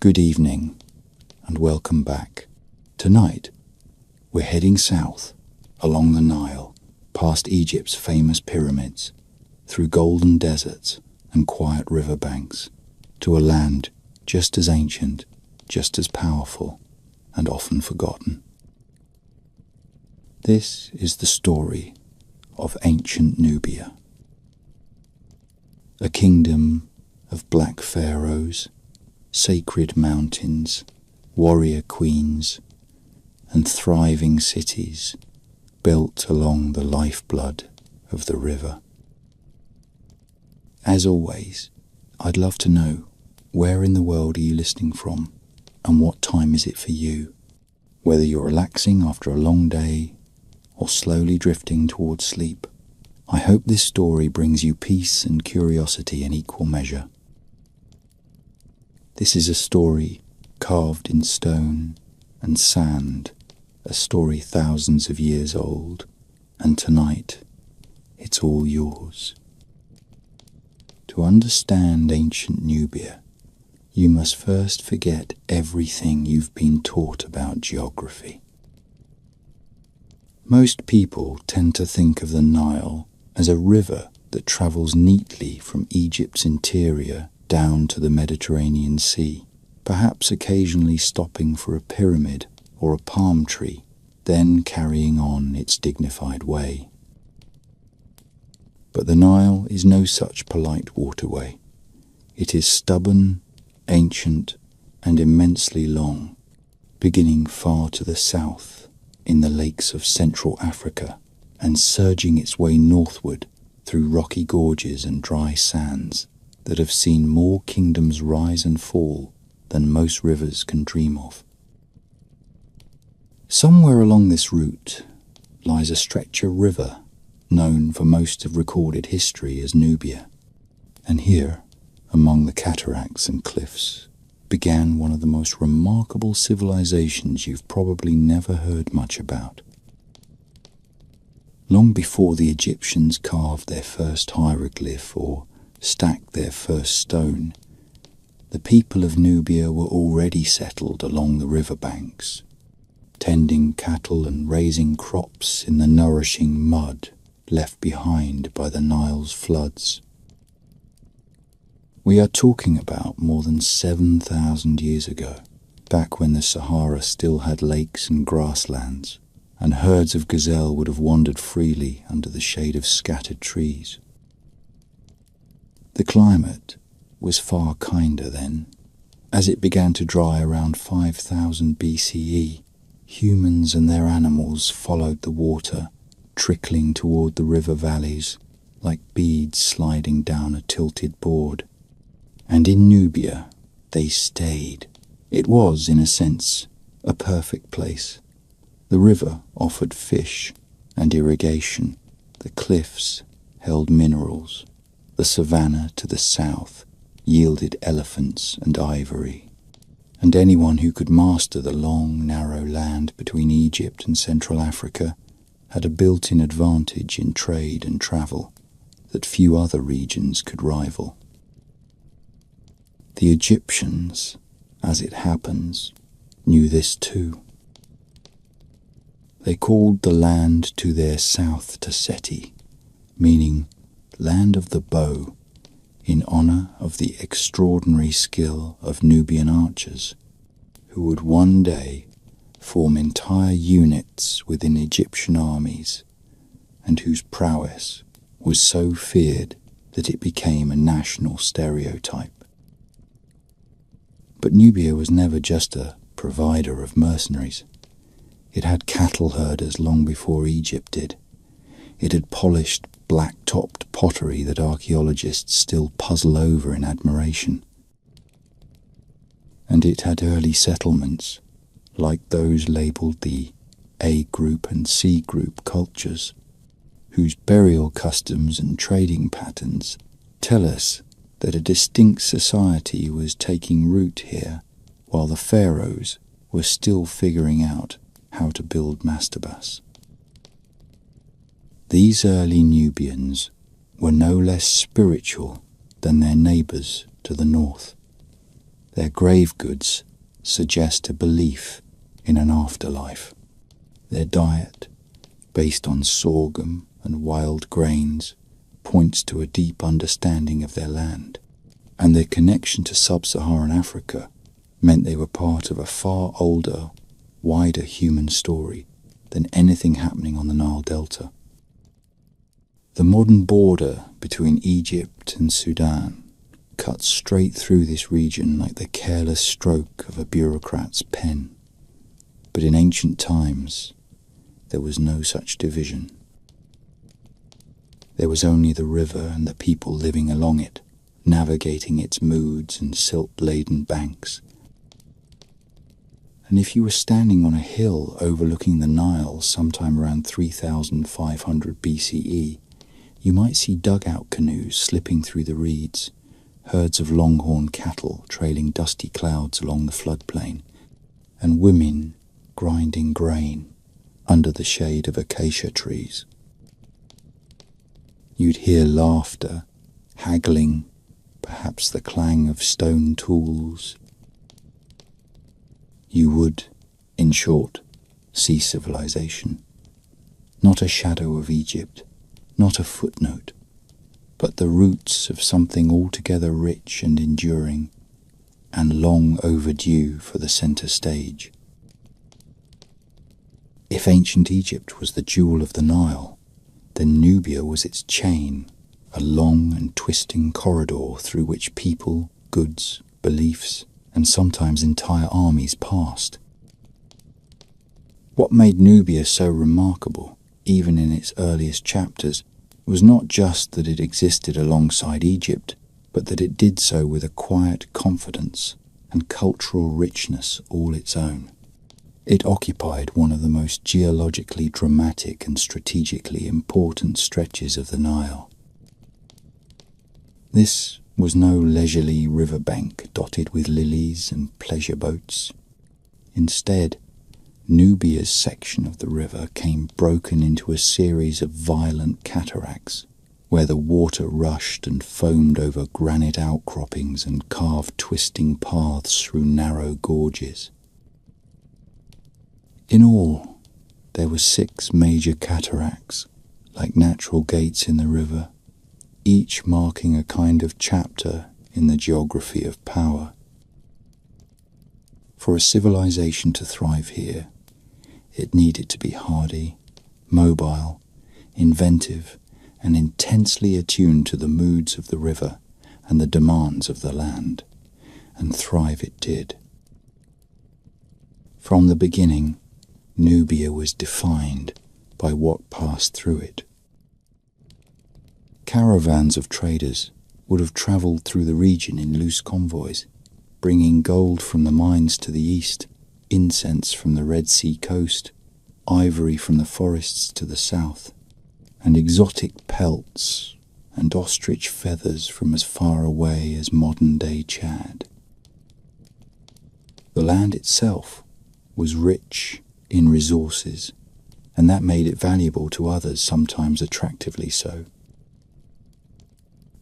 Good evening and welcome back. Tonight, we're heading south, along the Nile, past Egypt's famous pyramids, through golden deserts and quiet riverbanks, to a land just as ancient, just as powerful, and often forgotten. This is the story of ancient Nubia, a kingdom of black pharaohs, sacred mountains, warrior queens, and thriving cities built along the lifeblood of the river. As always, I'd love to know, where in the world are you listening from, and what time is it for you? Whether you're relaxing after a long day or slowly drifting towards sleep, I hope this story brings you peace and curiosity in equal measure. This is a story carved in stone and sand, a story thousands of years old, and tonight it's all yours. To understand ancient Nubia, you must first forget everything you've been taught about geography. Most people tend to think of the Nile as a river that travels neatly from Egypt's interior down to the Mediterranean Sea, perhaps occasionally stopping for a pyramid or a palm tree, then carrying on its dignified way. But the Nile is no such polite waterway. It is stubborn, ancient, and immensely long, beginning far to the south in the lakes of Central Africa and surging its way northward through rocky gorges and dry sands that have seen more kingdoms rise and fall than most rivers can dream of. Somewhere along this route lies a stretch of river known for most of recorded history as Nubia, and here, among the cataracts and cliffs, began one of the most remarkable civilizations you've probably never heard much about. Long before the Egyptians carved their first hieroglyph or stacked their first stone, the people of Nubia were already settled along the riverbanks, tending cattle and raising crops in the nourishing mud left behind by the Nile's floods. We are talking about more than 7,000 years ago, back when the Sahara still had lakes and grasslands, and herds of gazelle would have wandered freely under the shade of scattered trees. The climate was far kinder then. As it began to dry around 5000 BCE, humans and their animals followed the water, trickling toward the river valleys like beads sliding down a tilted board. And in Nubia, they stayed. It was, in a sense, a perfect place. The river offered fish and irrigation. The cliffs held minerals. The savannah to the south yielded elephants and ivory. And anyone who could master the long, narrow land between Egypt and Central Africa had a built-in advantage in trade and travel that few other regions could rival. The Egyptians, as it happens, knew this too. They called the land to their south Seti, meaning land of the bow, in honor of the extraordinary skill of Nubian archers, who would one day form entire units within Egyptian armies, and whose prowess was so feared that it became a national stereotype. But Nubia was never just a provider of mercenaries. It had cattle herders long before Egypt did. It had polished black-topped pottery that archaeologists still puzzle over in admiration. And it had early settlements, like those labelled the A group and C group cultures, whose burial customs and trading patterns tell us that a distinct society was taking root here, while the pharaohs were still figuring out how to build mastabas. These early Nubians were no less spiritual than their neighbours to the north. Their grave goods suggest a belief in an afterlife. Their diet, based on sorghum and wild grains, points to a deep understanding of their land, and their connection to sub-Saharan Africa meant they were part of a far older, wider human story than anything happening on the Nile Delta. The modern border between Egypt and Sudan cuts straight through this region like the careless stroke of a bureaucrat's pen. But in ancient times, there was no such division. There was only the river and the people living along it, navigating its moods and silt-laden banks. And if you were standing on a hill overlooking the Nile sometime around 3500 BCE, you might see dugout canoes slipping through the reeds, herds of longhorn cattle trailing dusty clouds along the floodplain, and women grinding grain under the shade of acacia trees. You'd hear laughter, haggling, perhaps the clang of stone tools. You would, in short, see civilization. Not a shadow of Egypt, not a footnote, but the roots of something altogether rich and enduring, and long overdue for the centre stage. If ancient Egypt was the jewel of the Nile, then Nubia was its chain, a long and twisting corridor through which people, goods, beliefs, and sometimes entire armies passed. What made Nubia so remarkable, even in its earliest chapters, was not just that it existed alongside Egypt, but that it did so with a quiet confidence and cultural richness all its own. It occupied one of the most geologically dramatic and strategically important stretches of the Nile. This was no leisurely riverbank dotted with lilies and pleasure boats. Instead, Nubia's section of the river came broken into a series of violent cataracts, where the water rushed and foamed over granite outcroppings and carved twisting paths through narrow gorges. In all, there were 6 major cataracts, like natural gates in the river, each marking a kind of chapter in the geography of power. For a civilization to thrive here, it needed to be hardy, mobile, inventive, and intensely attuned to the moods of the river and the demands of the land, and thrive it did. From the beginning, Nubia was defined by what passed through it. Caravans of traders would have travelled through the region in loose convoys, bringing gold from the mines to the east, incense from the Red Sea coast, ivory from the forests to the south, and exotic pelts and ostrich feathers from as far away as modern-day Chad. The land itself was rich in resources, and that made it valuable to others, sometimes attractively so.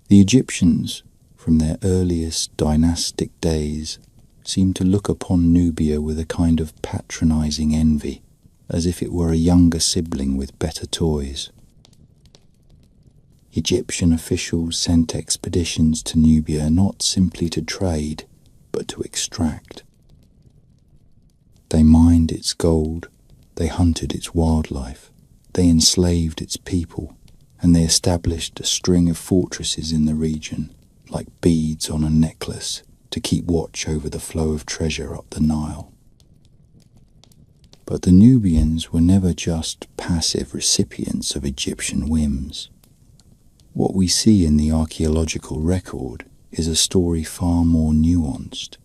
The Egyptians, from their earliest dynastic days, seemed to look upon Nubia with a kind of patronizing envy, as if it were a younger sibling with better toys. Egyptian officials sent expeditions to Nubia not simply to trade, but to extract. They mined its gold, they hunted its wildlife, they enslaved its people, and they established a string of fortresses in the region, like beads on a necklace, to keep watch over the flow of treasure up the Nile. But the Nubians were never just passive recipients of Egyptian whims. What we see in the archaeological record is a story far more nuanced.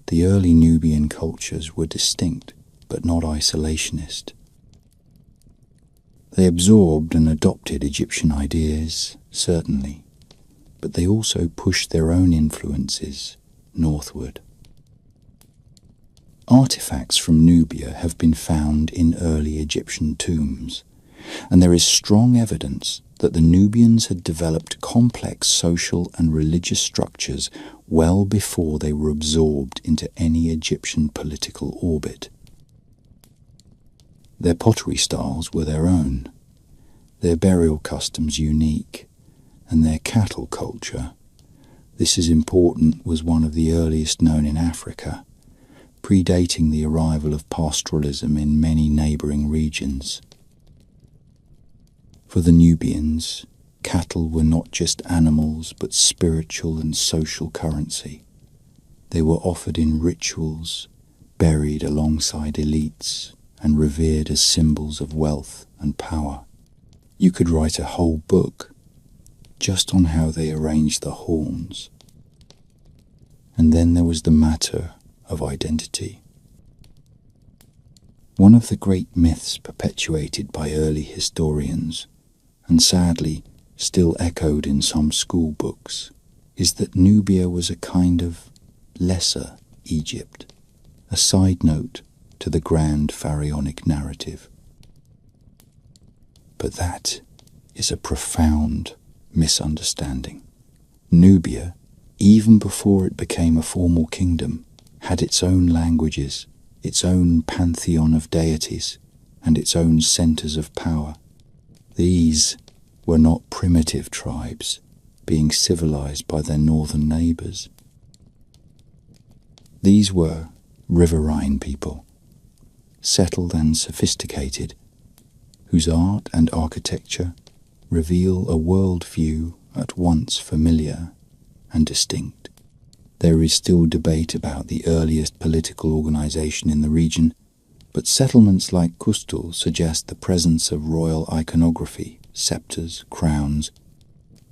The early Nubian cultures were distinct, but not isolationist. They absorbed and adopted Egyptian ideas, certainly, but they also pushed their own influences northward. Artifacts from Nubia have been found in early Egyptian tombs, and there is strong evidence that the Nubians had developed complex social and religious structures well before they were absorbed into any Egyptian political orbit. Their pottery styles were their own, their burial customs unique, and their cattle culture, this is important, was one of the earliest known in Africa, predating the arrival of pastoralism in many neighbouring regions. For the Nubians, cattle were not just animals but spiritual and social currency. They were offered in rituals, buried alongside elites, and revered as symbols of wealth and power. You could write a whole book just on how they arranged the horns. And then there was the matter of identity. One of the great myths perpetuated by early historians, and sadly still echoed in some school books, is that Nubia was a kind of lesser Egypt, a side note to the grand pharaonic narrative. But that is a profound misunderstanding. Nubia, even before it became a formal kingdom, had its own languages, its own pantheon of deities, and its own centres of power. These were not primitive tribes being civilized by their northern neighbours. These were riverine people, settled and sophisticated, whose art and architecture reveal a worldview at once familiar and distinct. There is still debate about the earliest political organization in the region, but settlements like Kustul suggest the presence of royal iconography, scepters, crowns,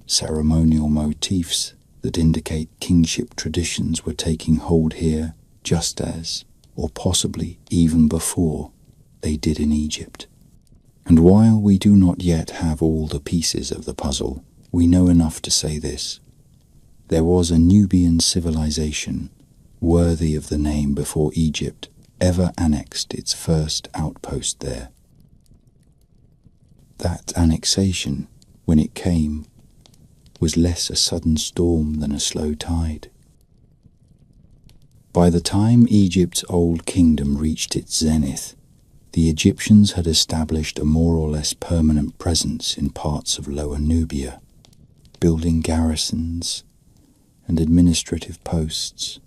ceremonial motifs that indicate kingship traditions were taking hold here just as, or possibly even before, they did in Egypt. And while we do not yet have all the pieces of the puzzle, we know enough to say this: there was a Nubian civilization worthy of the name before Egypt ever annexed its first outpost there. That annexation, when it came, was less a sudden storm than a slow tide. By the time Egypt's old kingdom reached its zenith, the Egyptians had established a more or less permanent presence in parts of Lower Nubia, building garrisons and administrative posts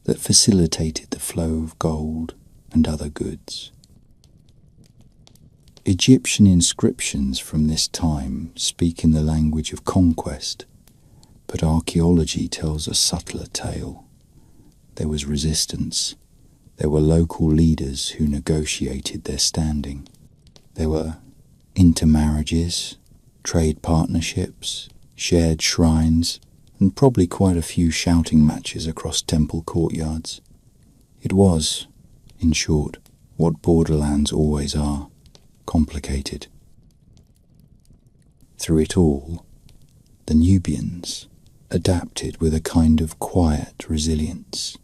that facilitated the flow of gold and other goods. Egyptian inscriptions from this time speak in the language of conquest, but archaeology tells a subtler tale. There was resistance. There were local leaders who negotiated their standing. There were intermarriages, trade partnerships, shared shrines, and probably quite a few shouting matches across temple courtyards. It was, in short, what borderlands always are, complicated. Through it all, the Nubians adapted with a kind of quiet resilience.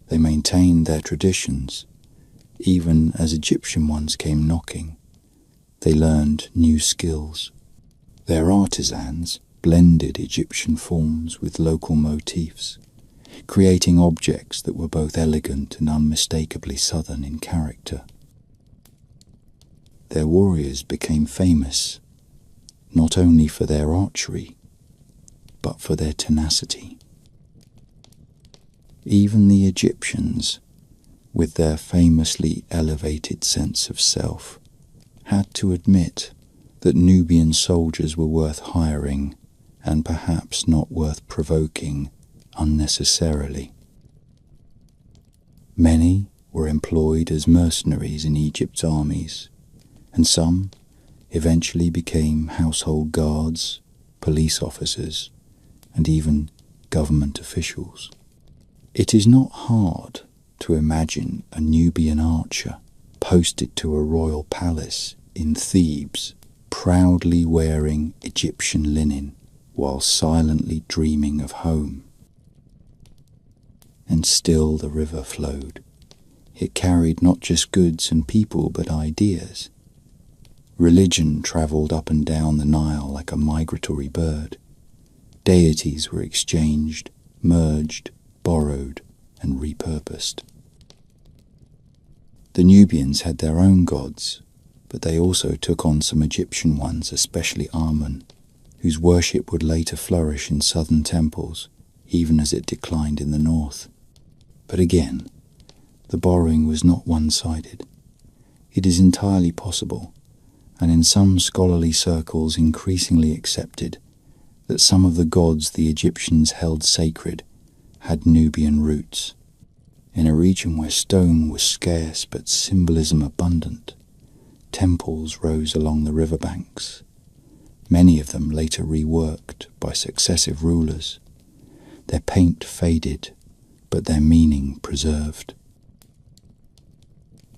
They maintained their traditions, even as Egyptian ones came knocking. They learned new skills. Their artisans blended Egyptian forms with local motifs, creating objects that were both elegant and unmistakably southern in character. Their warriors became famous, not only for their archery, but for their tenacity. Even the Egyptians, with their famously elevated sense of self, had to admit that Nubian soldiers were worth hiring and perhaps not worth provoking unnecessarily. Many were employed as mercenaries in Egypt's armies, and some eventually became household guards, police officers, and even government officials. It is not hard to imagine a Nubian archer posted to a royal palace in Thebes, proudly wearing Egyptian linen while silently dreaming of home. And still the river flowed. It carried not just goods and people but ideas. Religion travelled up and down the Nile like a migratory bird. Deities were exchanged, merged, borrowed, and repurposed. The Nubians had their own gods, but they also took on some Egyptian ones, especially Amun, whose worship would later flourish in southern temples, even as it declined in the north. But again, the borrowing was not one-sided. It is entirely possible, and in some scholarly circles increasingly accepted, that some of the gods the Egyptians held sacred had Nubian roots. In a region where stone was scarce but symbolism abundant, temples rose along the riverbanks, many of them later reworked by successive rulers. Their paint faded, but their meaning preserved.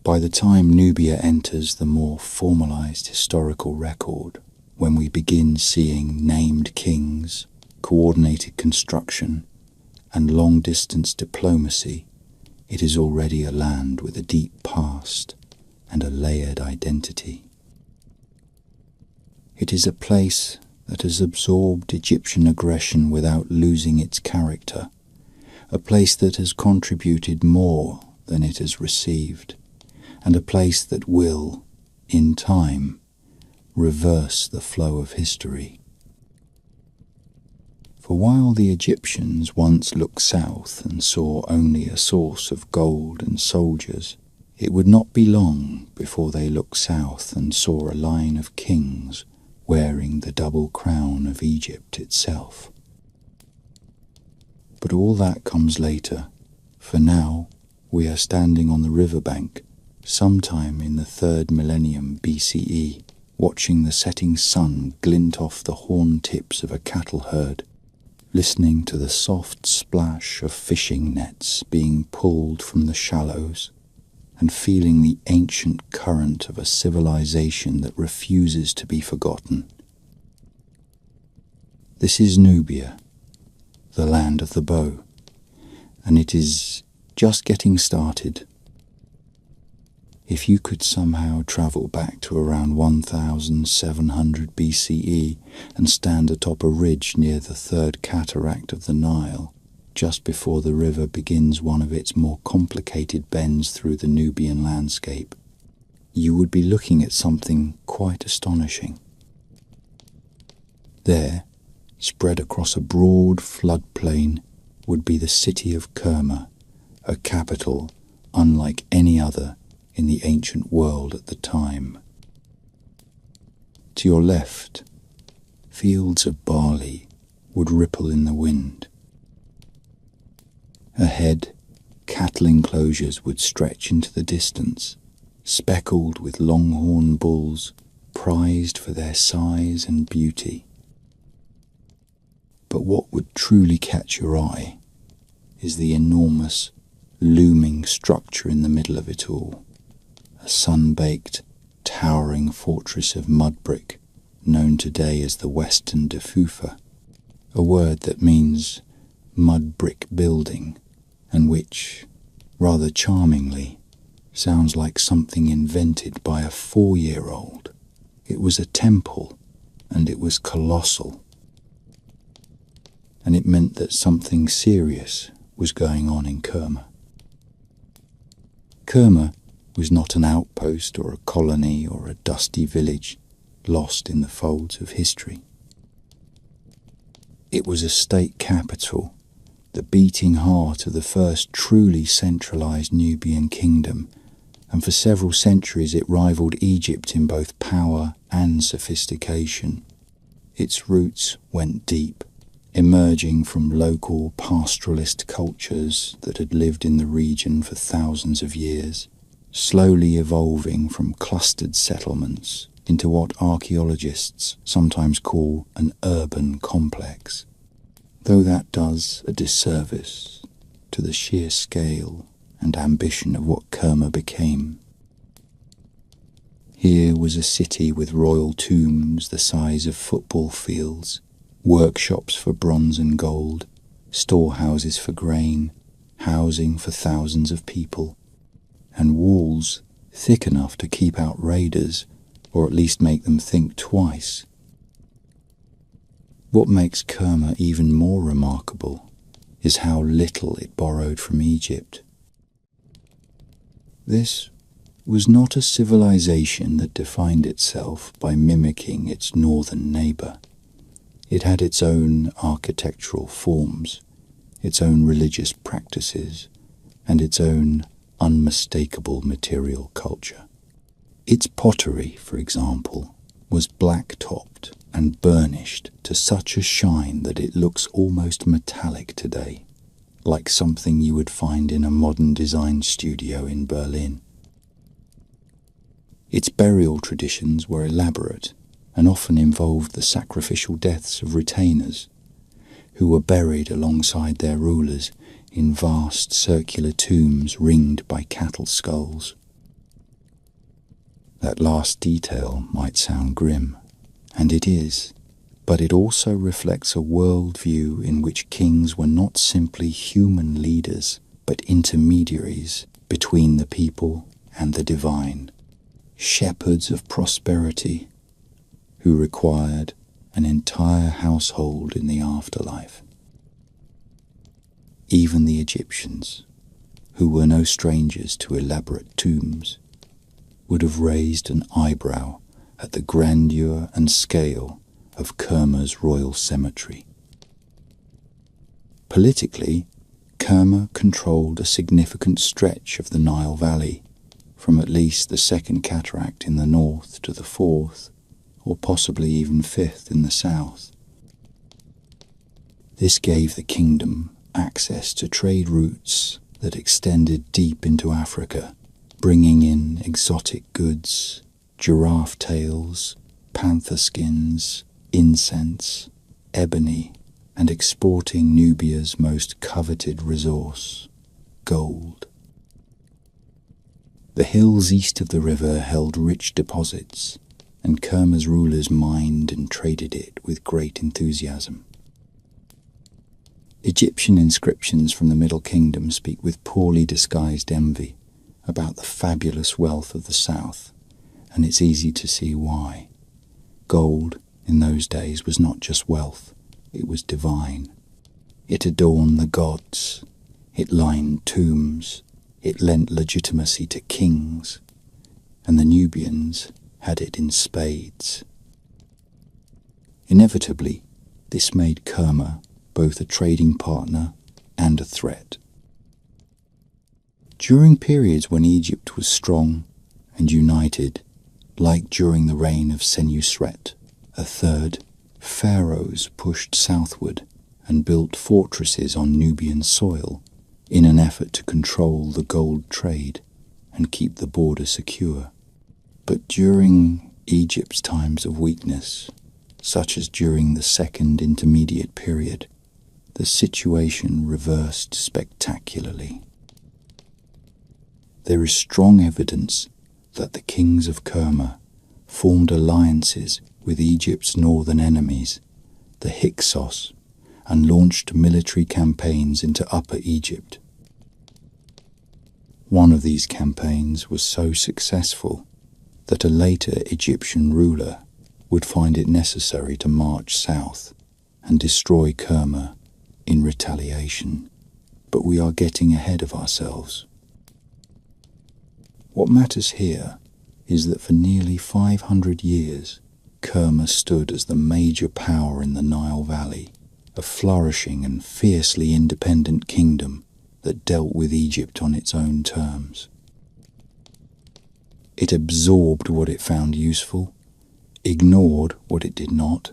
By the time Nubia enters the more formalized historical record, when we begin seeing named kings, coordinated construction, and long-distance diplomacy, it is already a land with a deep past and a layered identity. It is a place that has absorbed Egyptian aggression without losing its character, a place that has contributed more than it has received, and a place that will, in time, reverse the flow of history. For while the Egyptians once looked south and saw only a source of gold and soldiers, it would not be long before they looked south and saw a line of kings wearing the double crown of Egypt itself. But all that comes later. For now, we are standing on the riverbank, sometime in the 3rd millennium BCE, watching the setting sun glint off the horn tips of a cattle herd, listening to the soft splash of fishing nets being pulled from the shallows, and feeling the ancient current of a civilization that refuses to be forgotten. This is Nubia, the land of the bow, and it is just getting started. If you could somehow travel back to around 1700 BCE and stand atop a ridge near the 3rd cataract of the Nile, just before the river begins one of its more complicated bends through the Nubian landscape, you would be looking at something quite astonishing. There, spread across a broad floodplain, would be the city of Kerma, a capital unlike any other in the ancient world at the time. To your left, fields of barley would ripple in the wind. Ahead, cattle enclosures would stretch into the distance, speckled with longhorn bulls, prized for their size and beauty. But what would truly catch your eye is the enormous, looming structure in the middle of it all, a sun-baked, towering fortress of mud brick known today as the Western Defufa, a word that means mud brick building, and which, rather charmingly, sounds like something invented by a 4-year-old. It was a temple, and it was colossal. And it meant that something serious was going on in Kerma. Kerma was not an outpost or a colony or a dusty village lost in the folds of history. It was a state capital, the beating heart of the first truly centralized Nubian kingdom, and for several centuries it rivaled Egypt in both power and sophistication. Its roots went deep, emerging from local pastoralist cultures that had lived in the region for thousands of years, slowly evolving from clustered settlements into what archaeologists sometimes call an urban complex, though that does a disservice to the sheer scale and ambition of what Kerma became. Here was a city with royal tombs the size of football fields, workshops for bronze and gold, storehouses for grain, housing for thousands of people, and walls thick enough to keep out raiders or at least make them think twice. What makes Kerma even more remarkable is how little it borrowed from Egypt. This was not a civilization that defined itself by mimicking its northern neighbour. It had its own architectural forms, its own religious practices, and its own unmistakable material culture. Its pottery, for example, was black-topped and burnished to such a shine that it looks almost metallic today, like something you would find in a modern design studio in Berlin. Its burial traditions were elaborate and often involved the sacrificial deaths of retainers, who were buried alongside their rulers in vast circular tombs ringed by cattle skulls. That last detail might sound grim, and it is, but it also reflects a worldview in which kings were not simply human leaders, but intermediaries between the people and the divine, shepherds of prosperity who required an entire household in the afterlife. Even the Egyptians, who were no strangers to elaborate tombs, would have raised an eyebrow at the grandeur and scale of Kerma's royal cemetery. Politically, Kerma controlled a significant stretch of the Nile Valley, from at least the second cataract in the north to the fourth, or possibly even fifth in the south. This gave the kingdom access to trade routes that extended deep into Africa, bringing in exotic goods, giraffe tails, panther skins, incense, ebony, and exporting Nubia's most coveted resource, gold. The hills east of the river held rich deposits, and Kerma's rulers mined and traded it with great enthusiasm. Egyptian inscriptions from the Middle Kingdom speak with poorly disguised envy about the fabulous wealth of the south, and it's easy to see why. Gold, in those days, was not just wealth, it was divine. It adorned the gods, it lined tombs, it lent legitimacy to kings, and the Nubians had it in spades. Inevitably, this made Kerma both a trading partner and a threat. During periods when Egypt was strong and united, like during the reign of Senusret III, pharaohs pushed southward and built fortresses on Nubian soil in an effort to control the gold trade and keep the border secure. But during Egypt's times of weakness, such as during the Second Intermediate Period, the situation reversed spectacularly. There is strong evidence that the kings of Kerma formed alliances with Egypt's northern enemies, the Hyksos, and launched military campaigns into Upper Egypt. One of these campaigns was so successful that a later Egyptian ruler would find it necessary to march south and destroy Kerma in retaliation. But we are getting ahead of ourselves. What matters here is that for nearly 500 years, Kerma stood as the major power in the Nile Valley, a flourishing and fiercely independent kingdom that dealt with Egypt on its own terms. It absorbed what it found useful, ignored what it did not,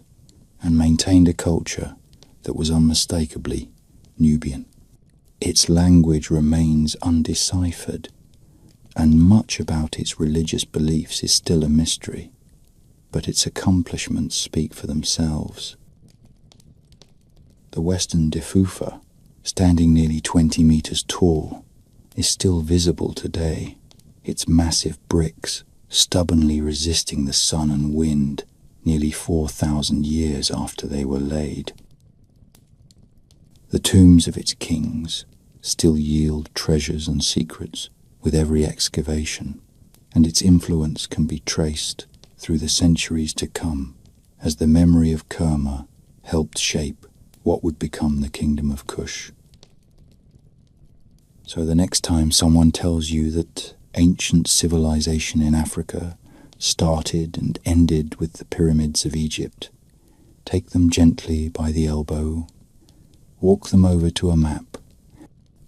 and maintained a culture that was unmistakably Nubian. Its language remains undeciphered, and much about its religious beliefs is still a mystery, but its accomplishments speak for themselves. The western Defufa, standing nearly 20 meters tall, is still visible today, its massive bricks stubbornly resisting the sun and wind nearly 4,000 years after they were laid. The tombs of its kings still yield treasures and secrets with every excavation, and its influence can be traced through the centuries to come, as the memory of Kerma helped shape what would become the kingdom of Kush. So the next time someone tells you that ancient civilization in Africa started and ended with the pyramids of Egypt, take them gently by the elbow, walk them over to a map,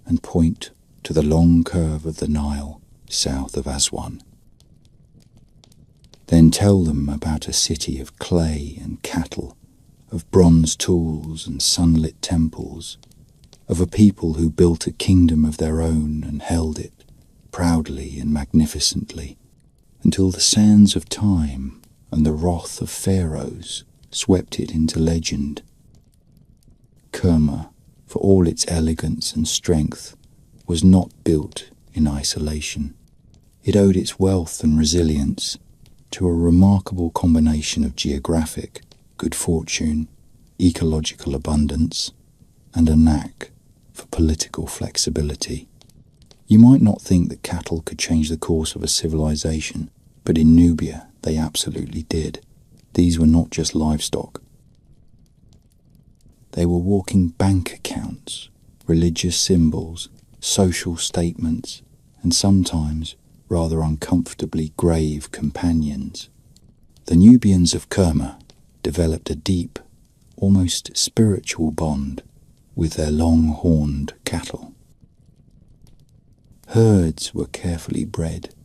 and point to the long curve of the Nile south of Aswan. Then tell them about a city of clay and cattle, of bronze tools and sunlit temples, of a people who built a kingdom of their own and held it proudly and magnificently, until the sands of time and the wrath of pharaohs swept it into legend. Kerma, for all its elegance and strength, was not built in isolation. It owed its wealth and resilience to a remarkable combination of geographic good fortune, ecological abundance, and a knack for political flexibility. You might not think that cattle could change the course of a civilization, but in Nubia they absolutely did. These were not just livestock. They were walking bank accounts, religious symbols, social statements, and sometimes rather uncomfortably grave companions. The Nubians of Kerma developed a deep, almost spiritual bond with their long-horned cattle. Herds were carefully bred,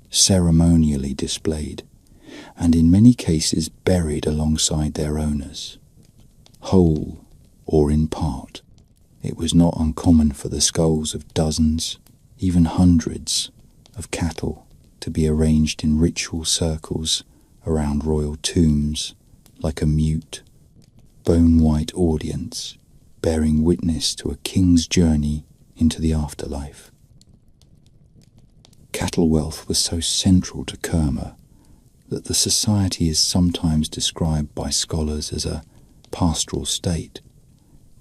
ceremonially displayed, and in many cases buried alongside their owners, whole or in part. It was not uncommon for the skulls of dozens, even hundreds, of cattle to be arranged in ritual circles around royal tombs, like a mute, bone-white audience bearing witness to a king's journey into the afterlife. Cattle wealth was so central to Kerma that the society is sometimes described by scholars as a pastoral state,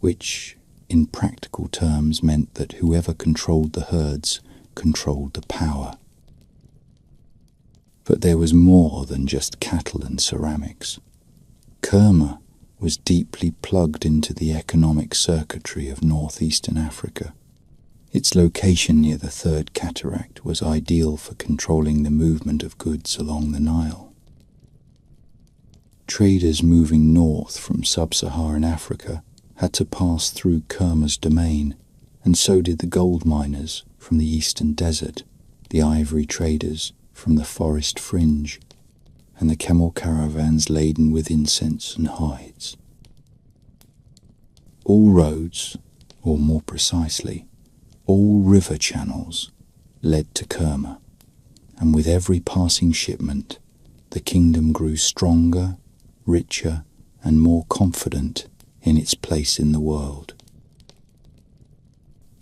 which, in practical terms, meant that whoever controlled the herds controlled the power. But there was more than just cattle and ceramics. Kerma was deeply plugged into the economic circuitry of northeastern Africa. Its location near the Third Cataract was ideal for controlling the movement of goods along the Nile. Traders moving north from sub-Saharan Africa had to pass through Kerma's domain, and so did the gold miners from the eastern desert, the ivory traders from the forest fringe, and the camel caravans laden with incense and hides. All roads, or more precisely, all river channels, led to Kerma, and with every passing shipment, the kingdom grew stronger, richer, and more confident in its place in the world.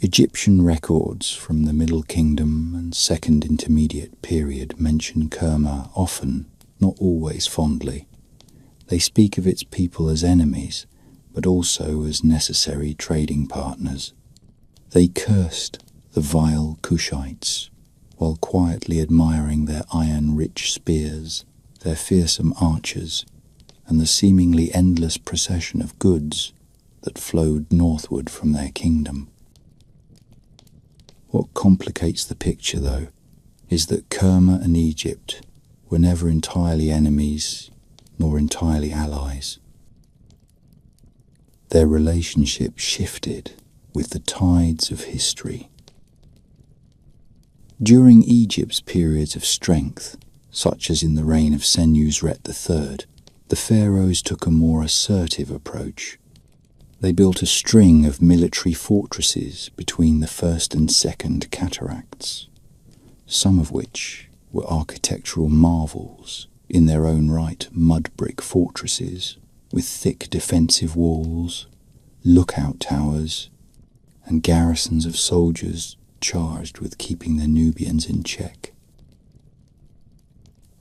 Egyptian records from the Middle Kingdom and Second Intermediate period mention Kerma often, not always fondly. They speak of its people as enemies, but also as necessary trading partners. They cursed the vile Kushites, while quietly admiring their iron-rich spears, their fearsome archers, and the seemingly endless procession of goods that flowed northward from their kingdom. What complicates the picture, though, is that Kerma and Egypt were never entirely enemies nor entirely allies. Their relationship shifted with the tides of history. During Egypt's periods of strength, such as in the reign of Senusret III, the pharaohs took a more assertive approach. They built a string of military fortresses between the First and Second Cataracts, some of which were architectural marvels in their own right, mud brick fortresses with thick defensive walls, lookout towers, and garrisons of soldiers charged with keeping the Nubians in check.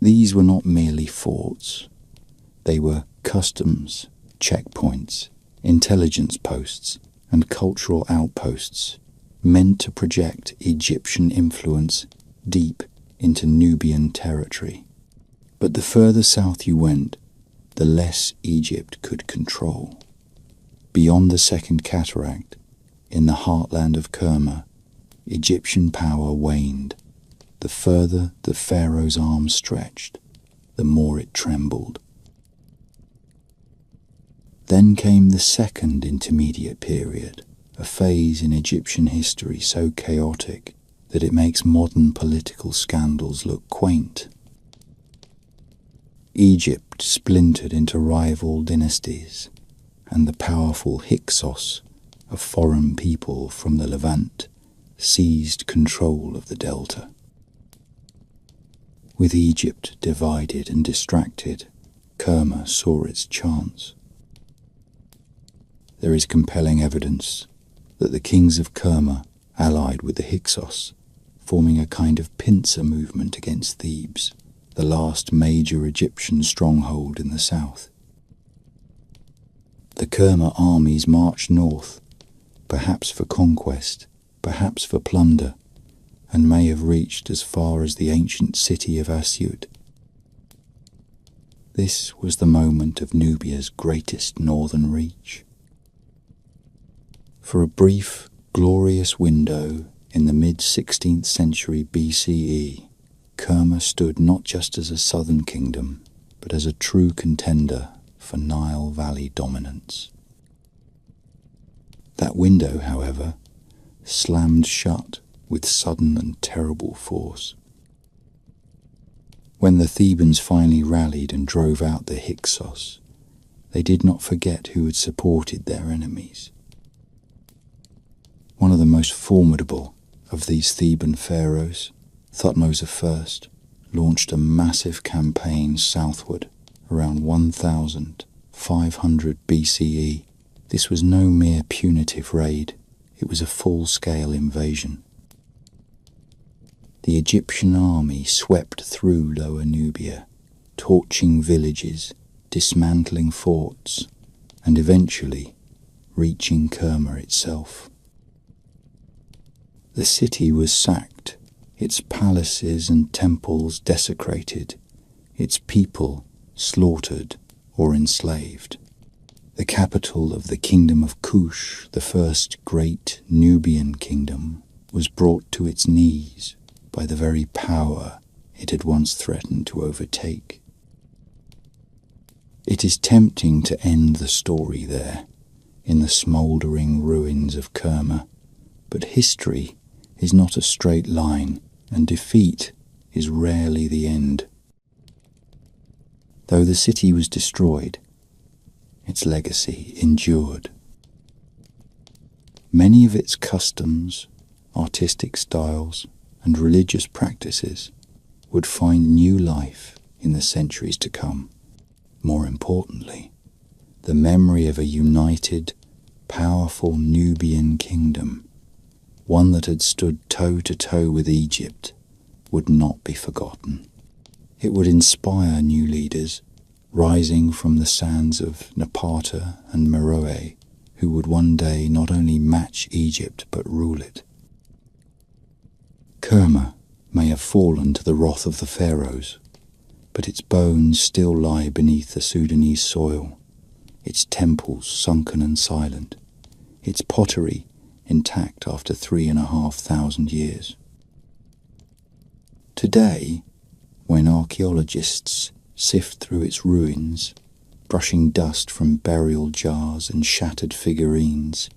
These were not merely forts. They were customs, checkpoints, intelligence posts, and cultural outposts meant to project Egyptian influence deep into Nubian territory. But the further south you went, the less Egypt could control. Beyond the Second Cataract, in the heartland of Kerma, Egyptian power waned. The further the pharaoh's arms stretched, the more it trembled. Then came the second intermediate period, a phase in Egyptian history so chaotic that it makes modern political scandals look quaint. Egypt splintered into rival dynasties, and the powerful Hyksos, a foreign people from the Levant, seized control of the delta. With Egypt divided and distracted, Kerma saw its chance. There is compelling evidence that the kings of Kerma allied with the Hyksos, forming a kind of pincer movement against Thebes, the last major Egyptian stronghold in the south. The Kerma armies marched north, perhaps for conquest, perhaps for plunder, and may have reached as far as the ancient city of Asyut. This was the moment of Nubia's greatest northern reach. For a brief, glorious window in the mid-16th century BCE, Kerma stood not just as a southern kingdom, but as a true contender for Nile Valley dominance. That window, however, slammed shut with sudden and terrible force. When the Thebans finally rallied and drove out the Hyksos, they did not forget who had supported their enemies. One of the most formidable of these Theban pharaohs, Thutmose I, launched a massive campaign southward around 1500 BCE. This was no mere punitive raid, it was a full-scale invasion. The Egyptian army swept through Lower Nubia, torching villages, dismantling forts, and eventually reaching Kerma itself. The city was sacked, its palaces and temples desecrated, its people slaughtered or enslaved. The capital of the kingdom of Kush, the first great Nubian kingdom, was brought to its knees by the very power it had once threatened to overtake. It is tempting to end the story there, in the smouldering ruins of Kerma, but history is not a straight line, and defeat is rarely the end. Though the city was destroyed, its legacy endured. Many of its customs, artistic styles, and religious practices would find new life in the centuries to come. More importantly, the memory of a united, powerful Nubian kingdom, one that had stood toe-to-toe with Egypt, would not be forgotten. It would inspire new leaders, rising from the sands of Napata and Meroe, who would one day not only match Egypt but rule it. Kerma may have fallen to the wrath of the pharaohs, but its bones still lie beneath the Sudanese soil, its temples sunken and silent, its pottery intact after 3,500 years. Today, when archaeologists sift through its ruins, brushing dust from burial jars and shattered figurines,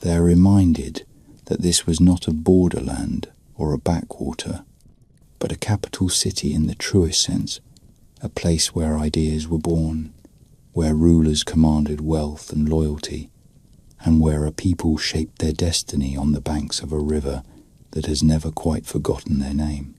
they are reminded that this was not a borderland or a backwater, but a capital city in the truest sense, a place where ideas were born, where rulers commanded wealth and loyalty, and where a people shaped their destiny on the banks of a river that has never quite forgotten their name.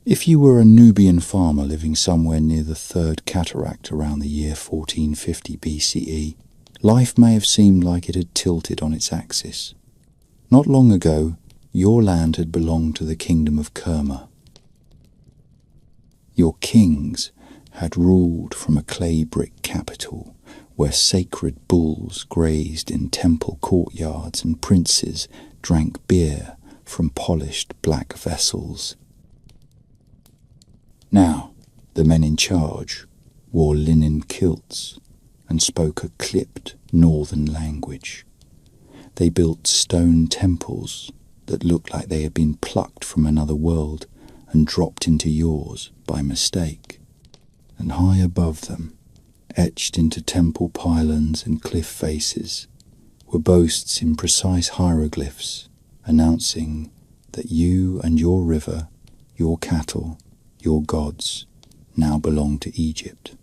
If you were a Nubian farmer living somewhere near the Third Cataract around the year 1450 BCE, life may have seemed like it had tilted on its axis. Not long ago, your land had belonged to the kingdom of Kerma. Your kings had ruled from a clay brick capital where sacred bulls grazed in temple courtyards and princes drank beer from polished black vessels. Now, the men in charge wore linen kilts and spoke a clipped northern language. They built stone temples that looked like they had been plucked from another world and dropped into yours by mistake. And high above them, etched into temple pylons and cliff faces, were boasts in precise hieroglyphs announcing that you and your river, your cattle, your gods now belong to Egypt.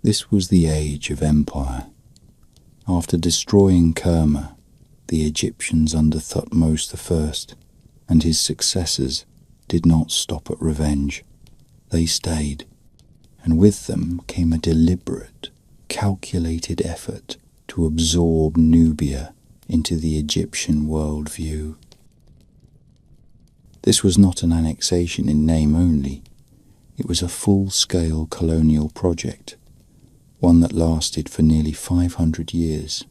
This was the age of empire. After destroying Kerma, the Egyptians under Thutmose I and his successors did not stop at revenge. They stayed, and with them came a deliberate, calculated effort to absorb Nubia into the Egyptian worldview. This was not an annexation in name only. It was a full-scale colonial project, one that lasted for nearly 500 years.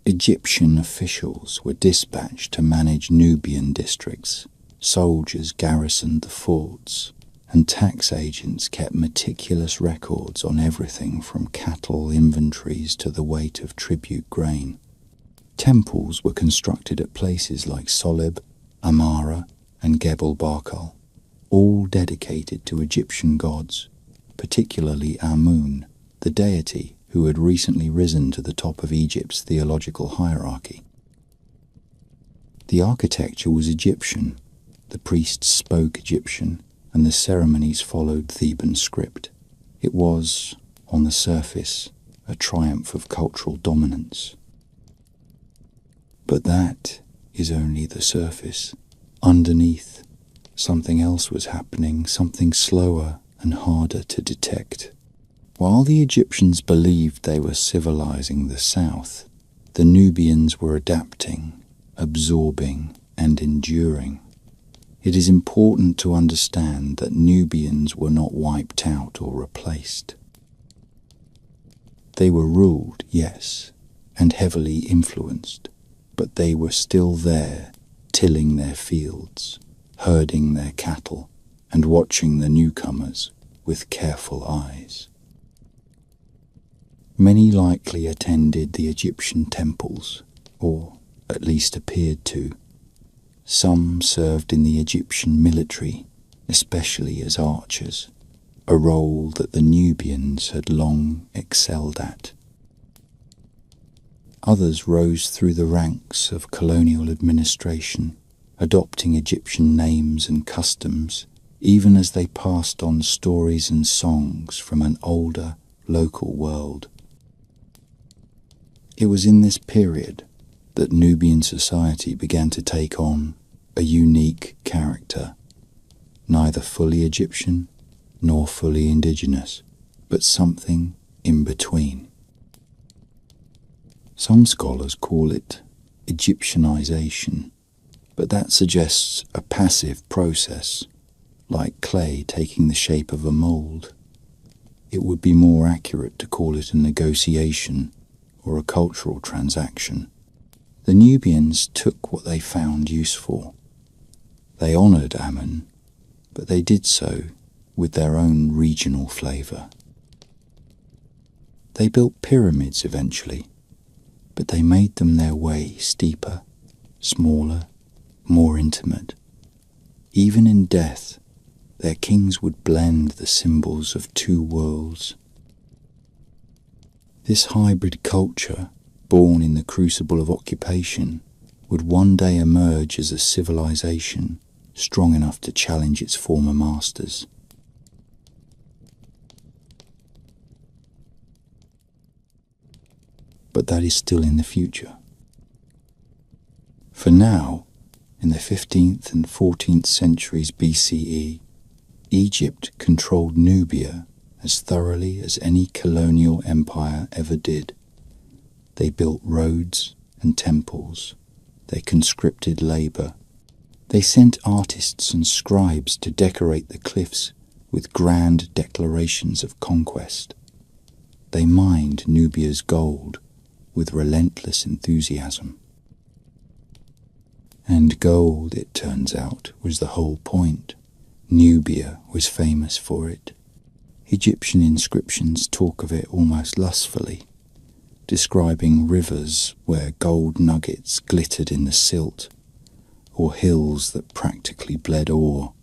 Egyptian officials were dispatched to manage Nubian districts, soldiers garrisoned the forts, and tax agents kept meticulous records on everything from cattle inventories to the weight of tribute grain. Temples were constructed at places like Soleb, Amara, and Gebel Barkal, all dedicated to Egyptian gods, particularly Amun, the deity who had recently risen to the top of Egypt's theological hierarchy. The architecture was Egyptian, the priests spoke Egyptian, and the ceremonies followed Theban script. It was, on the surface, a triumph of cultural dominance. But that is only the surface. Underneath, something else was happening, something slower and harder to detect. While the Egyptians believed they were civilizing the south, the Nubians were adapting, absorbing, and enduring. It is important to understand that Nubians were not wiped out or replaced. They were ruled, yes, and heavily influenced, but they were still there, tilling their fields, herding their cattle, and watching the newcomers with careful eyes. Many likely attended the Egyptian temples, or at least appeared to. Some served in the Egyptian military, especially as archers, a role that the Nubians had long excelled at. Others rose through the ranks of colonial administration, adopting Egyptian names and customs, even as they passed on stories and songs from an older, local world. It was in this period that Nubian society began to take on a unique character, neither fully Egyptian nor fully indigenous, but something in between. Some scholars call it Egyptianization, but that suggests a passive process, like clay taking the shape of a mold. It would be more accurate to call it a negotiation or a cultural transaction. The Nubians took what they found useful. They honoured Amun, but they did so with their own regional flavour. They built pyramids eventually, but they made them their way steeper, smaller, more intimate. Even in death, their kings would blend the symbols of two worlds. This hybrid culture, born in the crucible of occupation, would one day emerge as a civilization strong enough to challenge its former masters. But that is still in the future. For now, in the 15th and 14th centuries BCE, Egypt controlled Nubia as thoroughly as any colonial empire ever did. They built roads and temples. They conscripted labour. They sent artists and scribes to decorate the cliffs with grand declarations of conquest. They mined Nubia's gold with relentless enthusiasm. And gold, it turns out, was the whole point. Nubia was famous for it. Egyptian inscriptions talk of it almost lustfully, describing rivers where gold nuggets glittered in the silt, or hills that practically bled ore.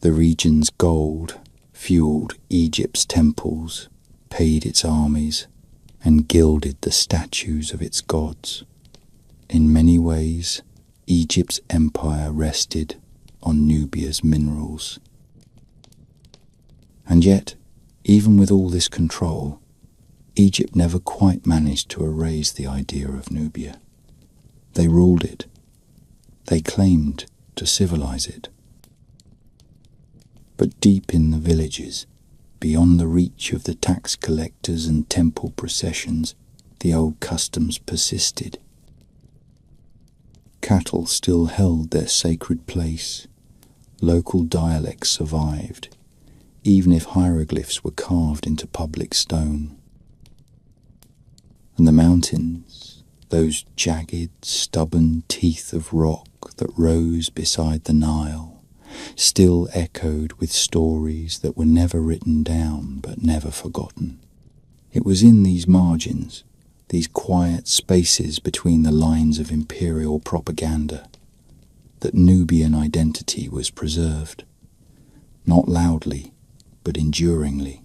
The region's gold fueled Egypt's temples, paid its armies, and gilded the statues of its gods. In many ways, Egypt's empire rested on Nubia's minerals. And yet, even with all this control, Egypt never quite managed to erase the idea of Nubia. They ruled it. They claimed to civilize it. But deep in the villages, beyond the reach of the tax collectors and temple processions, the old customs persisted. Cattle still held their sacred place. Local dialects survived, even if hieroglyphs were carved into public stone. And the mountains, those jagged, stubborn teeth of rock that rose beside the Nile, still echoed with stories that were never written down but never forgotten. It was in these margins, these quiet spaces between the lines of imperial propaganda, that Nubian identity was preserved, not loudly, but enduringly.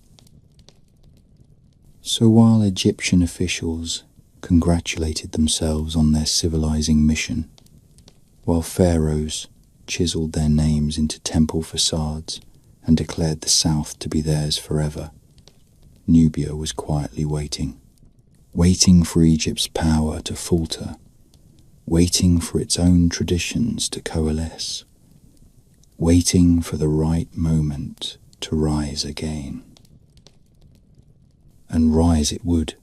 So while Egyptian officials congratulated themselves on their civilizing mission, while pharaohs chiseled their names into temple facades and declared the south to be theirs forever, Nubia was quietly waiting for Egypt's power to falter, waiting for its own traditions to coalesce, waiting for the right moment to rise again. And rise it would.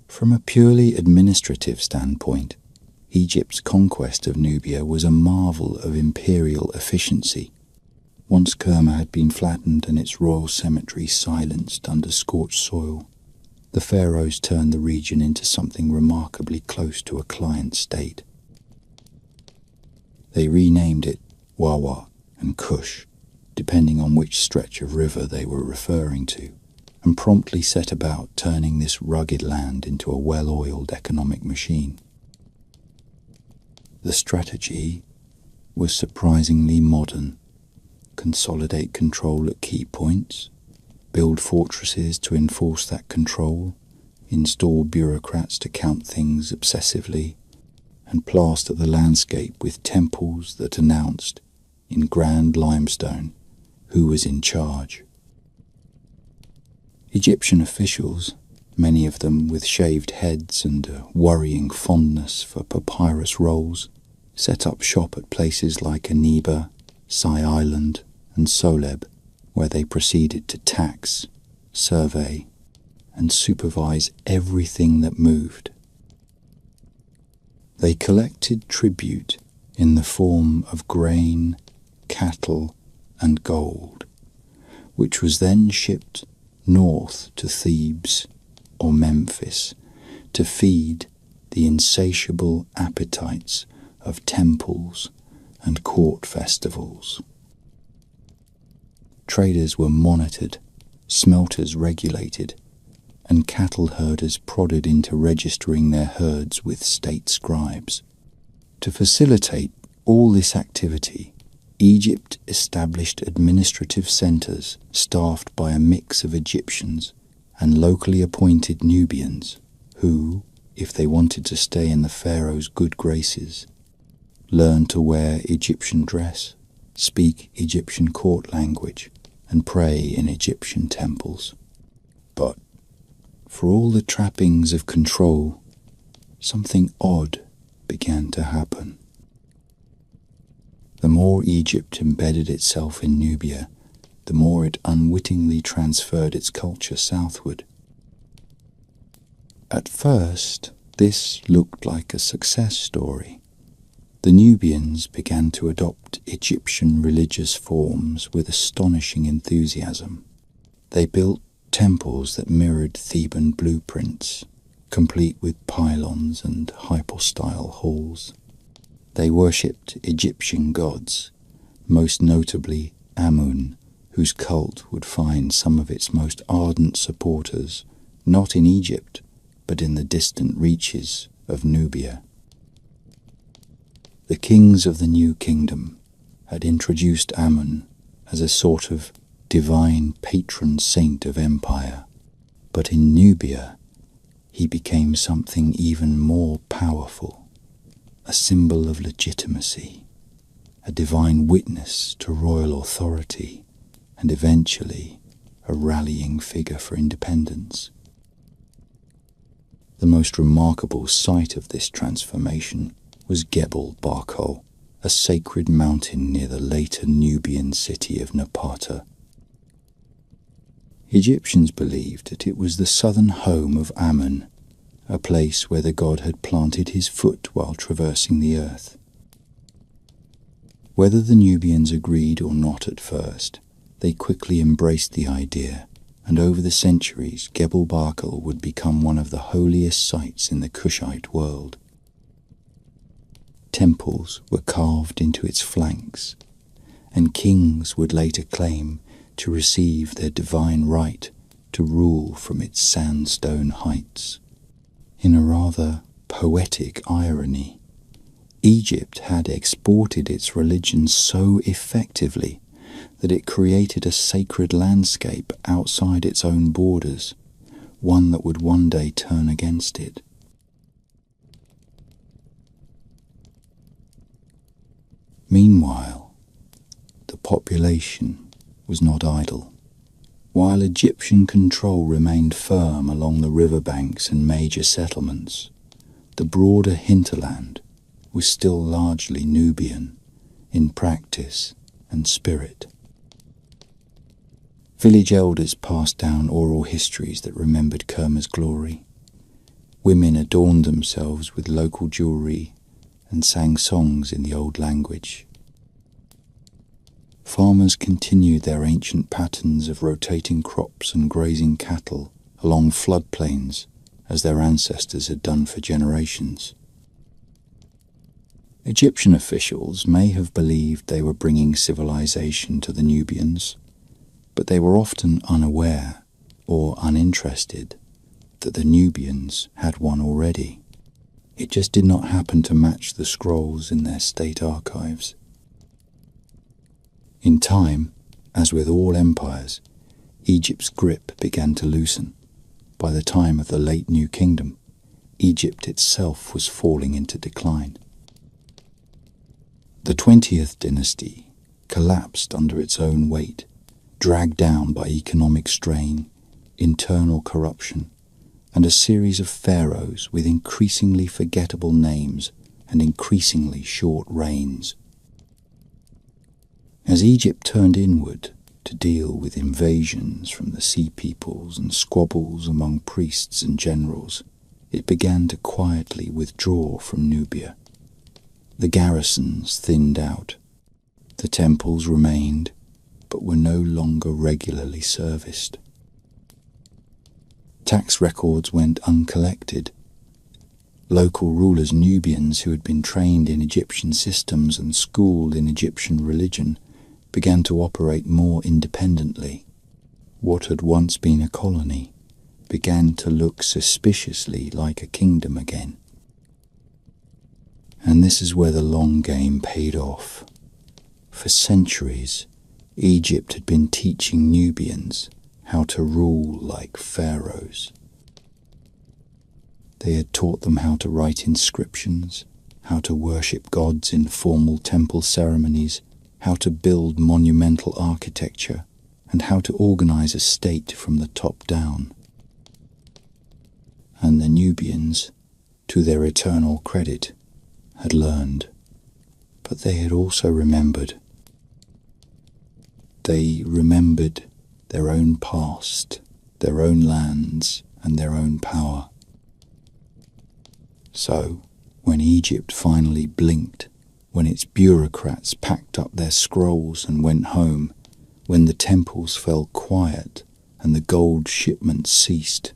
From a purely administrative standpoint, Egypt's conquest of Nubia was a marvel of imperial efficiency. Once Kerma had been flattened and its royal cemetery silenced under scorched soil, the pharaohs turned the region into something remarkably close to a client state. They renamed it Wawa and Kush, depending on which stretch of river they were referring to, and promptly set about turning this rugged land into a well-oiled economic machine. The strategy was surprisingly modern. Consolidate control at key points, build fortresses to enforce that control, install bureaucrats to count things obsessively, and plaster the landscape with temples that announced, in grand limestone, who was in charge. Egyptian officials, many of them with shaved heads and a worrying fondness for papyrus rolls, set up shop at places like Aniba, Sai Island, and Soleb, where they proceeded to tax, survey, and supervise everything that moved. They collected tribute in the form of grain, cattle, and gold, which was then shipped north to Thebes or Memphis to feed the insatiable appetites of temples and court festivals. Traders were monitored, smelters regulated, and cattle herders prodded into registering their herds with state scribes. To facilitate all this activity, Egypt established administrative centers staffed by a mix of Egyptians and locally appointed Nubians who, if they wanted to stay in the pharaoh's good graces, learned to wear Egyptian dress, speak Egyptian court language, and pray in Egyptian temples. But for all the trappings of control, something odd began to happen. The more Egypt embedded itself in Nubia, the more it unwittingly transferred its culture southward. At first, this looked like a success story. The Nubians began to adopt Egyptian religious forms with astonishing enthusiasm. They built temples that mirrored Theban blueprints, complete with pylons and hypostyle halls. They worshipped Egyptian gods, most notably Amun, whose cult would find some of its most ardent supporters not in Egypt, but in the distant reaches of Nubia. The kings of the New Kingdom had introduced Amun as a sort of divine patron saint of empire, but in Nubia he became something even more powerful, a symbol of legitimacy, a divine witness to royal authority, and eventually a rallying figure for independence. The most remarkable site of this transformation was Gebel Barkal, a sacred mountain near the later Nubian city of Napata. Egyptians believed that it was the southern home of Amun, a place where the god had planted his foot while traversing the earth. Whether the Nubians agreed or not at first, they quickly embraced the idea, and over the centuries Gebel Barkal would become one of the holiest sites in the Kushite world. Temples were carved into its flanks, and kings would later claim to receive their divine right to rule from its sandstone heights. In a rather poetic irony, Egypt had exported its religion so effectively that it created a sacred landscape outside its own borders, one that would one day turn against it. Meanwhile, the population was not idle. While Egyptian control remained firm along the riverbanks and major settlements, the broader hinterland was still largely Nubian in practice and spirit. Village elders passed down oral histories that remembered Kerma's glory. Women adorned themselves with local jewelry and sang songs in the old language. Farmers continued their ancient patterns of rotating crops and grazing cattle along floodplains as their ancestors had done for generations. Egyptian officials may have believed they were bringing civilization to the Nubians, but they were often unaware or uninterested that the Nubians had one already. It just did not happen to match the scrolls in their state archives. In time, as with all empires, Egypt's grip began to loosen. By the time of the late New Kingdom, Egypt itself was falling into decline. The 20th dynasty collapsed under its own weight, dragged down by economic strain, internal corruption, and a series of pharaohs with increasingly forgettable names and increasingly short reigns. As Egypt turned inward to deal with invasions from the sea peoples and squabbles among priests and generals, it began to quietly withdraw from Nubia. The garrisons thinned out. The temples remained, but were no longer regularly serviced. Tax records went uncollected. Local rulers, Nubians who had been trained in Egyptian systems and schooled in Egyptian religion, began to operate more independently. What had once been a colony began to look suspiciously like a kingdom again. And this is where the long game paid off. For centuries, Egypt had been teaching Nubians how to rule like pharaohs. They had taught them how to write inscriptions, how to worship gods in formal temple ceremonies, how to build monumental architecture, and how to organize a state from the top down. And the Nubians, to their eternal credit, had learned, but they had also remembered. They remembered their own past, their own lands, and their own power. So, when Egypt finally blinked, when its bureaucrats packed up their scrolls and went home, when the temples fell quiet and the gold shipments ceased,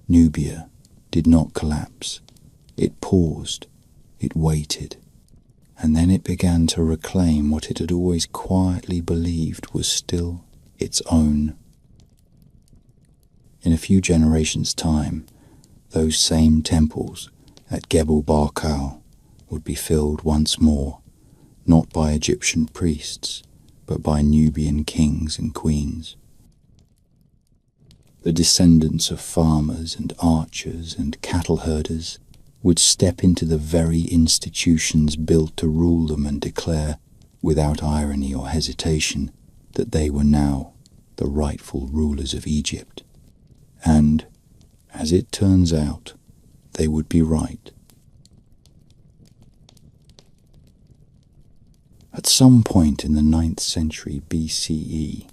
Nubia did not collapse. It paused, it waited, and then it began to reclaim what it had always quietly believed was still its own. In a few generations' time, those same temples at Gebel Barkal would be filled once more, not by Egyptian priests, but by Nubian kings and queens. The descendants of farmers and archers and cattle herders would step into the very institutions built to rule them and declare, without irony or hesitation, that they were now the rightful rulers of Egypt. And, as it turns out, they would be right. At some point in the 9th century BCE,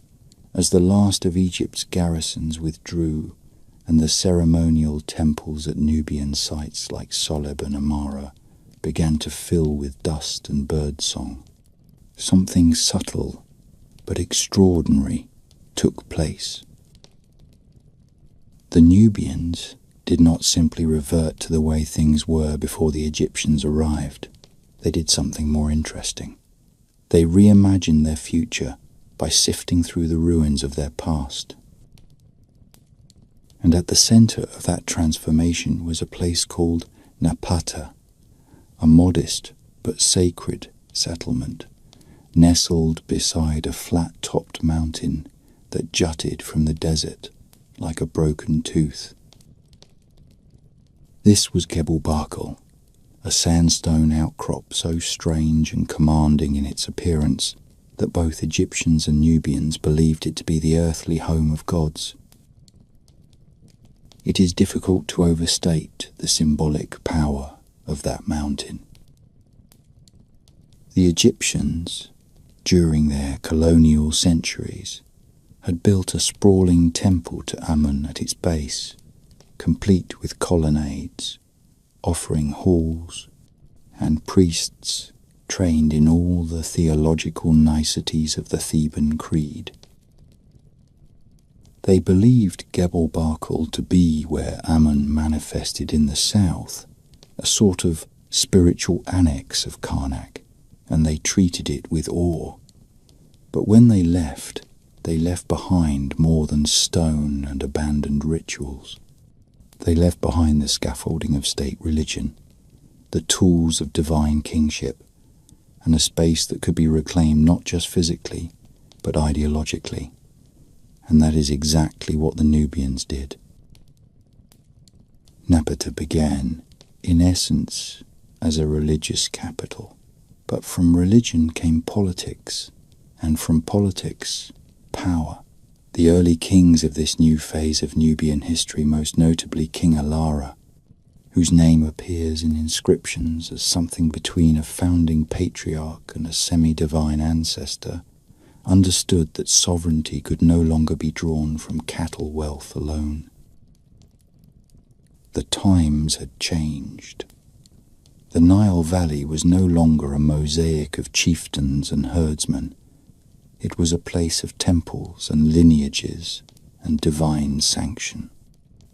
as the last of Egypt's garrisons withdrew and the ceremonial temples at Nubian sites like Soleb and Amara began to fill with dust and birdsong, something subtle but extraordinary took place. The Nubians did not simply revert to the way things were before the Egyptians arrived. They did something more interesting. They reimagined their future by sifting through the ruins of their past. And at the center of that transformation was a place called Napata, a modest but sacred settlement, nestled beside a flat-topped mountain that jutted from the desert like a broken tooth. This was Gebel Barkal, a sandstone outcrop so strange and commanding in its appearance that both Egyptians and Nubians believed it to be the earthly home of gods. It is difficult to overstate the symbolic power of that mountain. The Egyptians, during their colonial centuries, had built a sprawling temple to Amun at its base, complete with colonnades, offering halls, and priests trained in all the theological niceties of the Theban creed. They believed Gebel Barkal to be where Amun manifested in the south, a sort of spiritual annex of Karnak, and they treated it with awe. But when they left behind more than stone and abandoned rituals. They left behind the scaffolding of state religion, the tools of divine kingship, and a space that could be reclaimed not just physically, but ideologically. And that is exactly what the Nubians did. Napata began, in essence, as a religious capital, but from religion came politics, and from politics, power. The early kings of this new phase of Nubian history, most notably King Alara, whose name appears in inscriptions as something between a founding patriarch and a semi-divine ancestor, understood that sovereignty could no longer be drawn from cattle wealth alone. The times had changed. The Nile Valley was no longer a mosaic of chieftains and herdsmen. It was a place of temples and lineages and divine sanction.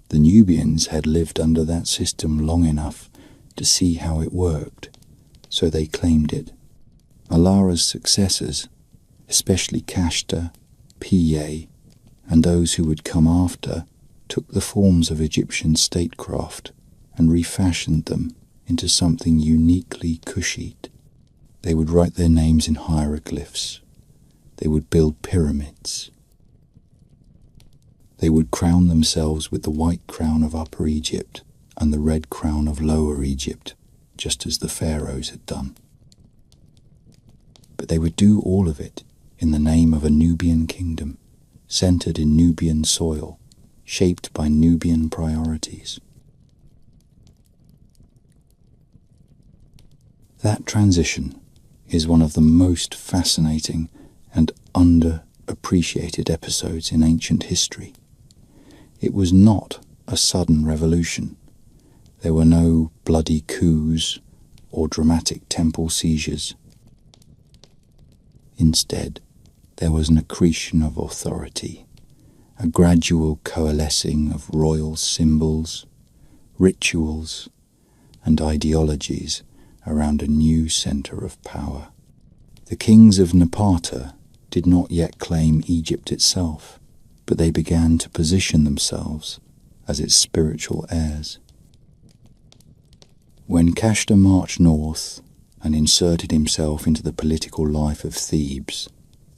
The Nubians had lived under that system long enough to see how it worked, so they claimed it. Alara's successors, especially Kashta, Piye, and those who would come after, took the forms of Egyptian statecraft and refashioned them into something uniquely Kushite. They would write their names in hieroglyphs. They would build pyramids. They would crown themselves with the white crown of Upper Egypt and the red crown of Lower Egypt, just as the pharaohs had done. But they would do all of it in the name of a Nubian kingdom, centered in Nubian soil, shaped by Nubian priorities. That transition is one of the most fascinating and underappreciated episodes in ancient history. It was not a sudden revolution. There were no bloody coups or dramatic temple seizures. Instead, there was an accretion of authority, a gradual coalescing of royal symbols, rituals, and ideologies around a new center of power. The kings of Napata did not yet claim Egypt itself, but they began to position themselves as its spiritual heirs. When Kashta marched north and inserted himself into the political life of Thebes,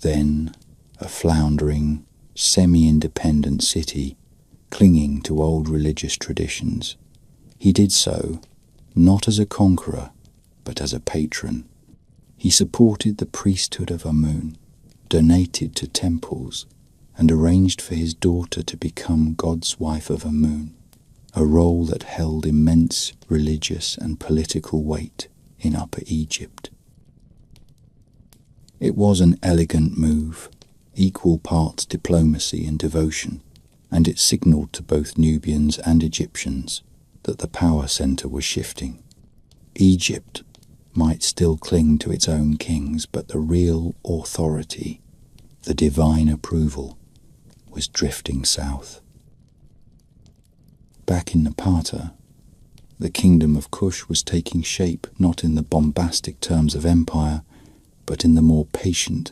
then a floundering, semi-independent city clinging to old religious traditions, he did so not as a conqueror, but as a patron. He supported the priesthood of Amun, donated to temples, and arranged for his daughter to become God's wife of Amun, a role that held immense religious and political weight in Upper Egypt. It was an elegant move, equal parts diplomacy and devotion, and it signaled to both Nubians and Egyptians that the power center was shifting. Egypt might still cling to its own kings, but the real authority, the divine approval, was drifting south. Back in Napata, the kingdom of Kush was taking shape not in the bombastic terms of empire, but in the more patient,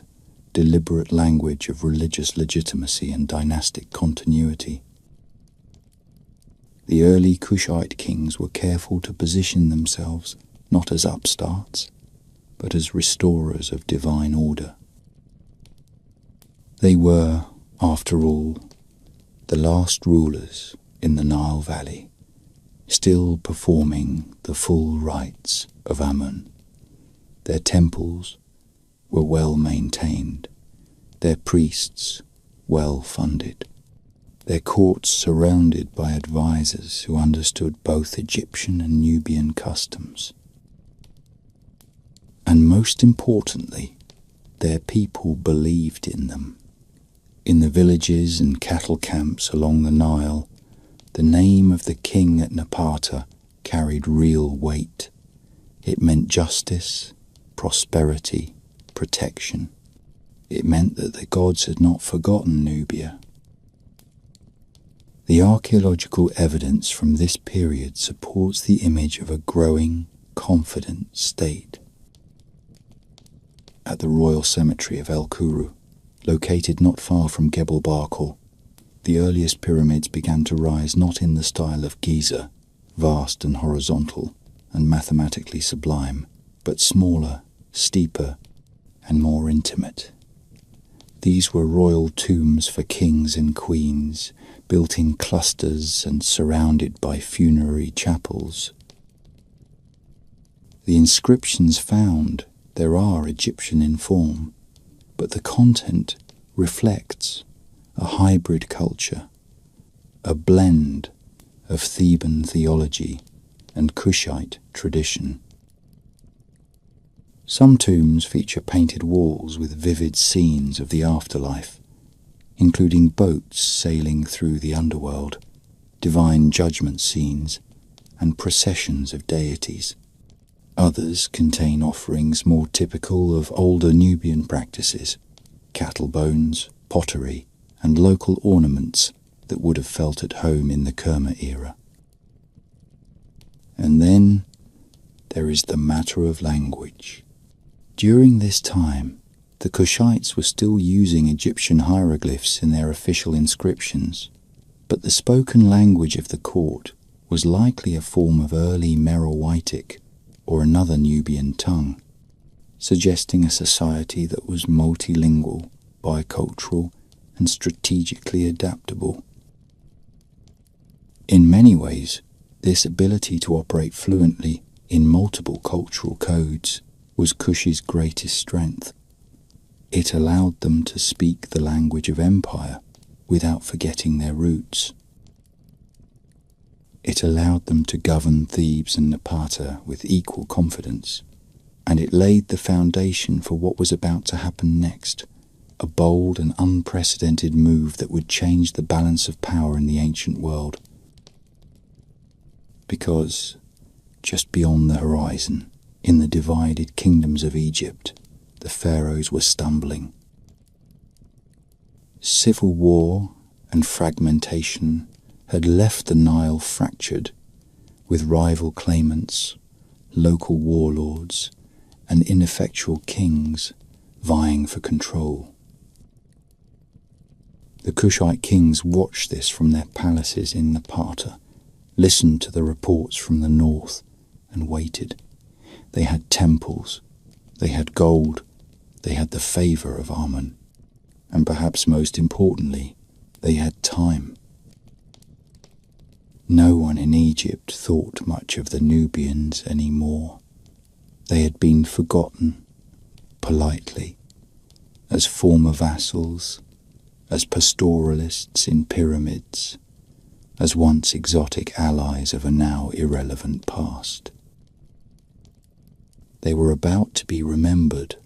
deliberate language of religious legitimacy and dynastic continuity. The early Kushite kings were careful to position themselves not as upstarts, but as restorers of divine order. They were, after all, the last rulers in the Nile Valley, still performing the full rites of Amun. Their temples were well maintained, their priests well funded, their courts surrounded by advisors who understood both Egyptian and Nubian customs. And most importantly, their people believed in them. In the villages and cattle camps along the Nile, the name of the king at Napata carried real weight. It meant justice, prosperity, protection. It meant that the gods had not forgotten Nubia. The archaeological evidence from this period supports the image of a growing, confident state. At the royal cemetery of El Kuru, located not far from Gebel Barkal, the earliest pyramids began to rise not in the style of Giza, vast and horizontal and mathematically sublime, but smaller, steeper, and more intimate. These were royal tombs for kings and queens, built in clusters and surrounded by funerary chapels. The inscriptions found there are Egyptian in form, but the content reflects a hybrid culture, a blend of Theban theology and Kushite tradition. Some tombs feature painted walls with vivid scenes of the afterlife, including boats sailing through the underworld, divine judgment scenes, and processions of deities. Others contain offerings more typical of older Nubian practices, cattle bones, pottery, and local ornaments that would have felt at home in the Kerma era. And then there is the matter of language. During this time, the Kushites were still using Egyptian hieroglyphs in their official inscriptions, but the spoken language of the court was likely a form of early Meroitic or another Nubian tongue, suggesting a society that was multilingual, bicultural, and strategically adaptable. In many ways, this ability to operate fluently in multiple cultural codes was Kush's greatest strength. It allowed them to speak the language of empire without forgetting their roots. It allowed them to govern Thebes and Napata with equal confidence, and it laid the foundation for what was about to happen next, a bold and unprecedented move that would change the balance of power in the ancient world. Because, just beyond the horizon, in the divided kingdoms of Egypt, the pharaohs were stumbling. Civil war and fragmentation had left the Nile fractured, with rival claimants, local warlords, and ineffectual kings vying for control. The Kushite kings watched this from their palaces in Napata, listened to the reports from the north, and waited. They had temples, they had gold, they had the favour of Amun, and perhaps most importantly, they had time. No one in Egypt thought much of the Nubians anymore. They had been forgotten, politely, as former vassals, as pastoralists in pyramids, as once exotic allies of a now irrelevant past. They were about to be remembered.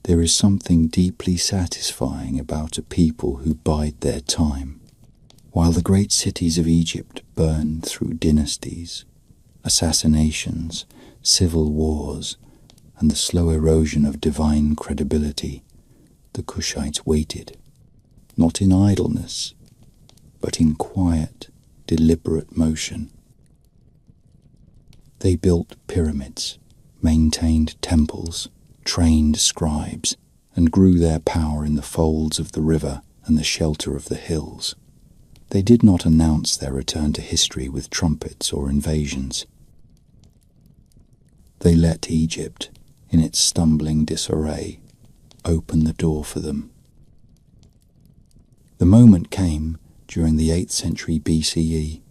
There is something deeply satisfying about a people who bide their time. While the great cities of Egypt burned through dynasties, assassinations, civil wars, and the slow erosion of divine credibility, the Kushites waited, not in idleness, but in quiet, deliberate motion. They built pyramids, maintained temples, trained scribes, and grew their power in the folds of the river and the shelter of the hills. They did not announce their return to history with trumpets or invasions. They let Egypt, in its stumbling disarray, open the door for them. The moment came during the 8th century BCE,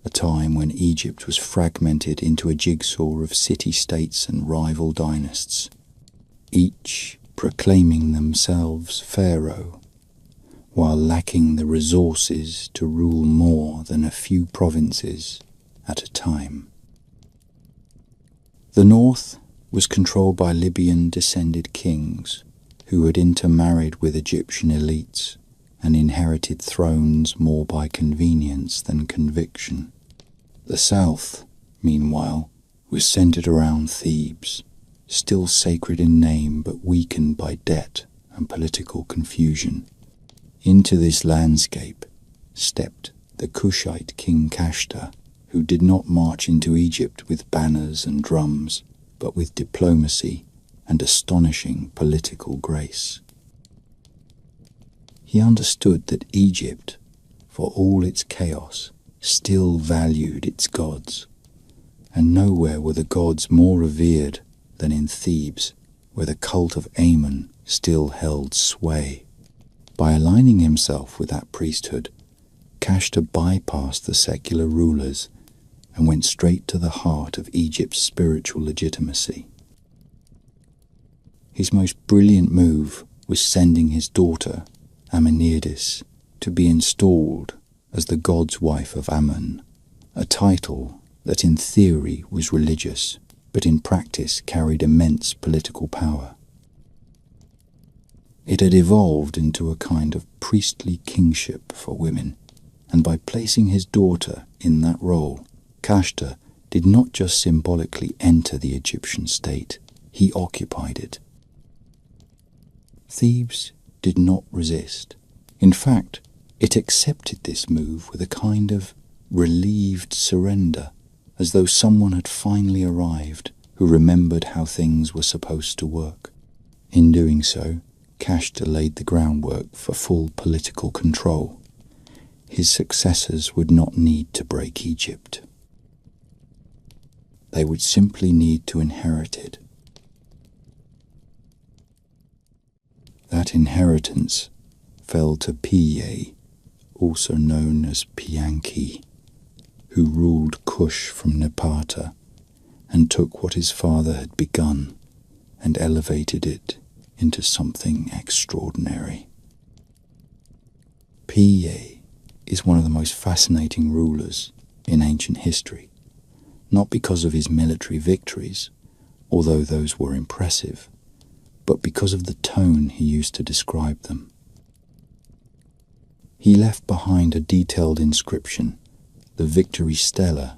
a time when Egypt was fragmented into a jigsaw of city-states and rival dynasts, each proclaiming themselves pharaoh, while lacking the resources to rule more than a few provinces at a time. The north was controlled by Libyan-descended kings who had intermarried with Egyptian elites and inherited thrones more by convenience than conviction. The south, meanwhile, was centered around Thebes, still sacred in name but weakened by debt and political confusion. Into this landscape stepped the Kushite king Kashta, who did not march into Egypt with banners and drums, but with diplomacy and astonishing political grace. He understood that Egypt, for all its chaos, still valued its gods, and nowhere were the gods more revered than in Thebes, where the cult of Amun still held sway. By aligning himself with that priesthood, Kashta bypassed the secular rulers and went straight to the heart of Egypt's spiritual legitimacy. His most brilliant move was sending his daughter, Amenidis, to be installed as the god's wife of Amun, a title that in theory was religious, but in practice carried immense political power. It had evolved into a kind of priestly kingship for women, and by placing his daughter in that role, Kashta did not just symbolically enter the Egyptian state, he occupied it. Thebes did not resist. In fact, it accepted this move with a kind of relieved surrender, as though someone had finally arrived who remembered how things were supposed to work. In doing so, Kashta laid the groundwork for full political control. His successors would not need to break Egypt. They would simply need to inherit it. That inheritance fell to Piye, also known as Pianki, who ruled Kush from Napata and took what his father had begun and elevated it into something extraordinary. Piye is one of the most fascinating rulers in ancient history, not because of his military victories, although those were impressive, but because of the tone he used to describe them. He left behind a detailed inscription, the Victory Stela,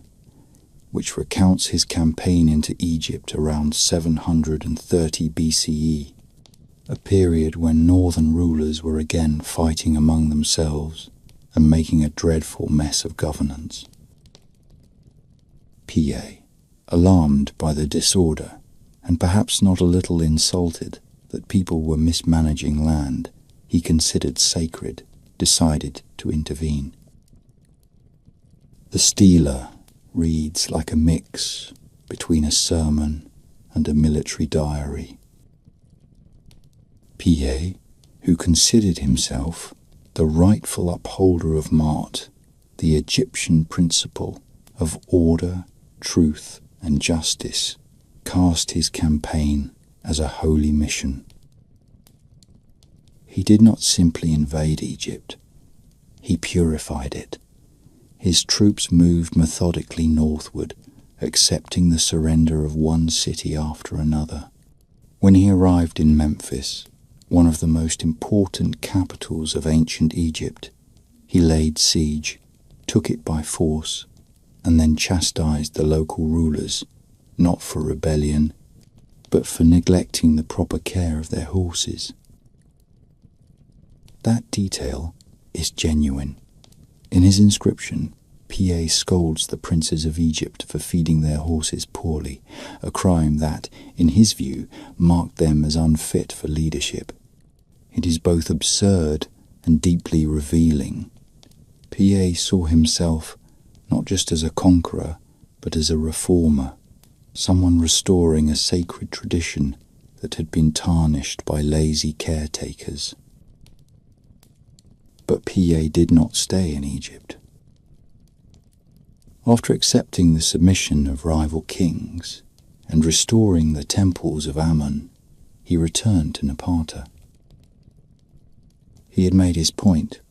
which recounts his campaign into Egypt around 730 BCE, a period when northern rulers were again fighting among themselves and making a dreadful mess of governance. PA, alarmed by the disorder, and perhaps not a little insulted that people were mismanaging land he considered sacred, decided to intervene. The Stela reads like a mix between a sermon and a military diary. PA, who considered himself the rightful upholder of Ma'at, the Egyptian principle of order, truth, and justice, cast his campaign as a holy mission. He did not simply invade Egypt, he purified it. His troops moved methodically northward, accepting the surrender of one city after another. When he arrived in Memphis, one of the most important capitals of ancient Egypt, he laid siege, took it by force, and then chastised the local rulers, not for rebellion, but for neglecting the proper care of their horses. That detail is genuine. In his inscription, PA scolds the princes of Egypt for feeding their horses poorly, a crime that, in his view, marked them as unfit for leadership. It is both absurd and deeply revealing. PA saw himself not just as a conqueror, but as a reformer, someone restoring a sacred tradition that had been tarnished by lazy caretakers. But PA did not stay in Egypt. After accepting the submission of rival kings and restoring the temples of Ammon, he returned to Napata. He had made his point.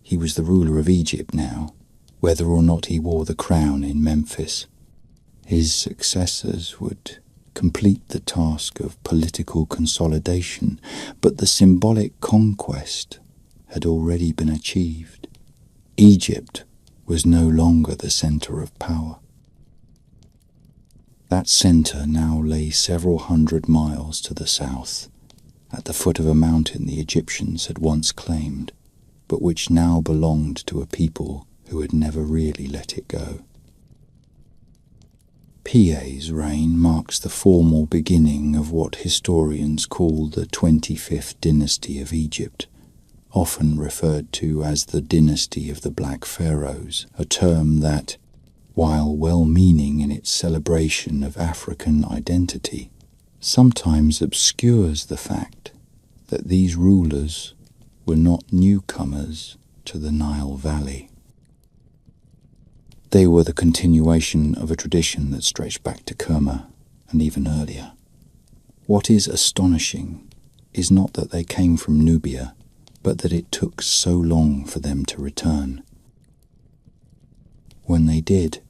He was the ruler of Egypt now, whether or not he wore the crown in Memphis. His successors would complete the task of political consolidation, but the symbolic conquest had already been achieved. Egypt was no longer the center of power. That center now lay several hundred miles to the south, at the foot of a mountain the Egyptians had once claimed, but which now belonged to a people who had never really let it go. PA's reign marks the formal beginning of what historians call the 25th dynasty of Egypt, often referred to as the dynasty of the Black Pharaohs, a term that, while well-meaning in its celebration of African identity, sometimes obscures the fact that these rulers were not newcomers to the Nile Valley. They were the continuation of a tradition that stretched back to Kerma and even earlier. What is astonishing is not that they came from Nubia, but that it took so long for them to return. When they did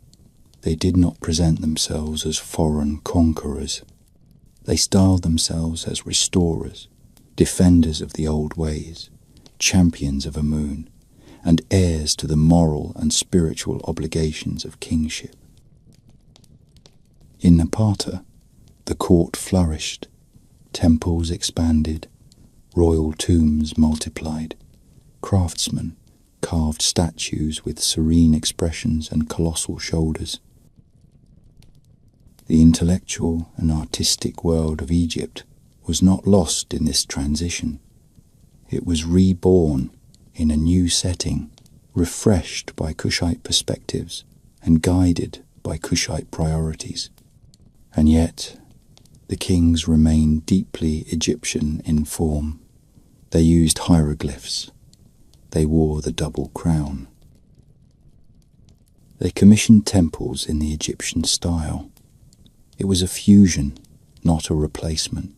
not present themselves as foreign conquerors. They styled themselves as restorers, defenders of the old ways, champions of Amun, and heirs to the moral and spiritual obligations of kingship. In Napata, the court flourished, temples expanded, royal tombs multiplied, craftsmen carved statues with serene expressions and colossal shoulders. The intellectual and artistic world of Egypt was not lost in this transition. It was reborn in a new setting, refreshed by Kushite perspectives and guided by Kushite priorities. And yet, the kings remained deeply Egyptian in form. They used hieroglyphs. They wore the double crown. They commissioned temples in the Egyptian style. It was a fusion, not a replacement.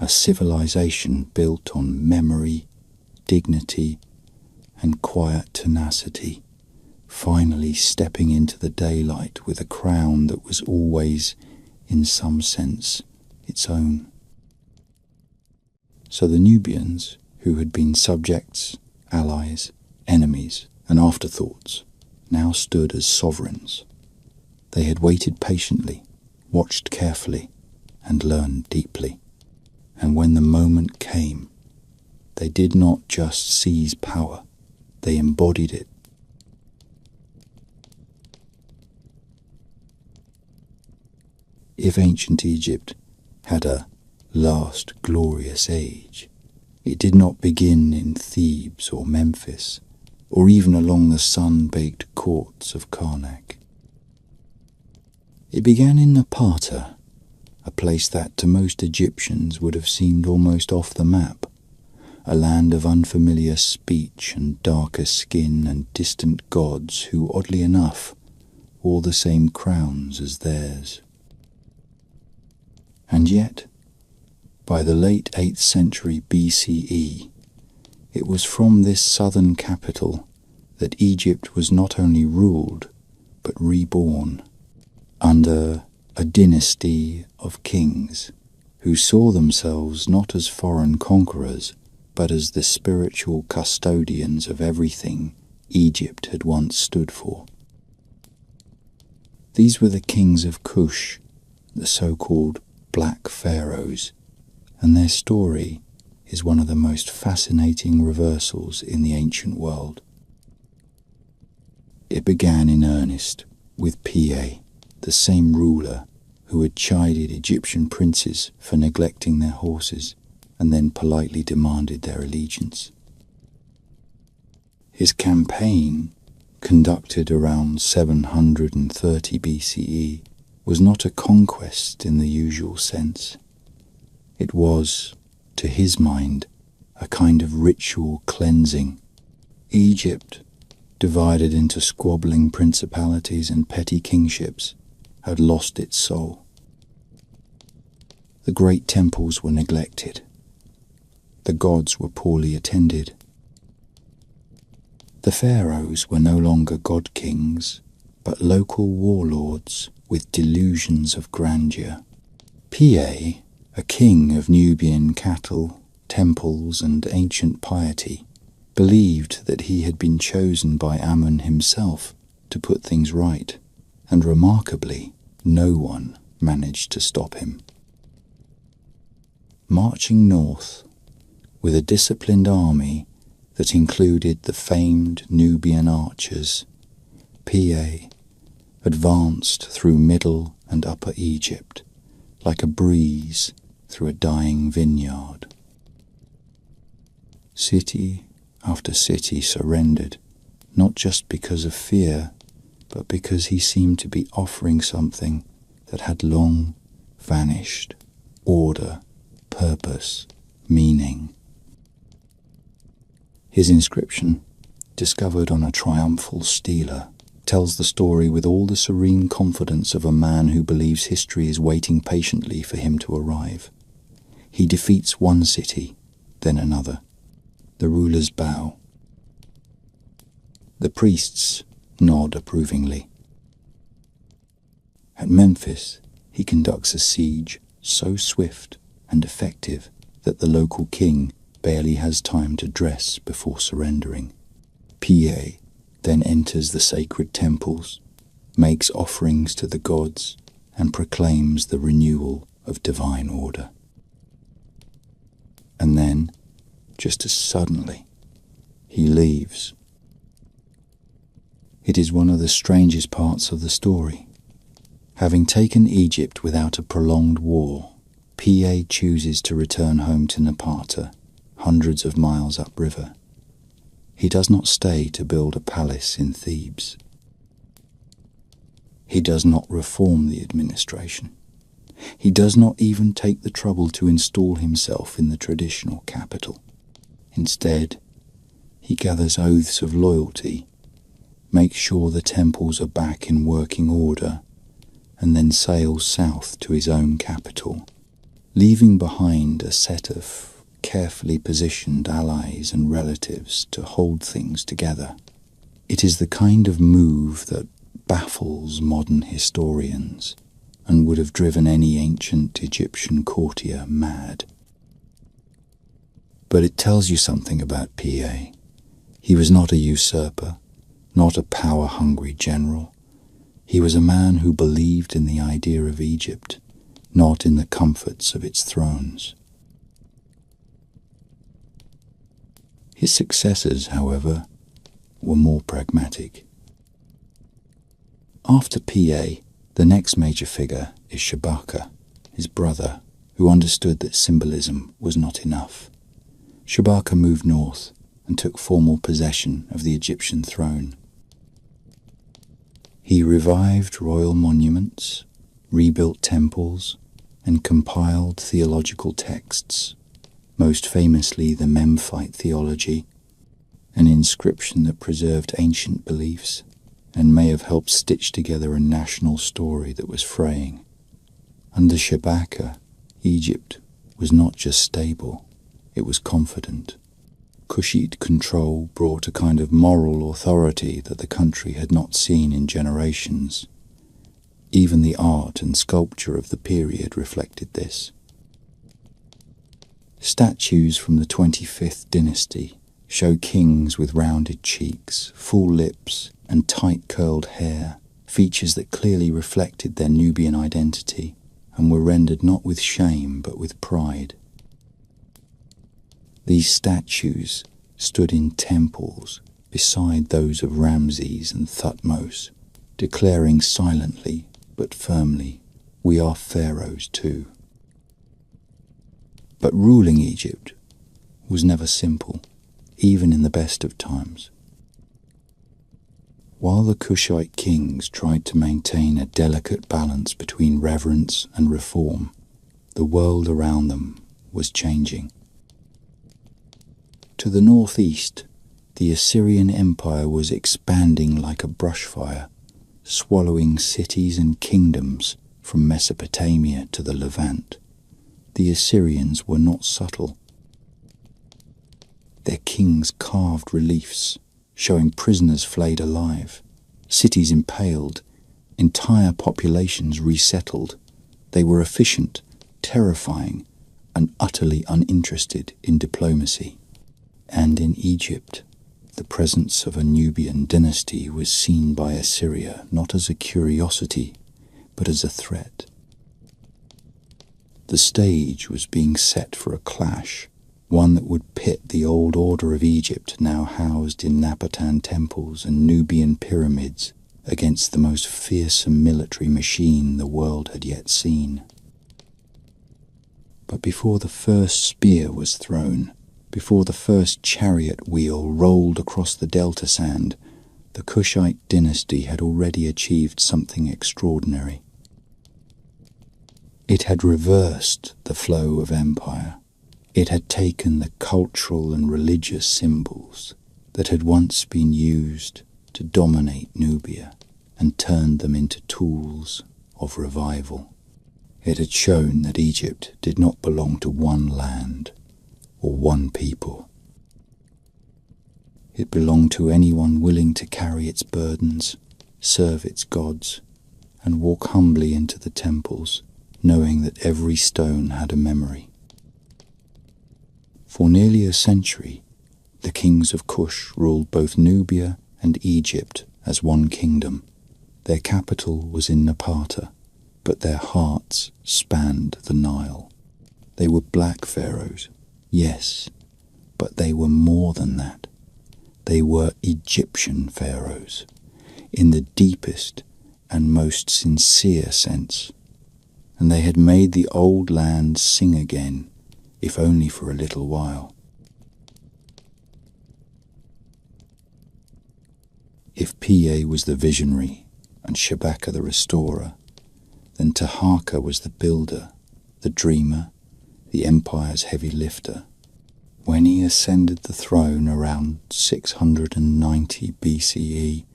A civilization built on memory, dignity, and quiet tenacity, finally stepping into the daylight with a crown that was always, in some sense, its own. So the Nubians, who had been subjects, allies, enemies, and afterthoughts, now stood as sovereigns. They had waited patiently, watched carefully, and learned deeply. And when the moment came, they did not just seize power, they embodied it. If ancient Egypt had a last glorious age, it did not begin in Thebes or Memphis, or even along the sun-baked courts of Karnak. It began in Napata, a place that to most Egyptians would have seemed almost off the map, a land of unfamiliar speech and darker skin and distant gods who, oddly enough, wore the same crowns as theirs. And yet, by the late 8th century BCE, it was from this southern capital that Egypt was not only ruled, but reborn, under a dynasty of kings who saw themselves not as foreign conquerors, but as the spiritual custodians of everything Egypt had once stood for. These were the kings of Kush, the so-called Black Pharaohs, and their story is one of the most fascinating reversals in the ancient world. It began in earnest with Pa, the same ruler who had chided Egyptian princes for neglecting their horses and then politely demanded their allegiance. His campaign, conducted around 730 BCE, was not a conquest in the usual sense. It was, to his mind, a kind of ritual cleansing. Egypt, divided into squabbling principalities and petty kingships, had lost its soul. The great temples were neglected. The gods were poorly attended. The pharaohs were no longer god-kings, but local warlords with delusions of grandeur. Pa, a king of Nubian cattle, temples, and ancient piety, believed that he had been chosen by Amun himself to put things right, and remarkably, no one managed to stop him. Marching north, with a disciplined army that included the famed Nubian archers, Pa advanced through Middle and Upper Egypt like a breeze through a dying vineyard. City after city surrendered, not just because of fear, but because he seemed to be offering something that had long vanished: order, purpose, meaning. His inscription, discovered on a triumphal stela, tells the story with all the serene confidence of a man who believes history is waiting patiently for him to arrive. He defeats one city, then another. The rulers bow. The priests nod approvingly. At Memphis, he conducts a siege so swift and effective that the local king barely has time to dress before surrendering. Pa then enters the sacred temples, makes offerings to the gods, and proclaims the renewal of divine order. And then, just as suddenly, he leaves. It is one of the strangest parts of the story. Having taken Egypt without a prolonged war, Pa chooses to return home to Napata, hundreds of miles upriver. He does not stay to build a palace in Thebes. He does not reform the administration. He does not even take the trouble to install himself in the traditional capital. Instead, he gathers oaths of loyalty, makes sure the temples are back in working order, and then sails south to his own capital, leaving behind a set of carefully positioned allies and relatives to hold things together. It is the kind of move that baffles modern historians and would have driven any ancient Egyptian courtier mad. But it tells you something about Pa. He was not a usurper, not a power-hungry general. He was a man who believed in the idea of Egypt, not in the comforts of its thrones. His successors, however, were more pragmatic. After Pa, the next major figure is Shabaka, his brother, who understood that symbolism was not enough. Shabaka moved north and took formal possession of the Egyptian throne. He revived royal monuments, rebuilt temples, and compiled theological texts, most famously the Memphite theology, an inscription that preserved ancient beliefs and may have helped stitch together a national story that was fraying. Under Shabaka, Egypt was not just stable, it was confident. Kushite control brought a kind of moral authority that the country had not seen in generations. Even the art and sculpture of the period reflected this. Statues from the 25th dynasty show kings with rounded cheeks, full lips, and tight curled hair, features that clearly reflected their Nubian identity and were rendered not with shame but with pride. These statues stood in temples beside those of Ramses and Thutmose, declaring silently but firmly, "We are pharaohs too." But ruling Egypt was never simple, even in the best of times. While the Kushite kings tried to maintain a delicate balance between reverence and reform, the world around them was changing. To the northeast, the Assyrian Empire was expanding like a brushfire, swallowing cities and kingdoms from Mesopotamia to the Levant. The Assyrians were not subtle. Their kings carved reliefs, showing prisoners flayed alive, cities impaled, entire populations resettled. They were efficient, terrifying, and utterly uninterested in diplomacy. And in Egypt, the presence of a Nubian dynasty was seen by Assyria not as a curiosity, but as a threat. The stage was being set for a clash, one that would pit the old order of Egypt, now housed in Napatan temples and Nubian pyramids, against the most fearsome military machine the world had yet seen. But before the first spear was thrown, before the first chariot wheel rolled across the delta sand, the Kushite dynasty had already achieved something extraordinary. It had reversed the flow of empire. It had taken the cultural and religious symbols that had once been used to dominate Nubia and turned them into tools of revival. It had shown that Egypt did not belong to one land or one people. It belonged to anyone willing to carry its burdens, serve its gods, and walk humbly into the temples, knowing that every stone had a memory. For nearly a century, the kings of Kush ruled both Nubia and Egypt as one kingdom. Their capital was in Napata, but their hearts spanned the Nile. They were black pharaohs, yes, but they were more than that. They were Egyptian pharaohs, in the deepest and most sincere sense, and they had made the old land sing again, if only for a little while. If Pa was the visionary and Shabaka the restorer, then Taharqa was the builder, the dreamer, the empire's heavy lifter. When he ascended the throne around 690 BCE,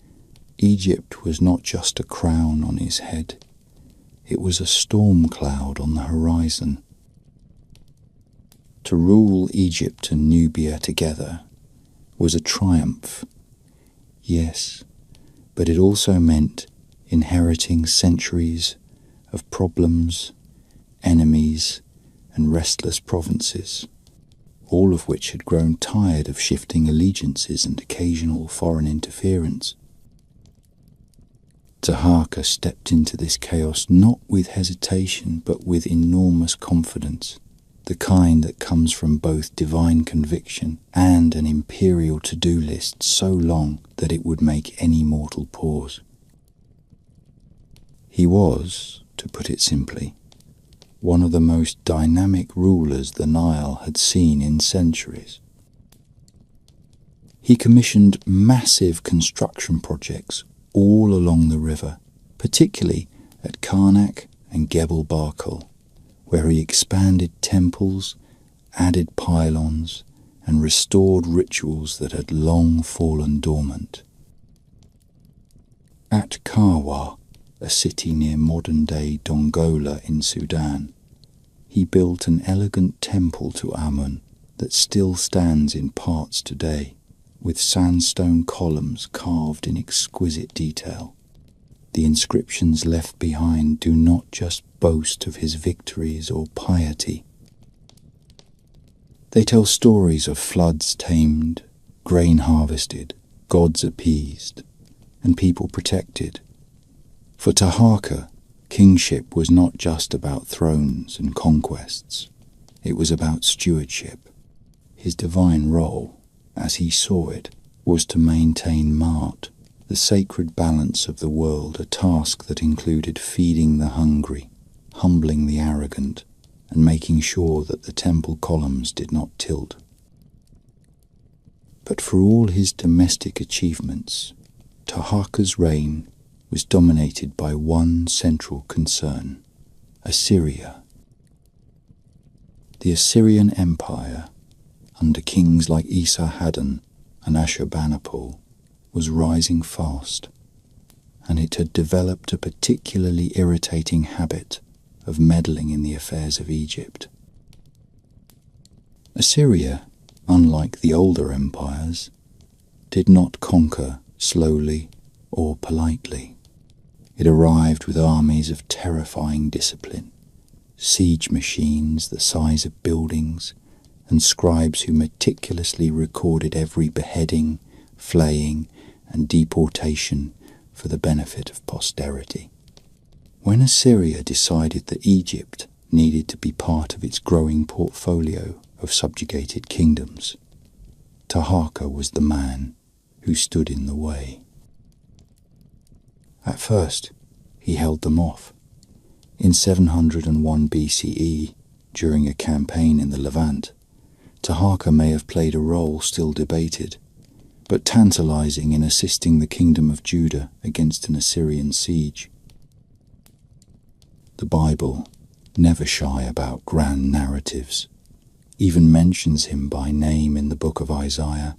Egypt was not just a crown on his head, it was a storm cloud on the horizon. To rule Egypt and Nubia together was a triumph, yes, but it also meant inheriting centuries of problems, enemies, and restless provinces, all of which had grown tired of shifting allegiances and occasional foreign interference. Taharqa stepped into this chaos not with hesitation but with enormous confidence. the kind that comes from both divine conviction and an imperial to-do list so long that it would make any mortal pause. He was, to put it simply, one of the most dynamic rulers the Nile had seen in centuries. He commissioned massive construction projects all along the river, particularly at Karnak and Gebel Barkal, where he expanded temples, added pylons, and restored rituals that had long fallen dormant. At Kawa, a city near modern-day Dongola in Sudan, he built an elegant temple to Amun that still stands in parts today, with sandstone columns carved in exquisite detail. The inscriptions left behind do not just boast of his victories or piety. They tell stories of floods tamed, grain harvested, gods appeased, and people protected. For Taharqa, kingship was not just about thrones and conquests. It was about stewardship. His divine role, as he saw it, was to maintain Ma'at, the sacred balance of the world, a task that included feeding the hungry, humbling the arrogant, and making sure that the temple columns did not tilt. But for all his domestic achievements, Taharqa's reign was dominated by one central concern: Assyria. The Assyrian Empire, under kings like Esarhaddon and Ashurbanipal, was rising fast, and it had developed a particularly irritating habit of meddling in the affairs of Egypt. Assyria, unlike the older empires, did not conquer slowly or politely. It arrived with armies of terrifying discipline, siege machines the size of buildings, and scribes who meticulously recorded every beheading, flaying, and deportation for the benefit of posterity. When Assyria decided that Egypt needed to be part of its growing portfolio of subjugated kingdoms, Taharqa was the man who stood in the way. At first, he held them off. In 701 BCE, during a campaign in the Levant, Taharqa may have played a role still debated, but tantalizing in assisting the kingdom of Judah against an Assyrian siege. The Bible, never shy about grand narratives, even mentions him by name in the book of Isaiah,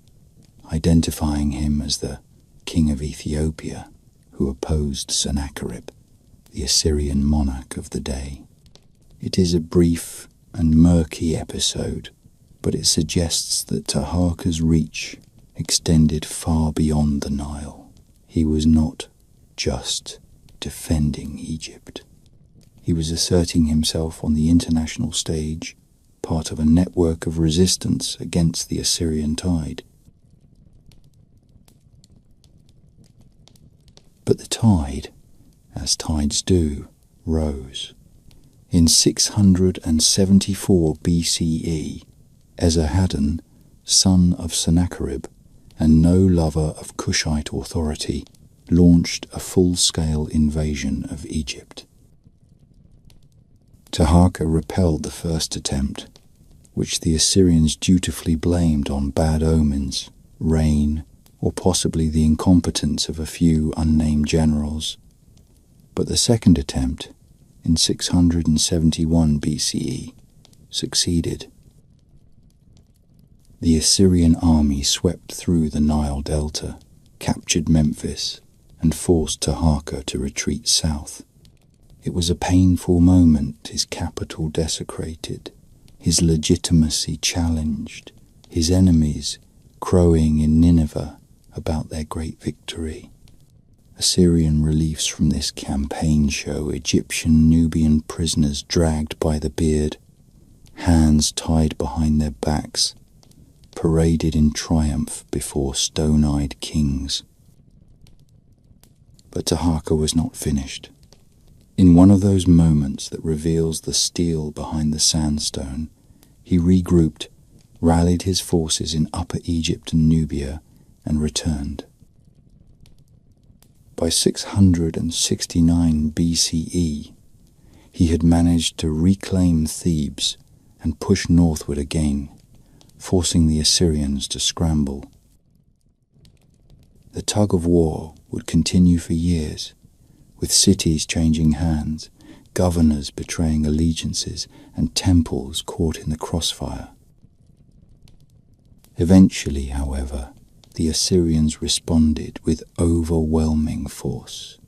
identifying him as the king of Ethiopia who opposed Sennacherib, the Assyrian monarch of the day. It is a brief and murky episode, but it suggests that Taharqa's reach extended far beyond the Nile. He was not just defending Egypt. He was asserting himself on the international stage, part of a network of resistance against the Assyrian tide. But the tide, as tides do, rose. In 674 BCE, Esarhaddon, son of Sennacherib, and no lover of Kushite authority, launched a full-scale invasion of Egypt. Taharqa repelled the first attempt, which the Assyrians dutifully blamed on bad omens, rain, or possibly the incompetence of a few unnamed generals. But the second attempt, in 671 BCE, succeeded. The Assyrian army swept through the Nile Delta, captured Memphis, and forced Taharqa to retreat south. It was a painful moment, his capital desecrated, his legitimacy challenged, his enemies crowing in Nineveh about their great victory. Assyrian reliefs from this campaign show Egyptian Nubian prisoners dragged by the beard, hands tied behind their backs, paraded in triumph before stone-eyed kings. But Taharqa was not finished. In one of those moments that reveals the steel behind the sandstone, He regrouped, rallied his forces in Upper Egypt and Nubia, and returned. By 669 BCE, he had managed to reclaim Thebes and push northward again, forcing the Assyrians to scramble. The tug of war would continue for years, with cities changing hands, governors betraying allegiances, and temples caught in the crossfire. Eventually, however, the Assyrians responded with overwhelming force.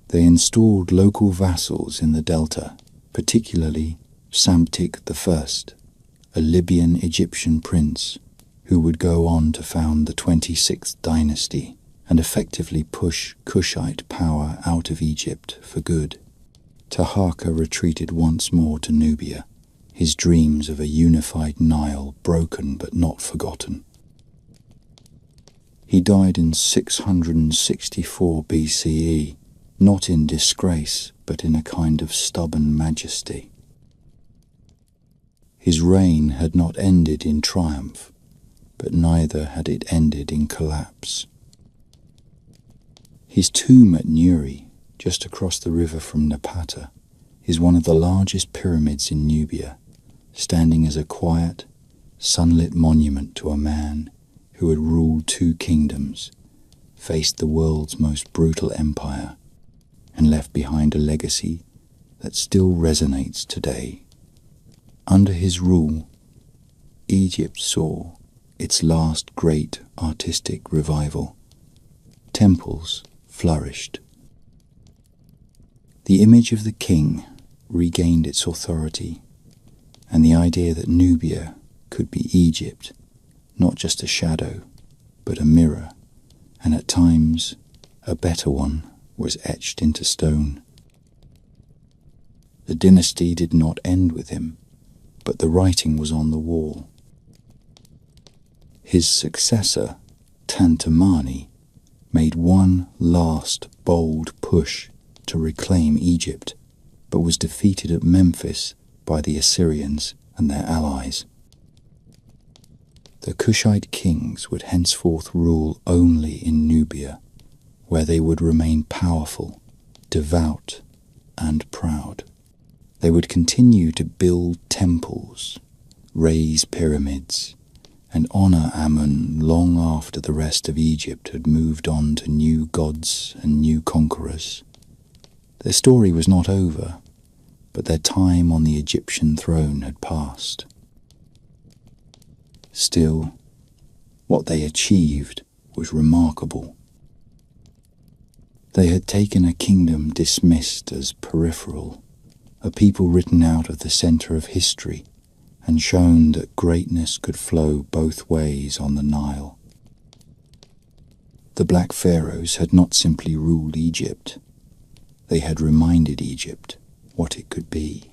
They installed local vassals in the delta, particularly Psamtik I, a Libyan Egyptian prince who would go on to found the 26th dynasty and effectively push Kushite power out of Egypt for good. Taharqa retreated once more to Nubia, his dreams of a unified Nile broken but not forgotten. He died in 664 BCE, not in disgrace, but in a kind of stubborn majesty. His reign had not ended in triumph, but neither had it ended in collapse. His tomb at Nuri, just across the river from Napata, is one of the largest pyramids in Nubia, standing as a quiet, sunlit monument to a man who had ruled 2 kingdoms, faced the world's most brutal empire, and left behind a legacy that still resonates today. Under his rule, Egypt saw its last great artistic revival. Temples flourished. The image of the king regained its authority, and the idea that Nubia could be Egypt, not just a shadow, but a mirror, and at times a better one, was etched into stone. The dynasty did not end with him, but the writing was on the wall. His successor, Tantamani, made one last bold push to reclaim Egypt, but was defeated at Memphis by the Assyrians and their allies. The Kushite kings would henceforth rule only in Nubia, where they would remain powerful, devout, and proud. They would continue to build temples, raise pyramids, and honor Amun long after the rest of Egypt had moved on to new gods and new conquerors. Their story was not over, but their time on the Egyptian throne had passed. Still, what they achieved was remarkable. They had taken a kingdom dismissed as peripheral, a people written out of the center of history, and shown that greatness could flow both ways on the Nile. The Black Pharaohs had not simply ruled Egypt. They had reminded Egypt what it could be,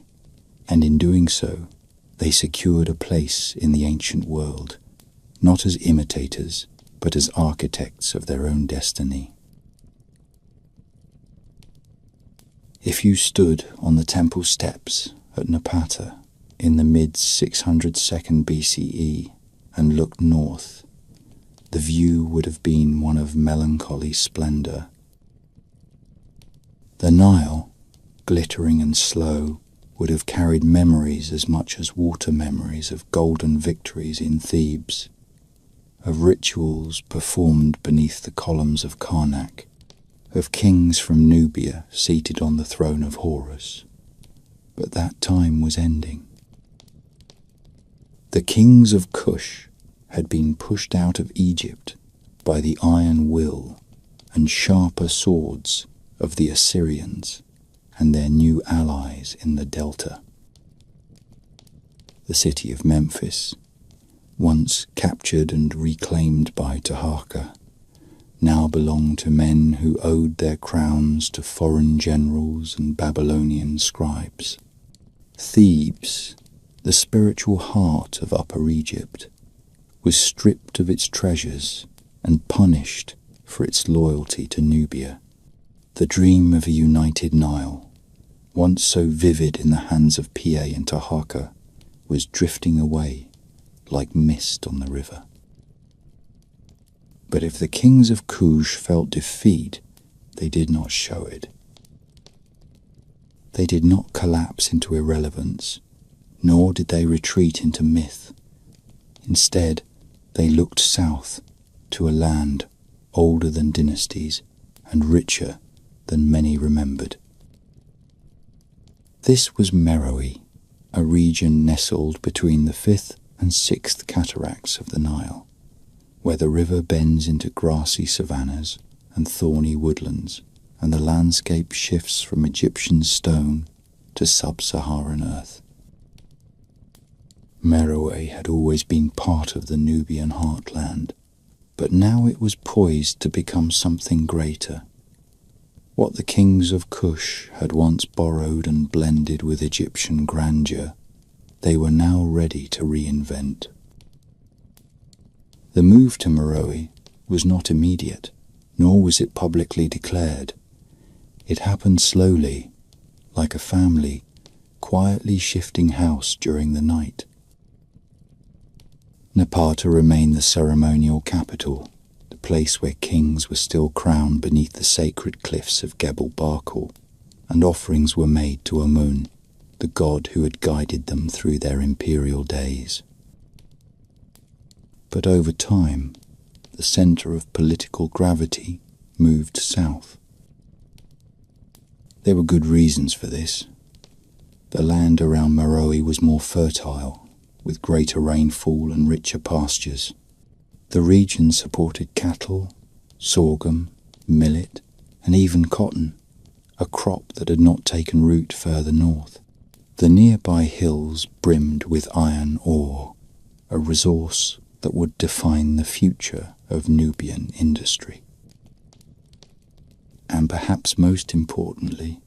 and in doing so, they secured a place in the ancient world, not as imitators, but as architects of their own destiny. If you stood on the temple steps at Napata in the mid-602 BCE and looked north, the view would have been one of melancholy splendor. The Nile, glittering and slow, would have carried memories as much as water memories of golden victories in Thebes, of rituals performed beneath the columns of Karnak, of kings from Nubia seated on the throne of Horus. But that time was ending. The kings of Kush had been pushed out of Egypt by the iron will and sharper swords of the Assyrians and their new allies in the delta. The city of Memphis, once captured and reclaimed by Taharqa, now belonged to men who owed their crowns to foreign generals and Babylonian scribes. Thebes, the spiritual heart of Upper Egypt, was stripped of its treasures and punished for its loyalty to Nubia. The dream of a united Nile, once so vivid in the hands of Piye and Taharqa, was drifting away like mist on the river. But if the kings of Kush felt defeat, they did not show it. They did not collapse into irrelevance, nor did they retreat into myth. Instead, they looked south to a land older than dynasties and richer than many remembered. This was Meroe, a region nestled between the 5th and 6th cataracts of the Nile, where the river bends into grassy savannas and thorny woodlands, and the landscape shifts from Egyptian stone to sub-Saharan earth. Meroe had always been part of the Nubian heartland, but now it was poised to become something greater. What the kings of Kush had once borrowed and blended with Egyptian grandeur, they were now ready to reinvent. The move to Meroe was not immediate, nor was it publicly declared. It happened slowly, like a family quietly shifting house during the night. Napata remained the ceremonial capital, the place where kings were still crowned beneath the sacred cliffs of Gebel Barkal, and offerings were made to Amun, the god who had guided them through their imperial days. But over time, the centre of political gravity moved south. There were good reasons for this. The land around Meroe was more fertile, with greater rainfall and richer pastures. The region supported cattle, sorghum, millet, and even cotton, a crop that had not taken root further north. The nearby hills brimmed with iron ore, a resource that would define the future of Nubian industry. And perhaps most importantly,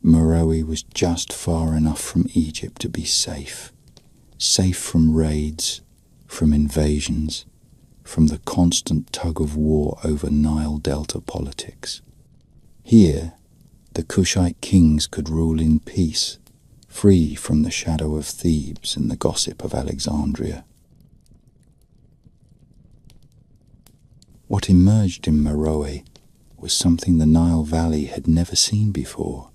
Meroe was just far enough from Egypt to be safe from raids, from invasions, from the constant tug of war over Nile Delta politics. Here, the Kushite kings could rule in peace, free from the shadow of Thebes and the gossip of Alexandria. What emerged in Meroe was something the Nile Valley had never seen before.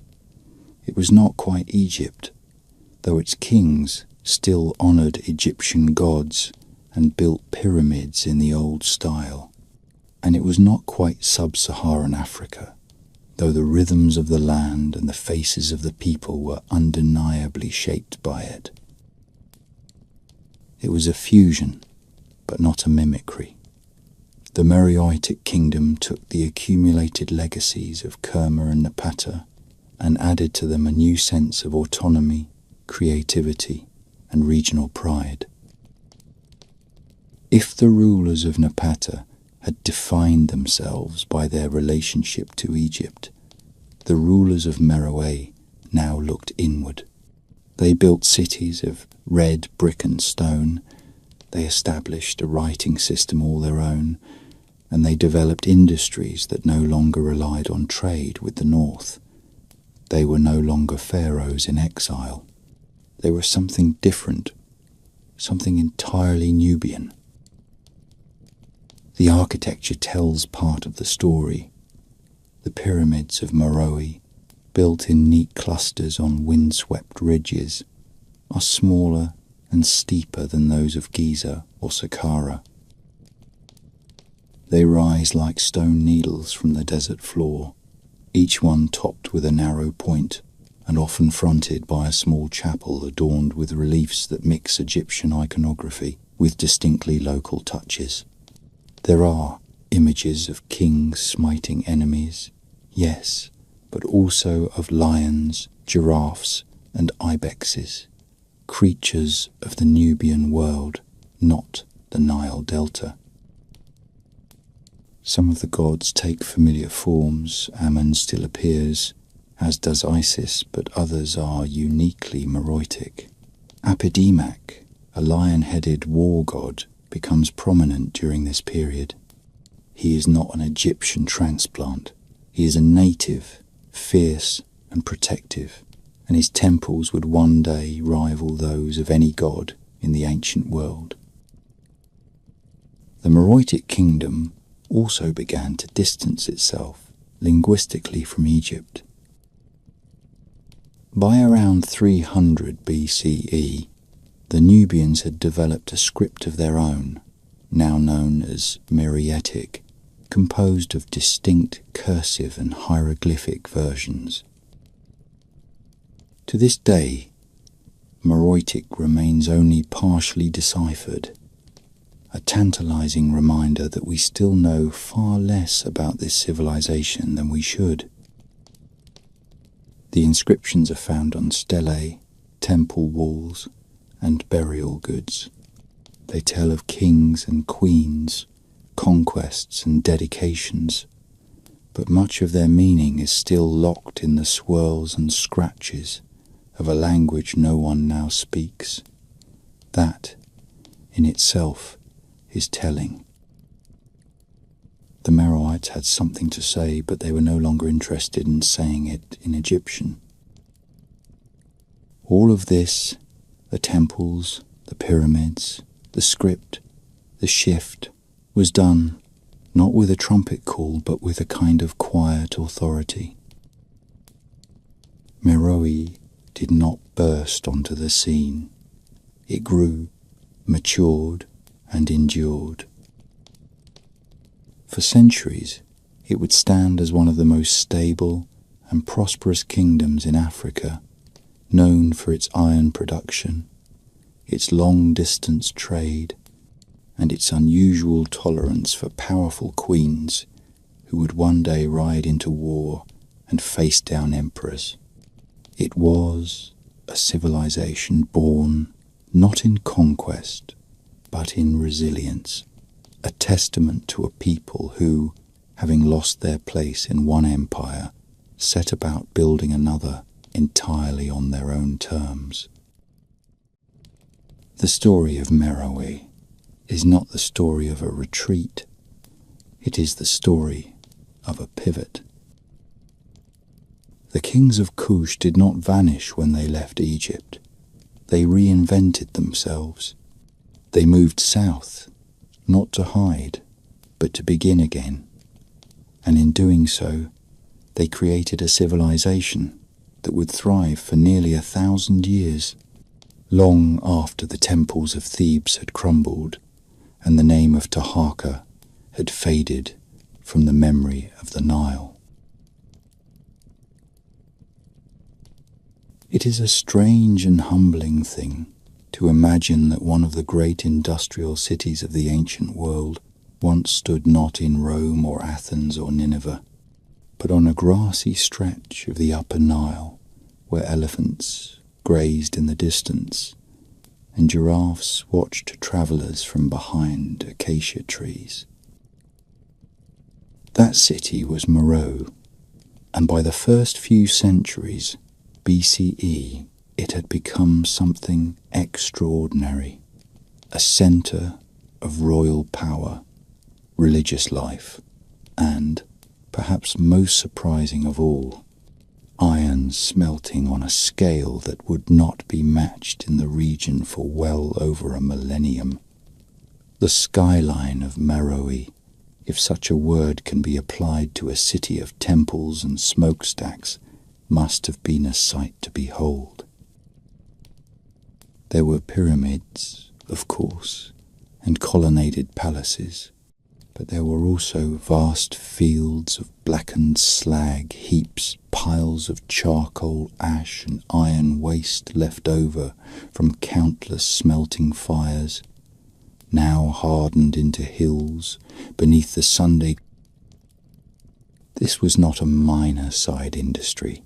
It was not quite Egypt, though its kings still honoured Egyptian gods and built pyramids in the old style. And it was not quite sub-Saharan Africa, though the rhythms of the land and the faces of the people were undeniably shaped by it. It was a fusion, but not a mimicry. The Meroitic kingdom took the accumulated legacies of Kerma and Napata and added to them a new sense of autonomy, creativity, and regional pride. If the rulers of Napata had defined themselves by their relationship to Egypt, the rulers of Meroe now looked inward. They built cities of red brick and stone, they established a writing system all their own, and they developed industries that no longer relied on trade with the north. They were no longer pharaohs in exile. They were something different, something entirely Nubian. The architecture tells part of the story. The pyramids of Meroe, built in neat clusters on windswept ridges, are smaller and steeper than those of Giza or Saqqara. They rise like stone needles from the desert floor, each one topped with a narrow point, and often fronted by a small chapel adorned with reliefs that mix Egyptian iconography with distinctly local touches. There are images of kings smiting enemies, yes, but also of lions, giraffes, and ibexes, creatures of the Nubian world, not the Nile Delta. Some of the gods take familiar forms. Ammon still appears, as does Isis, but others are uniquely Meroitic. Apidimak, a lion-headed war god, becomes prominent during this period. He is not an Egyptian transplant. He is a native, fierce and protective, and his temples would one day rival those of any god in the ancient world. The Meroitic kingdom also began to distance itself linguistically from Egypt. By around 300 BCE, the Nubians had developed a script of their own, now known as Meroitic, composed of distinct cursive and hieroglyphic versions. To this day, Meroitic remains only partially deciphered, a tantalizing reminder that we still know far less about this civilization than we should. The inscriptions are found on stelae, temple walls, and burial goods. They tell of kings and queens, conquests and dedications, but much of their meaning is still locked in the swirls and scratches of a language no one now speaks. That, in itself, is telling. The Meroites had something to say, but they were no longer interested in saying it in Egyptian. All of this, the temples, the pyramids, the script, the shift, was done not with a trumpet call, but with a kind of quiet authority. Meroe did not burst onto the scene. It grew, matured, and endured. For centuries, it would stand as one of the most stable and prosperous kingdoms in Africa, known for its iron production, its long-distance trade, and its unusual tolerance for powerful queens who would one day ride into war and face down emperors. It was a civilization born not in conquest, but in resilience, a testament to a people who, having lost their place in one empire, set about building another entirely on their own terms. The story of Meroe is not the story of a retreat, it is the story of a pivot. The kings of Kush did not vanish when they left Egypt. They reinvented themselves. They moved south, not to hide, but to begin again. And in doing so, they created a civilization that would thrive for nearly 1,000 years, long after the temples of Thebes had crumbled and the name of Taharqa had faded from the memory of the Nile. It is a strange and humbling thing to imagine that one of the great industrial cities of the ancient world once stood not in Rome or Athens or Nineveh, but on a grassy stretch of the upper Nile where elephants grazed in the distance and giraffes watched travellers from behind acacia trees. That city was Meroe, and by the first few centuries BCE, it had become something extraordinary, a centre of royal power, religious life, and, perhaps most surprising of all, iron smelting on a scale that would not be matched in the region for well over a millennium. The skyline of Meroe, if such a word can be applied to a city of temples and smokestacks, must have been a sight to behold. There were pyramids, of course, and colonnaded palaces, but there were also vast fields of blackened slag heaps, piles of charcoal, ash, and iron waste left over from countless smelting fires, now hardened into hills beneath the Sunday. This was not a minor side industry.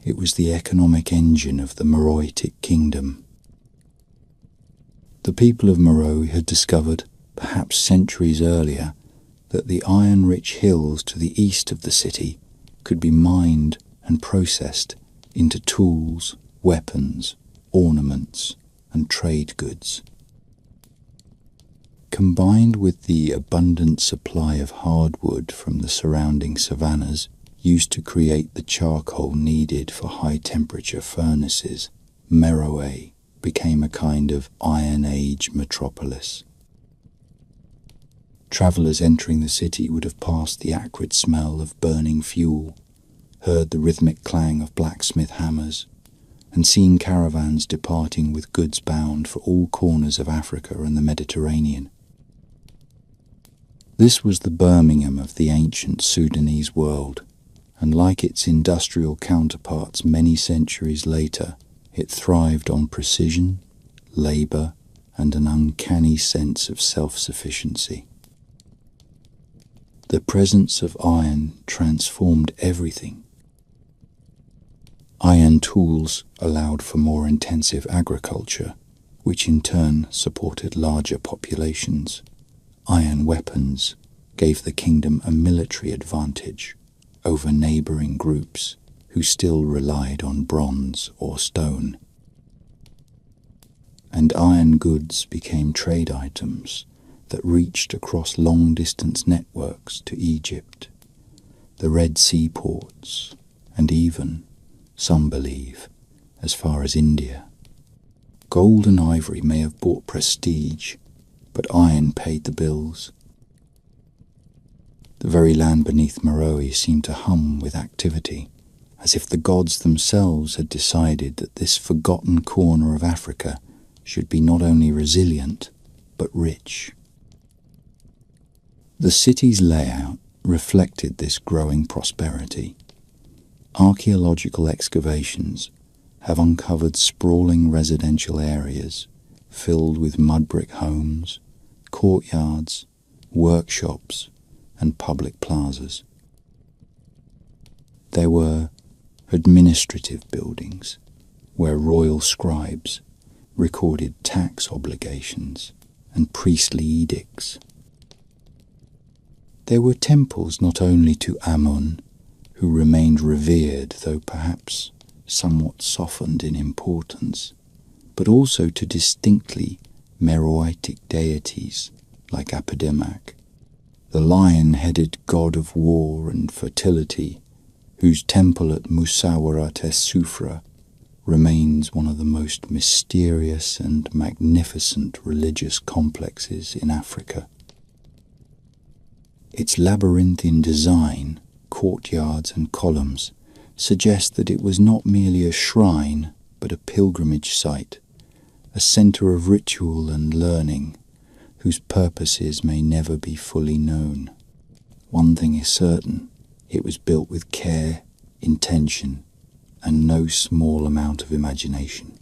It was the economic engine of the Meroitic kingdom. The people of Meroe had discovered, perhaps centuries earlier, that the iron-rich hills to the east of the city could be mined and processed into tools, weapons, ornaments, and trade goods. Combined with the abundant supply of hardwood from the surrounding savannas, used to create the charcoal needed for high-temperature furnaces, Meroe became a kind of Iron Age metropolis. Travellers entering the city would have passed the acrid smell of burning fuel, heard the rhythmic clang of blacksmith hammers, and seen caravans departing with goods bound for all corners of Africa and the Mediterranean. This was the Birmingham of the ancient Sudanese world, and like its industrial counterparts many centuries later, it thrived on precision, labour, and an uncanny sense of self-sufficiency. The presence of iron transformed everything. Iron tools allowed for more intensive agriculture, which in turn supported larger populations. Iron weapons gave the kingdom a military advantage over neighbouring groups who still relied on bronze or stone. And iron goods became trade items that reached across long-distance networks to Egypt, the Red Sea ports, and even, some believe, as far as India. Gold and ivory may have brought prestige, but iron paid the bills. The very land beneath Meroe seemed to hum with activity, as if the gods themselves had decided that this forgotten corner of Africa should be not only resilient, but rich. The city's layout reflected this growing prosperity. Archaeological excavations have uncovered sprawling residential areas filled with mud brick homes, courtyards, workshops, and public plazas. There were administrative buildings where royal scribes recorded tax obligations and priestly edicts. There were temples not only to Amun, who remained revered though perhaps somewhat softened in importance, but also to distinctly Meroitic deities like Apedemak, the lion-headed god of war and fertility, whose temple at Musawarat es-Sufra remains one of the most mysterious and magnificent religious complexes in Africa. Its labyrinthine design, courtyards and columns, suggest that it was not merely a shrine, but a pilgrimage site, a centre of ritual and learning, whose purposes may never be fully known. One thing is certain, it was built with care, intention, and no small amount of imagination.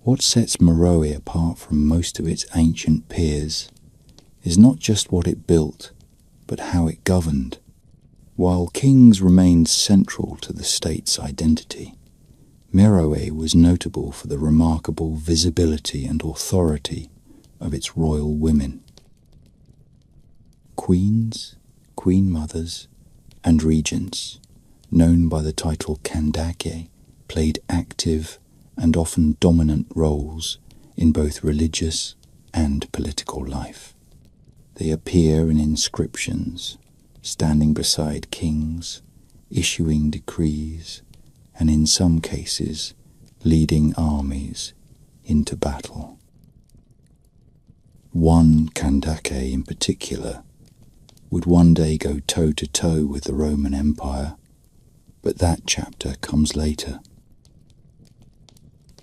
What sets Meroe apart from most of its ancient peers is not just what it built, but how it governed. While kings remained central to the state's identity, Meroe was notable for the remarkable visibility and authority of its royal women. Queens, queen mothers, and regents, known by the title Kandake, played active and often dominant roles in both religious and political life. They appear in inscriptions, standing beside kings, issuing decrees, and in some cases leading armies into battle. One Kandake in particular would one day go toe-to-toe with the Roman Empire, but that chapter comes later.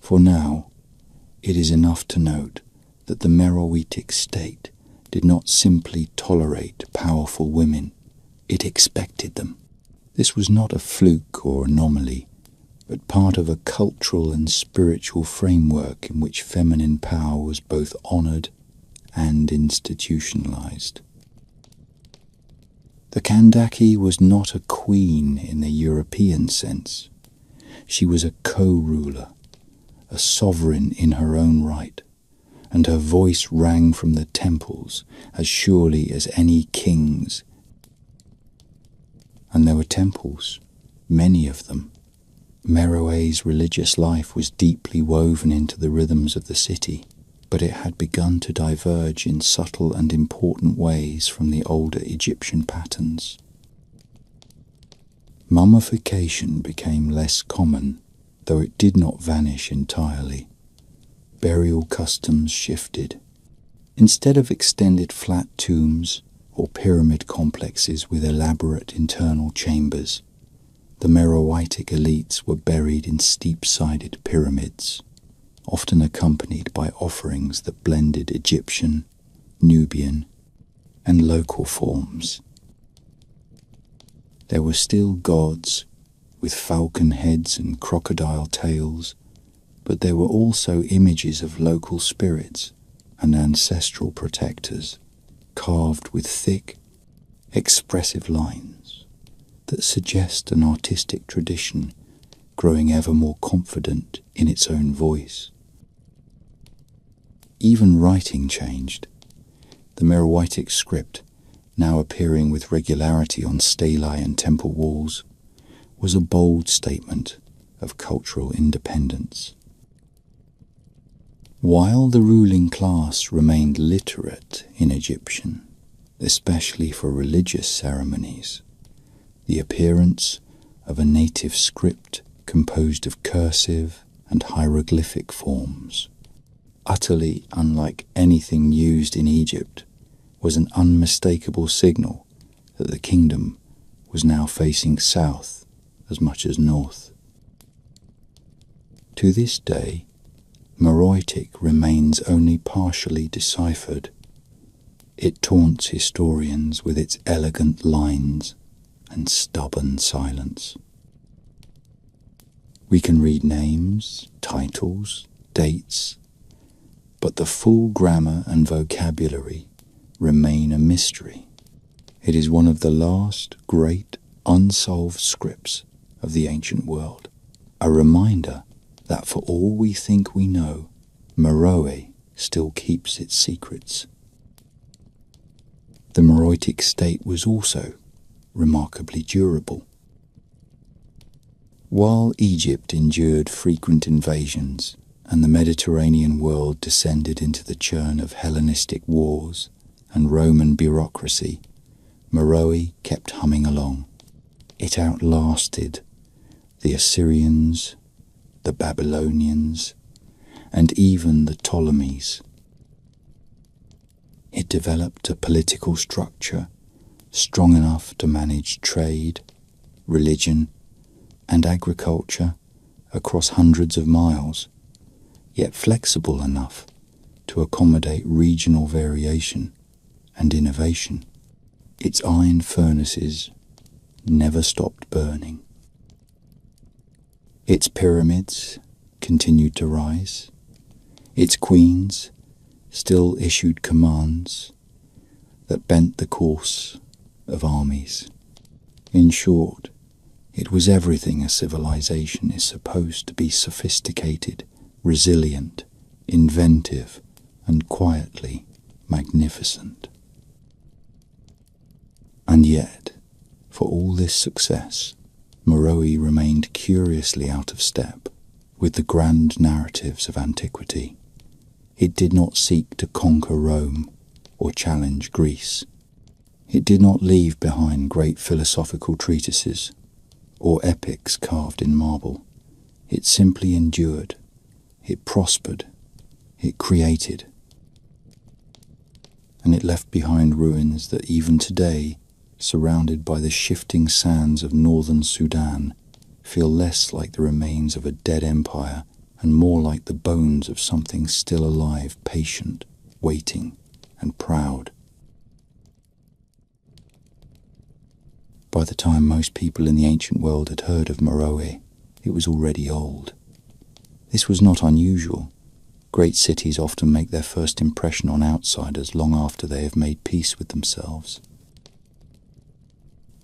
For now, it is enough to note that the Meroitic state did not simply tolerate powerful women, it expected them. This was not a fluke or anomaly, but part of a cultural and spiritual framework in which feminine power was both honoured and institutionalized. The Kandake was not a queen in the European sense. She was a co-ruler, a sovereign in her own right, and her voice rang from the temples as surely as any king's. And there were temples, many of them. Meroe's religious life was deeply woven into the rhythms of the city, but it had begun to diverge in subtle and important ways from the older Egyptian patterns. Mummification became less common, though it did not vanish entirely. Burial customs shifted. Instead of extended flat tombs or pyramid complexes with elaborate internal chambers, the Meroitic elites were buried in steep-sided pyramids, often accompanied by offerings that blended Egyptian, Nubian, and local forms. There were still gods with falcon heads and crocodile tails, but there were also images of local spirits and ancestral protectors, carved with thick, expressive lines that suggest an artistic tradition growing ever more confident in its own voice. Even writing changed. The Meroitic script, now appearing with regularity on stelae and temple walls, was a bold statement of cultural independence. While the ruling class remained literate in Egyptian, especially for religious ceremonies, the appearance of a native script composed of cursive and hieroglyphic forms, utterly unlike anything used in Egypt, was an unmistakable signal that the kingdom was now facing south as much as north. To this day, Meroitic remains only partially deciphered. It taunts historians with its elegant lines and stubborn silence. We can read names, titles, dates, but the full grammar and vocabulary remain a mystery. It is one of the last great unsolved scripts of the ancient world, a reminder that for all we think we know, Meroe still keeps its secrets. The Meroitic state was also remarkably durable. While Egypt endured frequent invasions and the Mediterranean world descended into the churn of Hellenistic wars and Roman bureaucracy, Meroe kept humming along. It outlasted the Assyrians, the Babylonians, and even the Ptolemies. It developed a political structure strong enough to manage trade, religion, and agriculture across hundreds of miles, yet flexible enough to accommodate regional variation and innovation. Its iron furnaces never stopped burning. Its pyramids continued to rise. Its queens still issued commands that bent the course of armies. In short, it was everything a civilization is supposed to be: sophisticated, resilient, inventive, and quietly magnificent. And yet, for all this success, Meroe remained curiously out of step with the grand narratives of antiquity. It did not seek to conquer Rome or challenge Greece. It did not leave behind great philosophical treatises or epics carved in marble. It simply endured. It prospered. It created. And it left behind ruins that even today, surrounded by the shifting sands of northern Sudan, feel less like the remains of a dead empire and more like the bones of something still alive, patient, waiting, and proud. By the time most people in the ancient world had heard of Meroe, it was already old. This was not unusual. Great cities often make their first impression on outsiders long after they have made peace with themselves.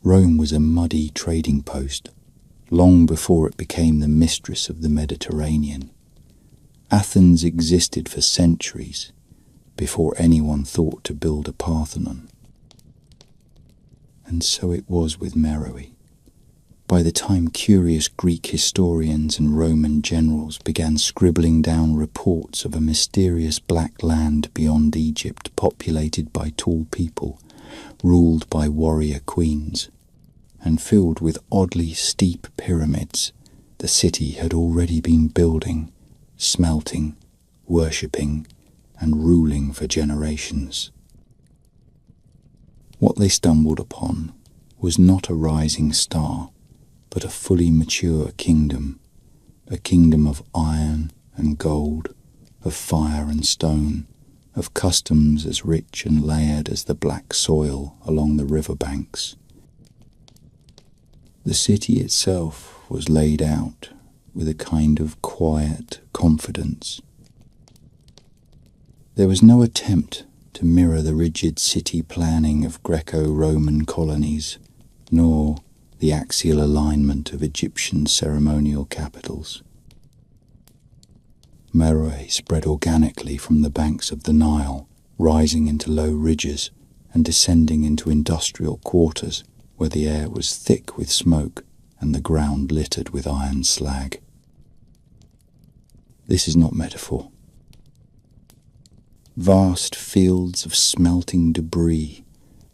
Rome was a muddy trading post, long before it became the mistress of the Mediterranean. Athens existed for centuries before anyone thought to build a Parthenon. And so it was with Meroe. By the time curious Greek historians and Roman generals began scribbling down reports of a mysterious black land beyond Egypt populated by tall people, ruled by warrior queens, and filled with oddly steep pyramids, the city had already been building, smelting, worshipping, and ruling for generations. What they stumbled upon was not a rising star, but a fully mature kingdom, a kingdom of iron and gold, of fire and stone, of customs as rich and layered as the black soil along the river banks. The city itself was laid out with a kind of quiet confidence. There was no attempt to mirror the rigid city planning of Greco-Roman colonies, nor the axial alignment of Egyptian ceremonial capitals. Meroe spread organically from the banks of the Nile, rising into low ridges and descending into industrial quarters where the air was thick with smoke and the ground littered with iron slag. This is not metaphor. Vast fields of smelting debris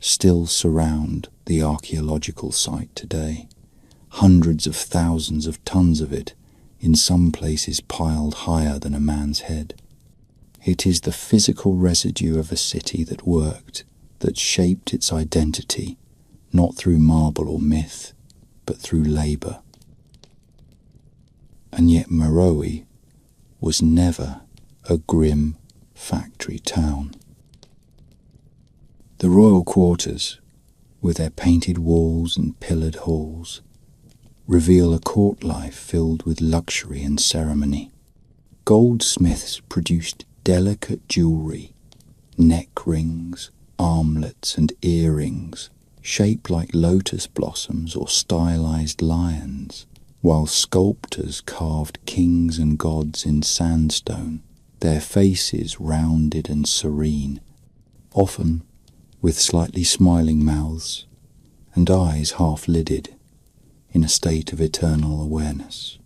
still surround the archaeological site today, hundreds of thousands of tons of it, in some places piled higher than a man's head. It is the physical residue of a city that worked, that shaped its identity, not through marble or myth, but through labour. And yet Meroe was never a grim factory town. The royal quarters, with their painted walls and pillared halls, reveal a court life filled with luxury and ceremony. Goldsmiths produced delicate jewellery, neck rings, armlets and earrings, shaped like lotus blossoms or stylized lions, while sculptors carved kings and gods in sandstone, their faces rounded and serene, often with slightly smiling mouths and eyes half-lidded, in a state of eternal awareness.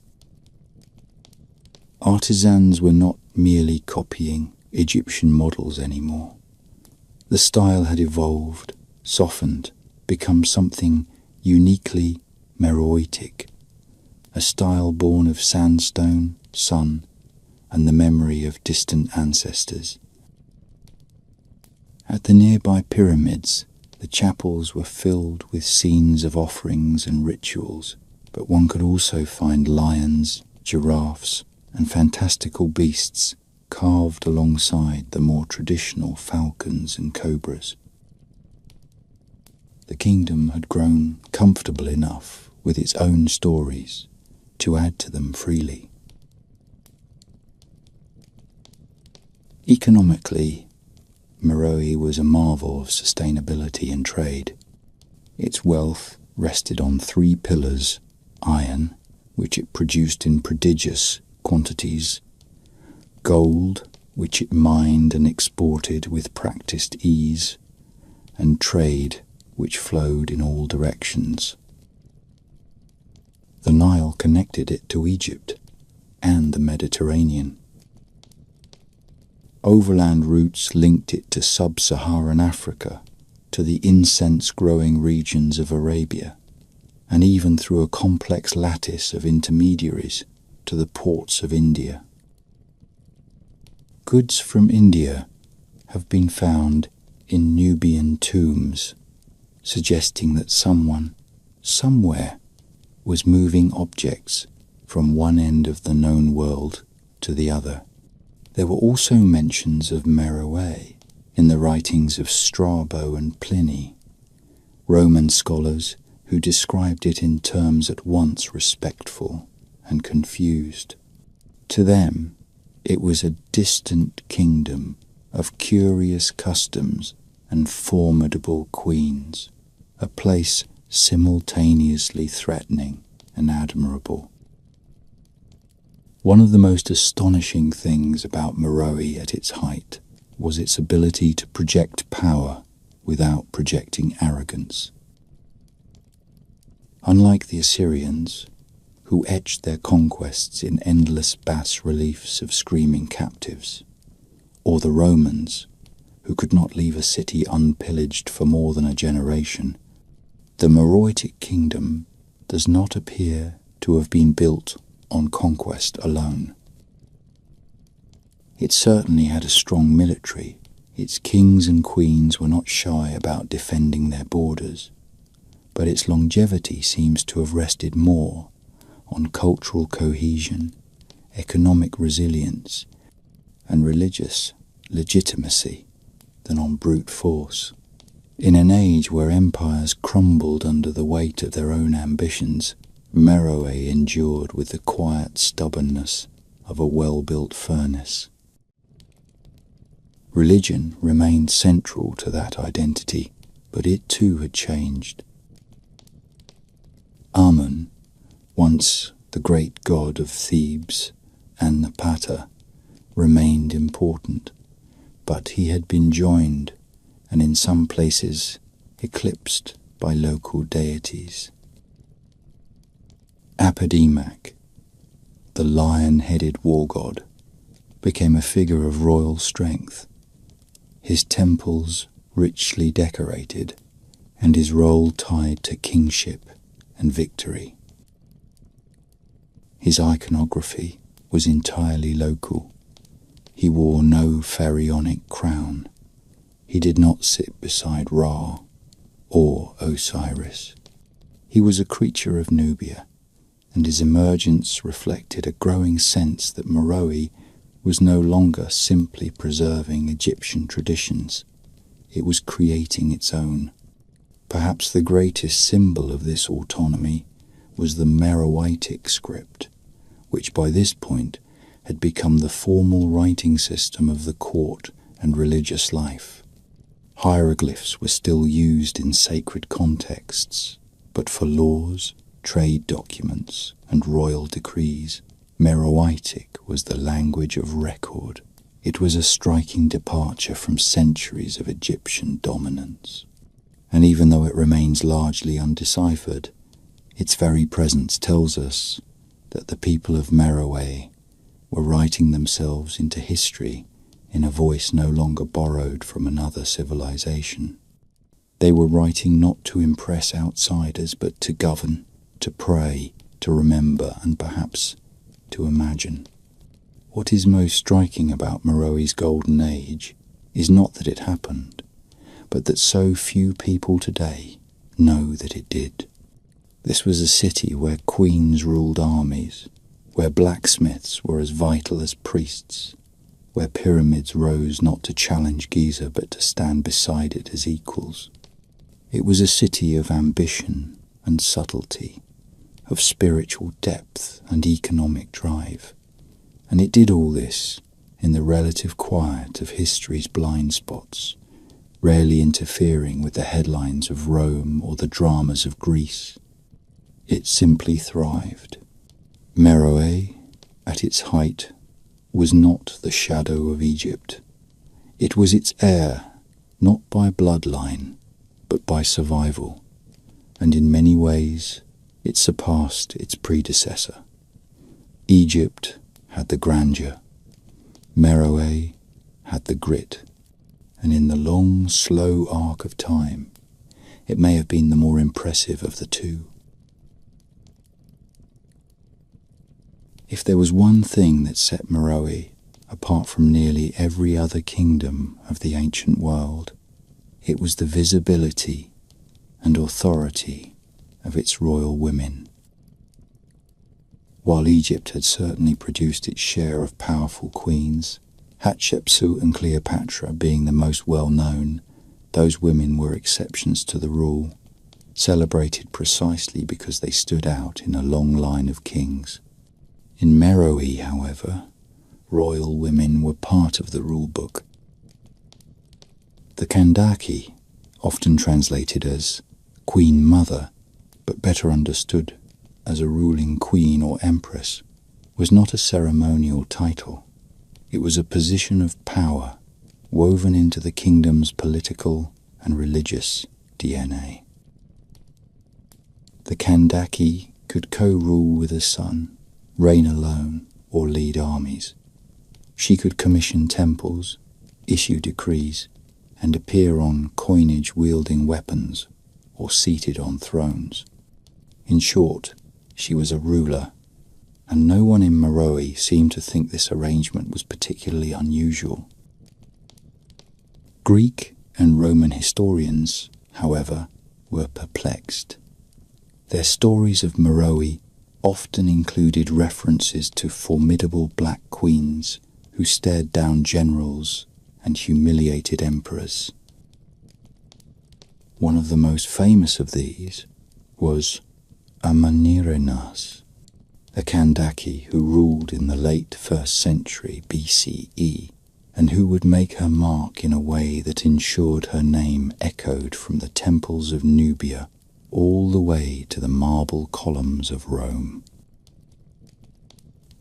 Artisans were not merely copying Egyptian models anymore. The style had evolved, softened, become something uniquely Meroitic, a style born of sandstone, sun, and the memory of distant ancestors. At the nearby pyramids, the chapels were filled with scenes of offerings and rituals, but one could also find lions, giraffes, and fantastical beasts carved alongside the more traditional falcons and cobras. The kingdom had grown comfortable enough with its own stories to add to them freely. Economically, Meroe was a marvel of sustainability and trade. Its wealth rested on three pillars: iron, which it produced in prodigious quantities; gold, which it mined and exported with practiced ease; and trade, which flowed in all directions. The Nile connected it to Egypt and the Mediterranean. Overland routes linked it to sub-Saharan Africa, to the incense-growing regions of Arabia, and even through a complex lattice of intermediaries to the ports of India. Goods from India have been found in Nubian tombs, suggesting that someone, somewhere, was moving objects from one end of the known world to the other. There were also mentions of Meroe in the writings of Strabo and Pliny, Roman scholars who described it in terms at once respectful and confused. To them, it was a distant kingdom of curious customs and formidable queens, a place simultaneously threatening and admirable. One of the most astonishing things about Meroe at its height was its ability to project power without projecting arrogance. Unlike the Assyrians, who etched their conquests in endless bas-reliefs of screaming captives, or the Romans, who could not leave a city unpillaged for more than a generation, the Meroitic kingdom does not appear to have been built on conquest alone. It certainly had a strong military. Its kings and queens were not shy about defending their borders, but its longevity seems to have rested more on cultural cohesion, economic resilience, and religious legitimacy than on brute force. In an age where empires crumbled under the weight of their own ambitions, Meroe endured with the quiet stubbornness of a well-built furnace. Religion remained central to that identity, but it too had changed. Amun, once the great god of Thebes and Napata, remained important, but he had been joined and in some places eclipsed by local deities. Aphrodite, the lion-headed war god, became a figure of royal strength, his temples richly decorated and his role tied to kingship and victory. His iconography was entirely local. He wore no pharaonic crown. He did not sit beside Ra or Osiris. He was a creature of Nubia, and his emergence reflected a growing sense that Meroe was no longer simply preserving Egyptian traditions. It was creating its own. Perhaps the greatest symbol of this autonomy was the Meroitic script, which by this point had become the formal writing system of the court and religious life. Hieroglyphs were still used in sacred contexts, but for laws, trade documents, and royal decrees, Meroitic was the language of record. It was a striking departure from centuries of Egyptian dominance. And even though it remains largely undeciphered, its very presence tells us that the people of Meroe were writing themselves into history in a voice no longer borrowed from another civilization. They were writing not to impress outsiders, but to govern, to pray, to remember, and perhaps to imagine. What is most striking about Meroe's golden age is not that it happened, but that so few people today know that it did. This was a city where queens ruled armies, where blacksmiths were as vital as priests, where pyramids rose not to challenge Giza but to stand beside it as equals. It was a city of ambition and subtlety, of spiritual depth and economic drive, and it did all this in the relative quiet of history's blind spots, rarely interfering with the headlines of Rome or the dramas of Greece. It simply thrived. Meroe, at its height, was not the shadow of Egypt. It was its heir, not by bloodline, but by survival, and in many ways it surpassed its predecessor. Egypt had the grandeur, Meroe had the grit, and in the long, slow arc of time, it may have been the more impressive of the two. If there was one thing that set Meroe apart from nearly every other kingdom of the ancient world, it was the visibility and authority of its royal women. While Egypt had certainly produced its share of powerful queens, Hatshepsut and Cleopatra being the most well-known, those women were exceptions to the rule, celebrated precisely because they stood out in a long line of kings. In Meroe, however, royal women were part of the rule book. The Kandaki, often translated as Queen Mother, but better understood as a ruling queen or empress, was not a ceremonial title. It was a position of power woven into the kingdom's political and religious DNA. The Kandaki could co-rule with a son, reign alone, or lead armies. She could commission temples, issue decrees, and appear on coinage wielding weapons or seated on thrones. In short, she was a ruler, and no one in Meroe seemed to think this arrangement was particularly unusual. Greek and Roman historians, however, were perplexed. Their stories of Meroe often included references to formidable black queens who stared down generals and humiliated emperors. One of the most famous of these was Amanirenas, a Kandaki who ruled in the late 1st century BCE, and who would make her mark in a way that ensured her name echoed from the temples of Nubia all the way to the marble columns of Rome.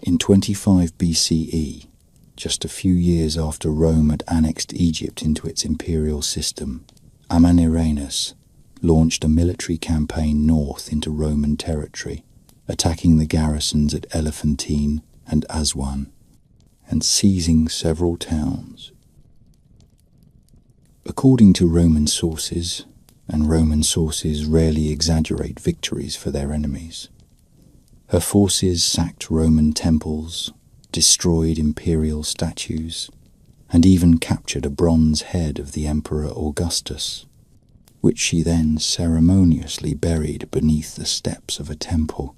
In 25 BCE, just a few years after Rome had annexed Egypt into its imperial system, Amanirenas launched a military campaign north into Roman territory, attacking the garrisons at Elephantine and Aswan, and seizing several towns. According to Roman sources, and Roman sources rarely exaggerate victories for their enemies, her forces sacked Roman temples, destroyed imperial statues, and even captured a bronze head of the Emperor Augustus, which she then ceremoniously buried beneath the steps of a temple,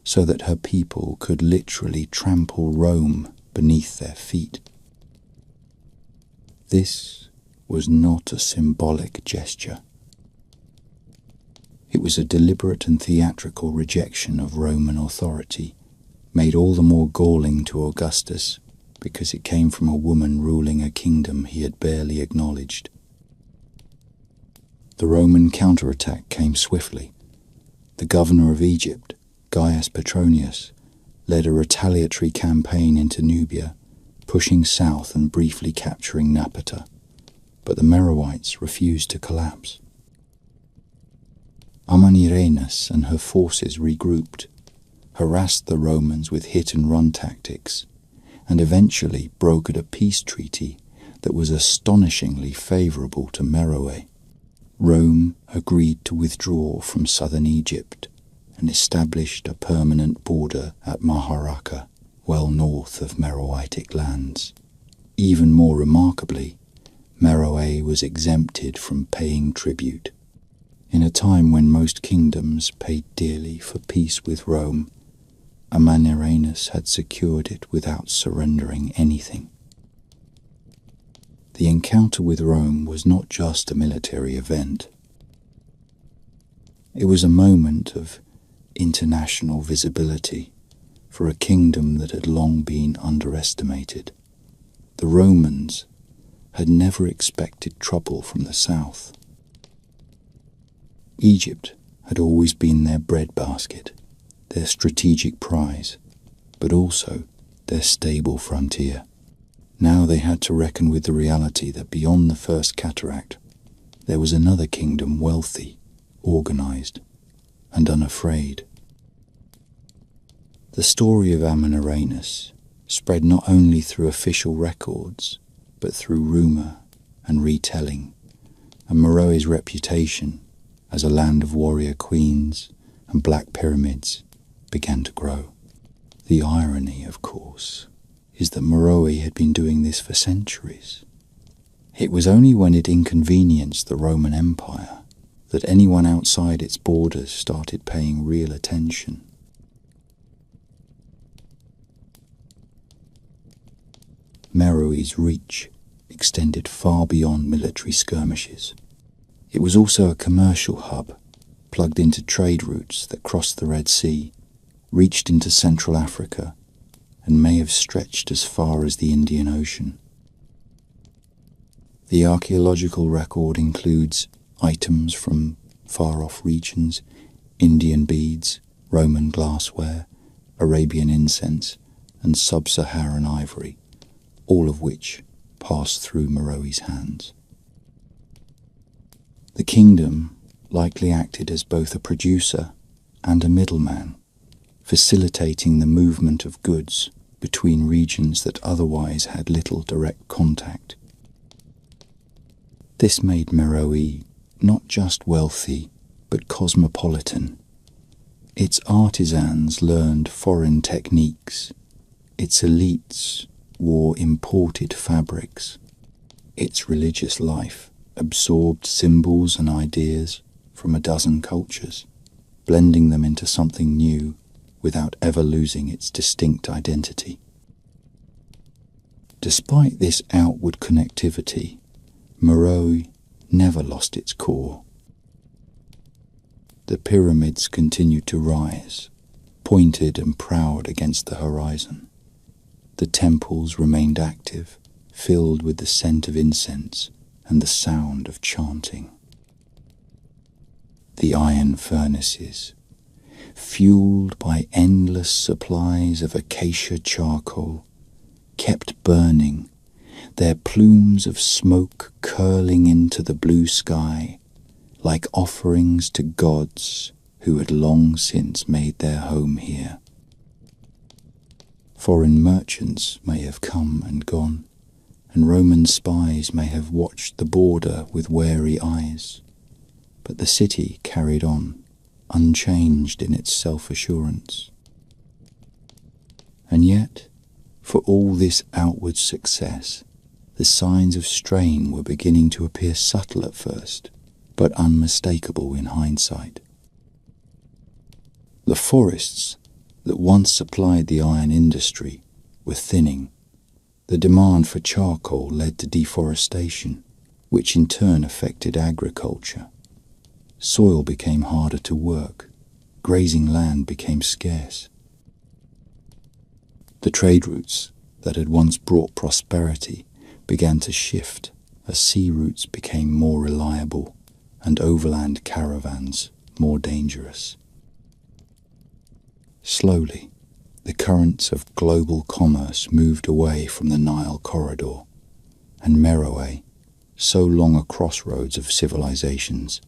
so that her people could literally trample Rome beneath their feet. This was not a symbolic gesture. It was a deliberate and theatrical rejection of Roman authority, made all the more galling to Augustus because it came from a woman ruling a kingdom he had barely acknowledged. The Roman counterattack came swiftly. The governor of Egypt, Gaius Petronius, led a retaliatory campaign into Nubia, pushing south and briefly capturing Napata, but the Meroites refused to collapse. Amanirenas and her forces regrouped, harassed the Romans with hit-and-run tactics, and eventually brokered a peace treaty that was astonishingly favourable to Meroe. Rome agreed to withdraw from southern Egypt and established a permanent border at Maharaka, well north of Meroitic lands. Even more remarkably, Meroe was exempted from paying tribute. In a time when most kingdoms paid dearly for peace with Rome, Amanirenas had secured it without surrendering anything. The encounter with Rome was not just a military event. It was a moment of international visibility for a kingdom that had long been underestimated. The Romans had never expected trouble from the south. Egypt had always been their breadbasket, their strategic prize, but also their stable frontier. Now they had to reckon with the reality that beyond the First Cataract, there was another kingdom wealthy, organized, and unafraid. The story of Amanirenas spread not only through official records, but through rumor and retelling, and Meroe's reputation as a land of warrior queens and black pyramids began to grow. The irony, of course, is that Meroe had been doing this for centuries. It was only when it inconvenienced the Roman Empire that anyone outside its borders started paying real attention. Meroe's reach extended far beyond military skirmishes. It was also a commercial hub, plugged into trade routes that crossed the Red Sea, reached into Central Africa, and may have stretched as far as the Indian Ocean. The archaeological record includes items from far-off regions, Indian beads, Roman glassware, Arabian incense, and sub-Saharan ivory, all of which passed through Meroe's hands. The kingdom likely acted as both a producer and a middleman, facilitating the movement of goods between regions that otherwise had little direct contact. This made Meroe not just wealthy, but cosmopolitan. Its artisans learned foreign techniques. Its elites wore imported fabrics. Its religious life absorbed symbols and ideas from a dozen cultures, blending them into something new without ever losing its distinct identity. Despite this outward connectivity, Meroe never lost its core. The pyramids continued to rise, pointed and proud against the horizon. The temples remained active, filled with the scent of incense and the sound of chanting. The iron furnaces, fueled by endless supplies of acacia charcoal, kept burning, their plumes of smoke curling into the blue sky like offerings to gods who had long since made their home here. Foreign merchants may have come and gone, and Roman spies may have watched the border with wary eyes, but the city carried on, unchanged in its self-assurance. And yet, for all this outward success, the signs of strain were beginning to appear subtle at first, but unmistakable in hindsight. The forests that once supplied the iron industry were thinning. The demand for charcoal led to deforestation, which in turn affected agriculture. Soil became harder to work. Grazing land became scarce. The trade routes that had once brought prosperity began to shift as sea routes became more reliable and overland caravans more dangerous. Slowly, the currents of global commerce moved away from the Nile corridor, and Meroe, so long a crossroads of civilizations,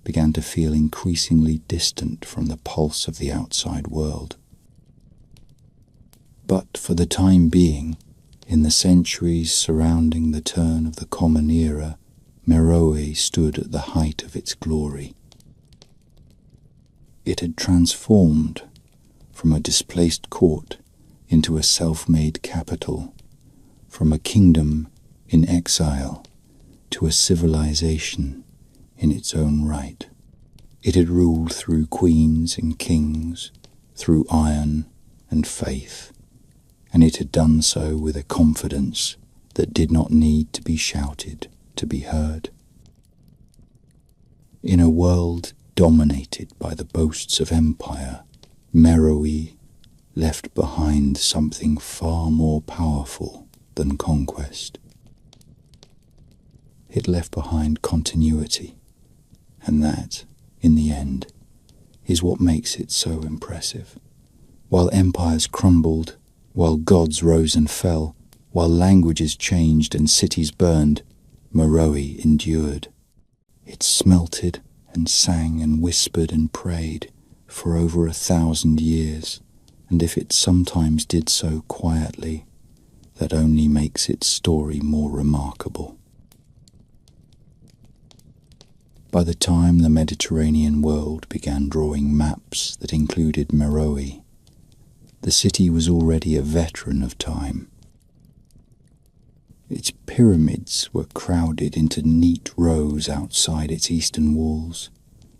began to feel increasingly distant from the pulse of the outside world. But for the time being, in the centuries surrounding the turn of the Common Era, Meroe stood at the height of its glory. It had transformed from a displaced court into a self-made capital, from a kingdom in exile to a civilization in its own right. It had ruled through queens and kings, through iron and faith, and it had done so with a confidence that did not need to be shouted to be heard. In a world dominated by the boasts of empire, Meroe left behind something far more powerful than conquest. It left behind continuity, and that, in the end, is what makes it so impressive. While empires crumbled, while gods rose and fell, while languages changed and cities burned, Meroe endured. It smelted and sang and whispered and prayed for over 1,000 years, and if it sometimes did so quietly, that only makes its story more remarkable. By the time the Mediterranean world began drawing maps that included Meroe, the city was already a veteran of time. Its pyramids were crowded into neat rows outside its eastern walls.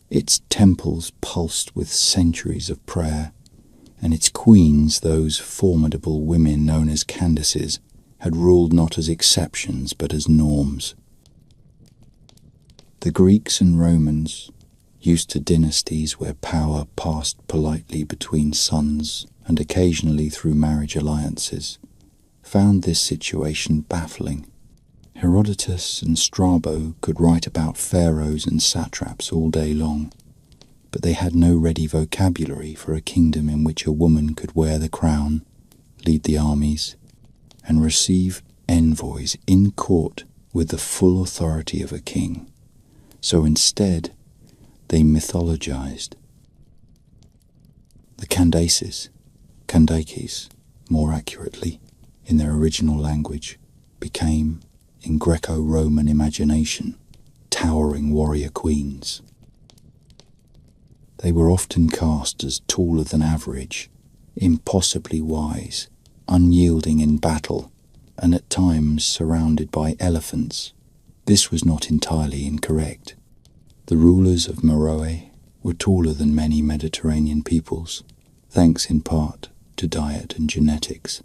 Its temples pulsed with centuries of prayer, and its queens, those formidable women known as Candaces, had ruled not as exceptions but as norms. The Greeks and Romans, used to dynasties where power passed politely between sons and occasionally through marriage alliances, found this situation baffling. Herodotus and Strabo could write about pharaohs and satraps all day long, but they had no ready vocabulary for a kingdom in which a woman could wear the crown, lead the armies, and receive envoys in court with the full authority of a king. So instead, they mythologized. The Candaces, more accurately, in their original language, became, in Greco-Roman imagination, towering warrior queens. They were often cast as taller than average, impossibly wise, unyielding in battle, and at times surrounded by elephants. This was not entirely incorrect. The rulers of Meroe were taller than many Mediterranean peoples, thanks in part to diet and genetics.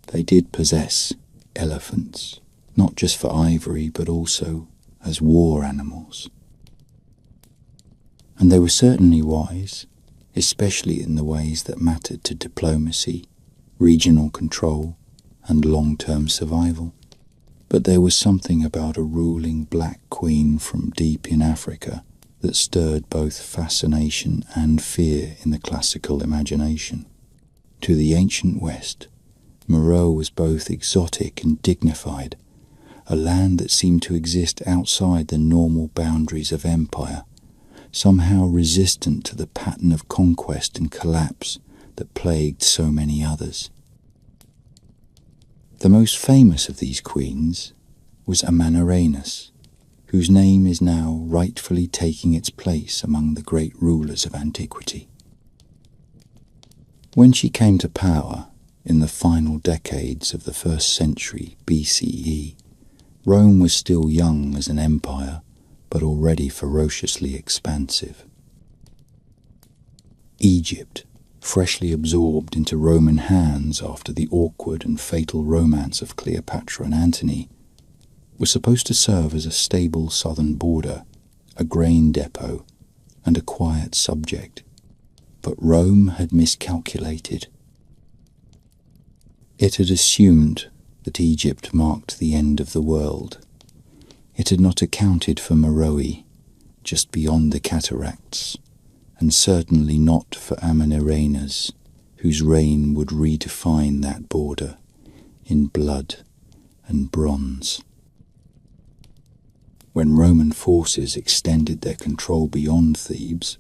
They did possess elephants, not just for ivory but also as war animals. And they were certainly wise, especially in the ways that mattered to diplomacy, regional control, and long-term survival. But there was something about a ruling black queen from deep in Africa that stirred both fascination and fear in the classical imagination. To the ancient West, Meroe was both exotic and dignified, a land that seemed to exist outside the normal boundaries of empire, somehow resistant to the pattern of conquest and collapse that plagued so many others. The most famous of these queens was Amanirenas, whose name is now rightfully taking its place among the great rulers of antiquity. When she came to power in the final decades of the 1st century BCE, Rome was still young as an empire, but already ferociously expansive. Egypt, freshly absorbed into Roman hands after the awkward and fatal romance of Cleopatra and Antony, was supposed to serve as a stable southern border, a grain depot, and a quiet subject. But Rome had miscalculated. It had assumed that Egypt marked the end of the world. It had not accounted for Meroe, just beyond the cataracts, and certainly not for Amanirenas, whose reign would redefine that border in blood and bronze. When Roman forces extended their control beyond Thebes,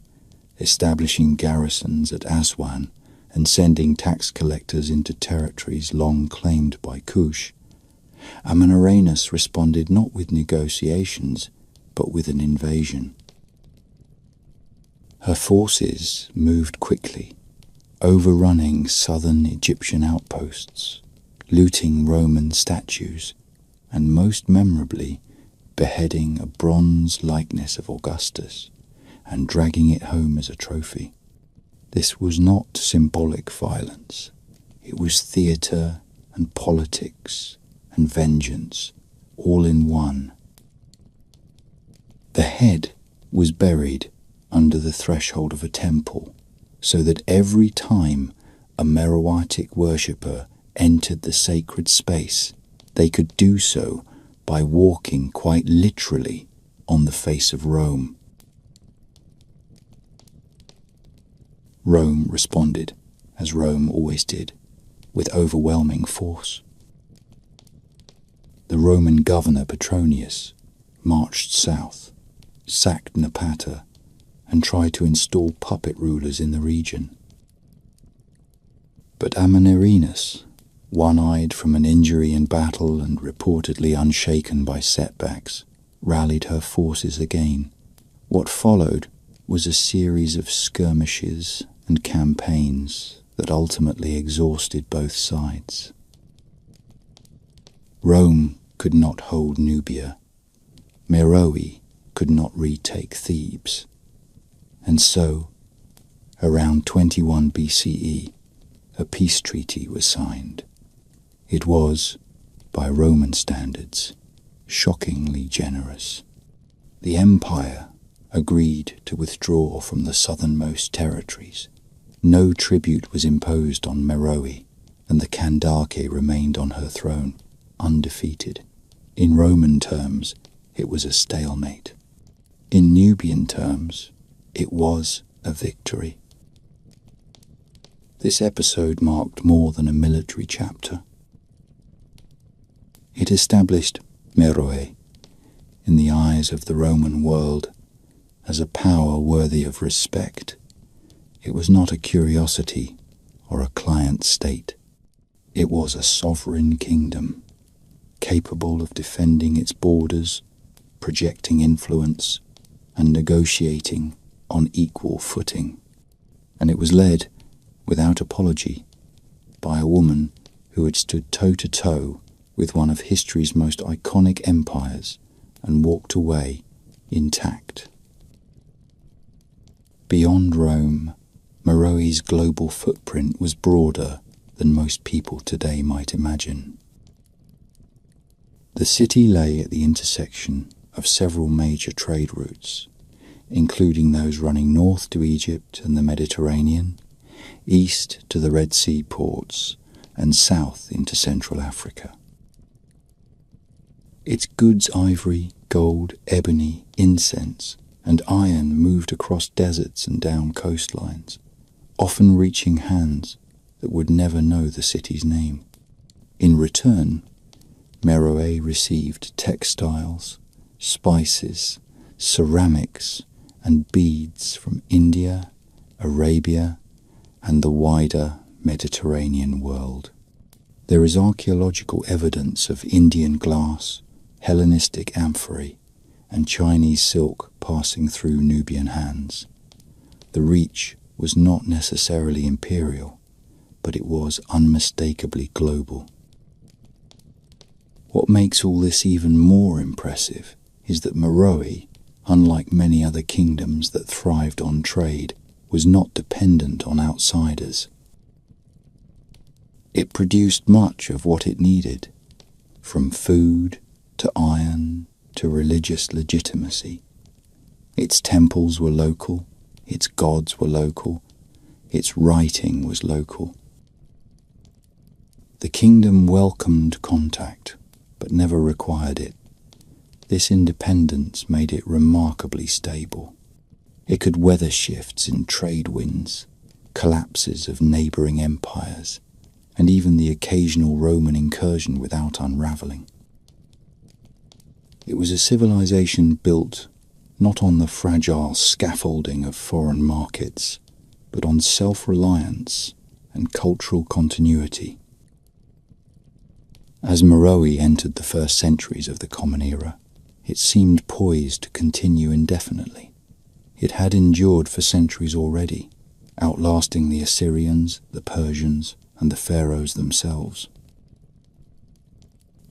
establishing garrisons at Aswan and sending tax collectors into territories long claimed by Kush, Amanirenas responded not with negotiations, but with an invasion. Her forces moved quickly, overrunning southern Egyptian outposts, looting Roman statues, and most memorably, beheading a bronze likeness of Augustus and dragging it home as a trophy. This was not symbolic violence. It was theatre and politics and vengeance, all in one. The head was buried under the threshold of a temple, so that every time a Meroitic worshipper entered the sacred space, they could do so by walking quite literally on the face of Rome. Rome responded, as Rome always did, with overwhelming force. The Roman governor Petronius marched south, sacked Napata, and tried to install puppet rulers in the region. But Amanirenas, one-eyed from an injury in battle and reportedly unshaken by setbacks, rallied her forces again. What followed was a series of skirmishes and campaigns that ultimately exhausted both sides. Rome could not hold Nubia. Meroe could not retake Thebes. And so, around 21 BCE, a peace treaty was signed. It was, by Roman standards, shockingly generous. The empire agreed to withdraw from the southernmost territories. No tribute was imposed on Meroe, and the Kandake remained on her throne, undefeated. In Roman terms, it was a stalemate. In Nubian terms, it was a victory. This episode marked more than a military chapter. It established Meroe, in the eyes of the Roman world, as a power worthy of respect, It was not a curiosity or a client state. It was a sovereign kingdom, capable of defending its borders, projecting influence, and negotiating on equal footing. And it was led, without apology, by a woman who had stood toe-to-toe with one of history's most iconic empires and walked away intact. Beyond Rome, Meroe's global footprint was broader than most people today might imagine. The city lay at the intersection of several major trade routes, including those running north to Egypt and the Mediterranean, east to the Red Sea ports, and south into Central Africa. Its goods ivory, gold, ebony, incense, and iron moved across deserts and down coastlines, often reaching hands that would never know the city's name. In return, Meroe received textiles, spices, ceramics, and beads from India, Arabia, and the wider Mediterranean world. There is archaeological evidence of Indian glass, Hellenistic amphory, and Chinese silk passing through Nubian hands. The reach was not necessarily imperial, but it was unmistakably global. What makes all this even more impressive is that Meroe, unlike many other kingdoms that thrived on trade, was not dependent on outsiders. It produced much of what it needed, from food to iron to religious legitimacy. Its temples were local, its gods were local, its writing was local. The kingdom welcomed contact, but never required it. This independence made it remarkably stable. It could weather shifts in trade winds, collapses of neighbouring empires, and even the occasional Roman incursion without unravelling. It was a civilization built not on the fragile scaffolding of foreign markets, but on self-reliance and cultural continuity. As Meroe entered the first centuries of the Common Era, it seemed poised to continue indefinitely. It had endured for centuries already, outlasting the Assyrians, the Persians, and the pharaohs themselves.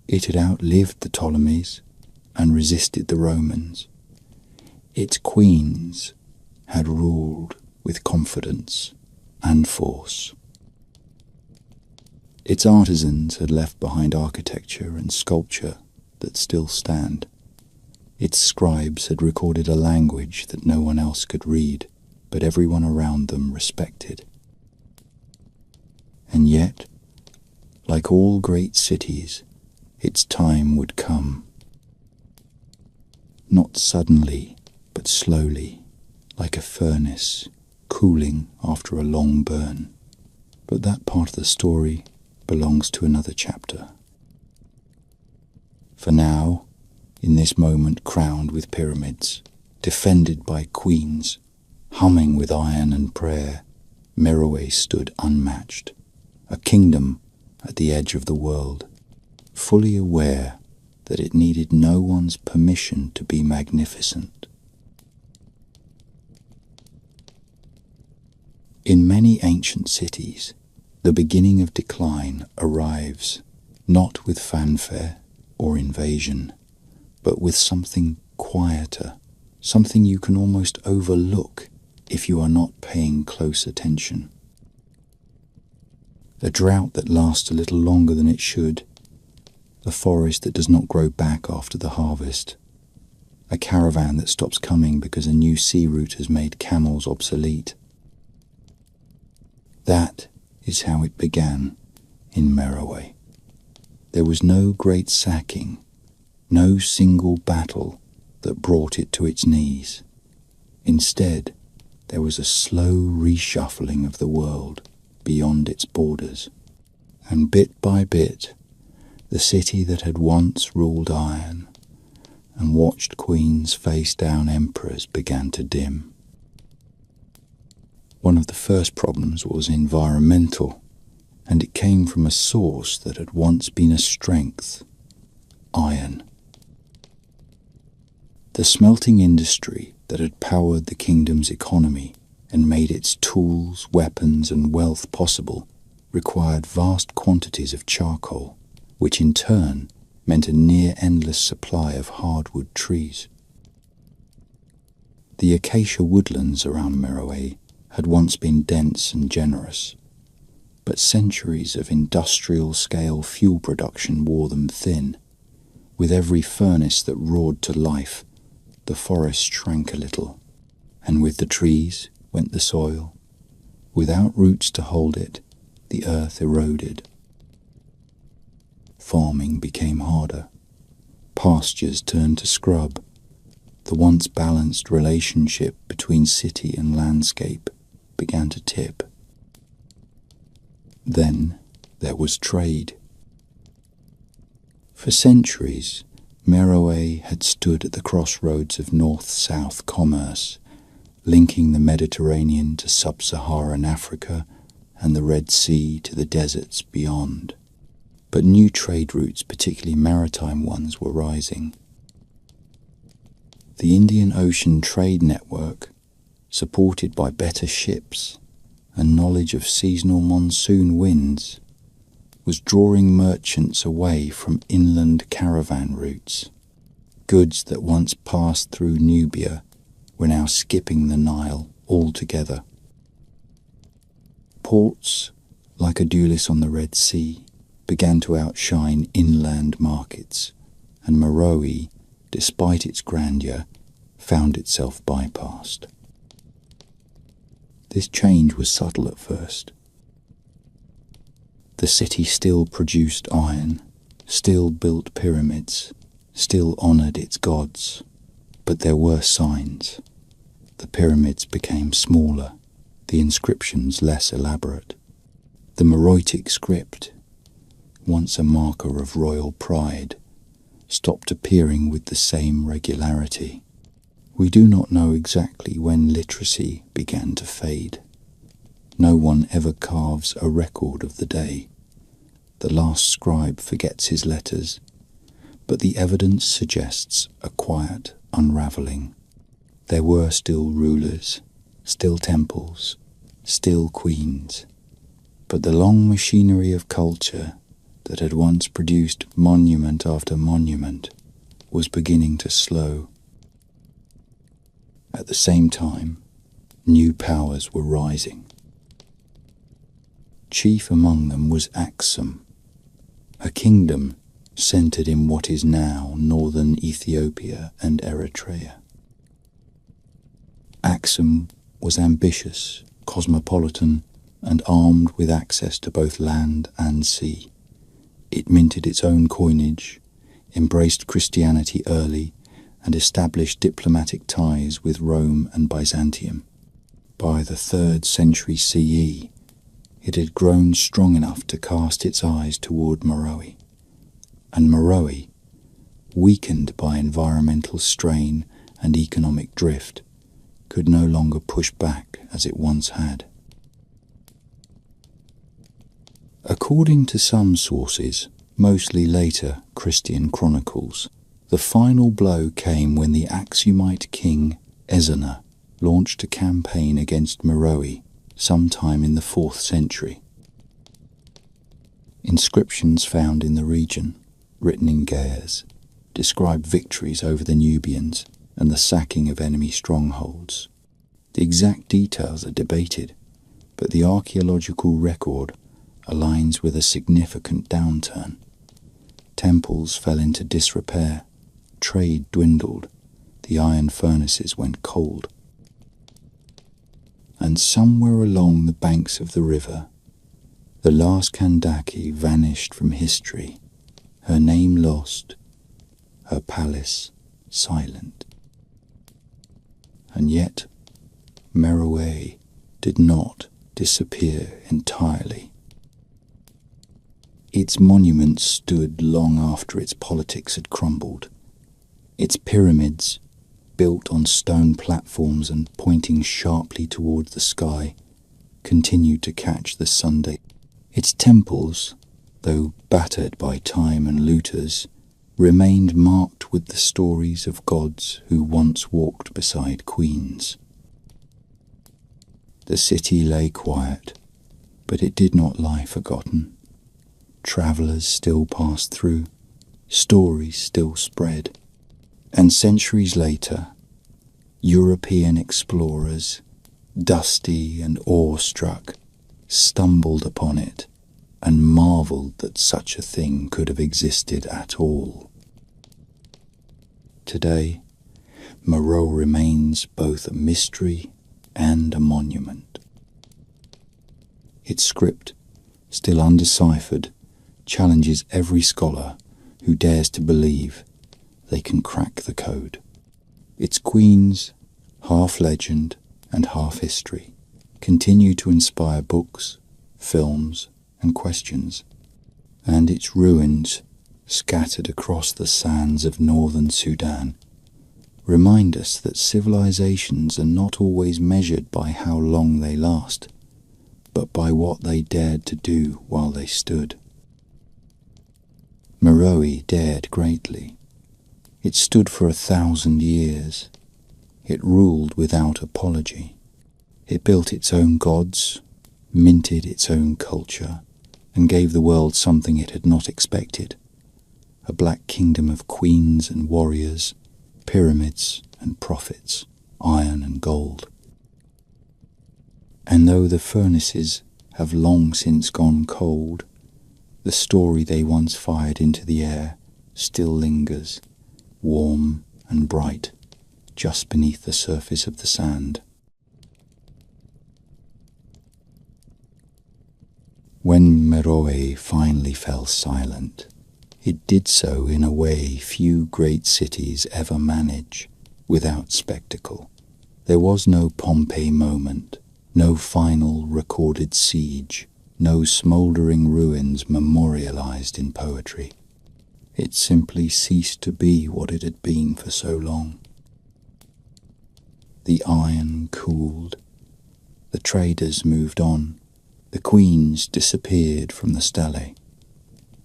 It had outlived the Ptolemies and resisted the Romans. Its queens had ruled with confidence and force. Its artisans had left behind architecture and sculpture that still stand. Its scribes had recorded a language that no one else could read, but everyone around them respected. And yet, like all great cities, its time would come. Not suddenly, but slowly, like a furnace cooling after a long burn. But that part of the story belongs to another chapter. For now, in this moment crowned with pyramids, defended by queens, humming with iron and prayer, Meroe stood unmatched, a kingdom at the edge of the world, fully aware that it needed no one's permission to be magnificent. In many ancient cities, the beginning of decline arrives not with fanfare or invasion, but with something quieter, something you can almost overlook if you are not paying close attention. A drought that lasts a little longer than it should, a forest that does not grow back after the harvest, a caravan that stops coming because a new sea route has made camels obsolete. That is how it began in Meroe. There was no great sacking, no single battle that brought it to its knees. Instead, there was a slow reshuffling of the world beyond its borders, and bit by bit, the city that had once ruled iron and watched queens face down emperors began to dim. One of the first problems was environmental, and it came from a source that had once been a strength: iron. The smelting industry that had powered the kingdom's economy and made its tools, weapons, and wealth possible required vast quantities of charcoal, which in turn meant a near-endless supply of hardwood trees. The acacia woodlands around Meroe had once been dense and generous, but centuries of industrial-scale fuel production wore them thin. With every furnace that roared to life, the forest shrank a little, and with the trees went the soil. Without roots to hold it, the earth eroded. Farming became harder. Pastures turned to scrub. The once balanced relationship between city and landscape began to tip. Then there was trade. For centuries, Meroe had stood at the crossroads of north-south commerce, linking the Mediterranean to sub-Saharan Africa and the Red Sea to the deserts beyond. But new trade routes, particularly maritime ones, were rising. The Indian Ocean trade network, supported by better ships and knowledge of seasonal monsoon winds, was drawing merchants away from inland caravan routes. Goods that once passed through Nubia were now skipping the Nile altogether. Ports, like Adulis on the Red Sea, began to outshine inland markets, and Meroe, despite its grandeur, found itself bypassed. This change was subtle at first. The city still produced iron, still built pyramids, still honoured its gods, but there were signs. The pyramids became smaller, the inscriptions less elaborate. The Meroitic script, once a marker of royal pride, stopped appearing with the same regularity. We do not know exactly when literacy began to fade. No one ever carves a record of the day. The last scribe forgets his letters, but the evidence suggests a quiet unravelling. There were still rulers, still temples, still queens, but the long machinery of culture that had once produced monument after monument was beginning to slow. At the same time, new powers were rising. Chief among them was Aksum, a kingdom centered in what is now northern Ethiopia and Eritrea. Aksum was ambitious, cosmopolitan, and armed with access to both land and sea. It minted its own coinage, embraced Christianity early, and established diplomatic ties with Rome and Byzantium. By the 3rd century CE, it had grown strong enough to cast its eyes toward Meroe. And Meroe, weakened by environmental strain and economic drift, could no longer push back as it once had. According to some sources, mostly later Christian chronicles, the final blow came when the Aksumite king Ezana launched a campaign against Meroe sometime in the 4th century. Inscriptions found in the region, written in Ge'ez, describe victories over the Nubians and the sacking of enemy strongholds. The exact details are debated, but the archaeological record aligns with a significant downturn. Temples fell into disrepair, trade dwindled, the iron furnaces went cold. And somewhere along the banks of the river, the last Kandaki vanished from history, her name lost, her palace silent. And yet, Meroe did not disappear entirely. Its monuments stood long after its politics had crumbled. Its pyramids, built on stone platforms and pointing sharply towards the sky, continued to catch the Sunday. Its temples, though battered by time and looters, remained marked with the stories of gods who once walked beside queens. The city lay quiet, but it did not lie forgotten. Travellers still passed through, stories still spread, and centuries later, European explorers, dusty and awestruck, stumbled upon it and marvelled that such a thing could have existed at all. Today, Meroe remains both a mystery and a monument. Its script, still undeciphered, challenges every scholar who dares to believe they can crack the code. Its queens, half legend and half history, continue to inspire books, films, and questions, and its ruins, scattered across the sands of northern Sudan, remind us that civilizations are not always measured by how long they last, but by what they dared to do while they stood. Meroe dared greatly. It stood for 1,000 years. It ruled without apology. It built its own gods, minted its own culture, and gave the world something it had not expected: a black kingdom of queens and warriors, pyramids and prophets, iron and gold. And though the furnaces have long since gone cold, the story they once fired into the air still lingers, warm and bright, just beneath the surface of the sand. When Meroe finally fell silent, it did so in a way few great cities ever manage, without spectacle. There was no Pompeii moment, no final recorded siege, no smouldering ruins memorialized in poetry. It simply ceased to be what it had been for so long. The iron cooled, the traders moved on, the queens disappeared from the stele.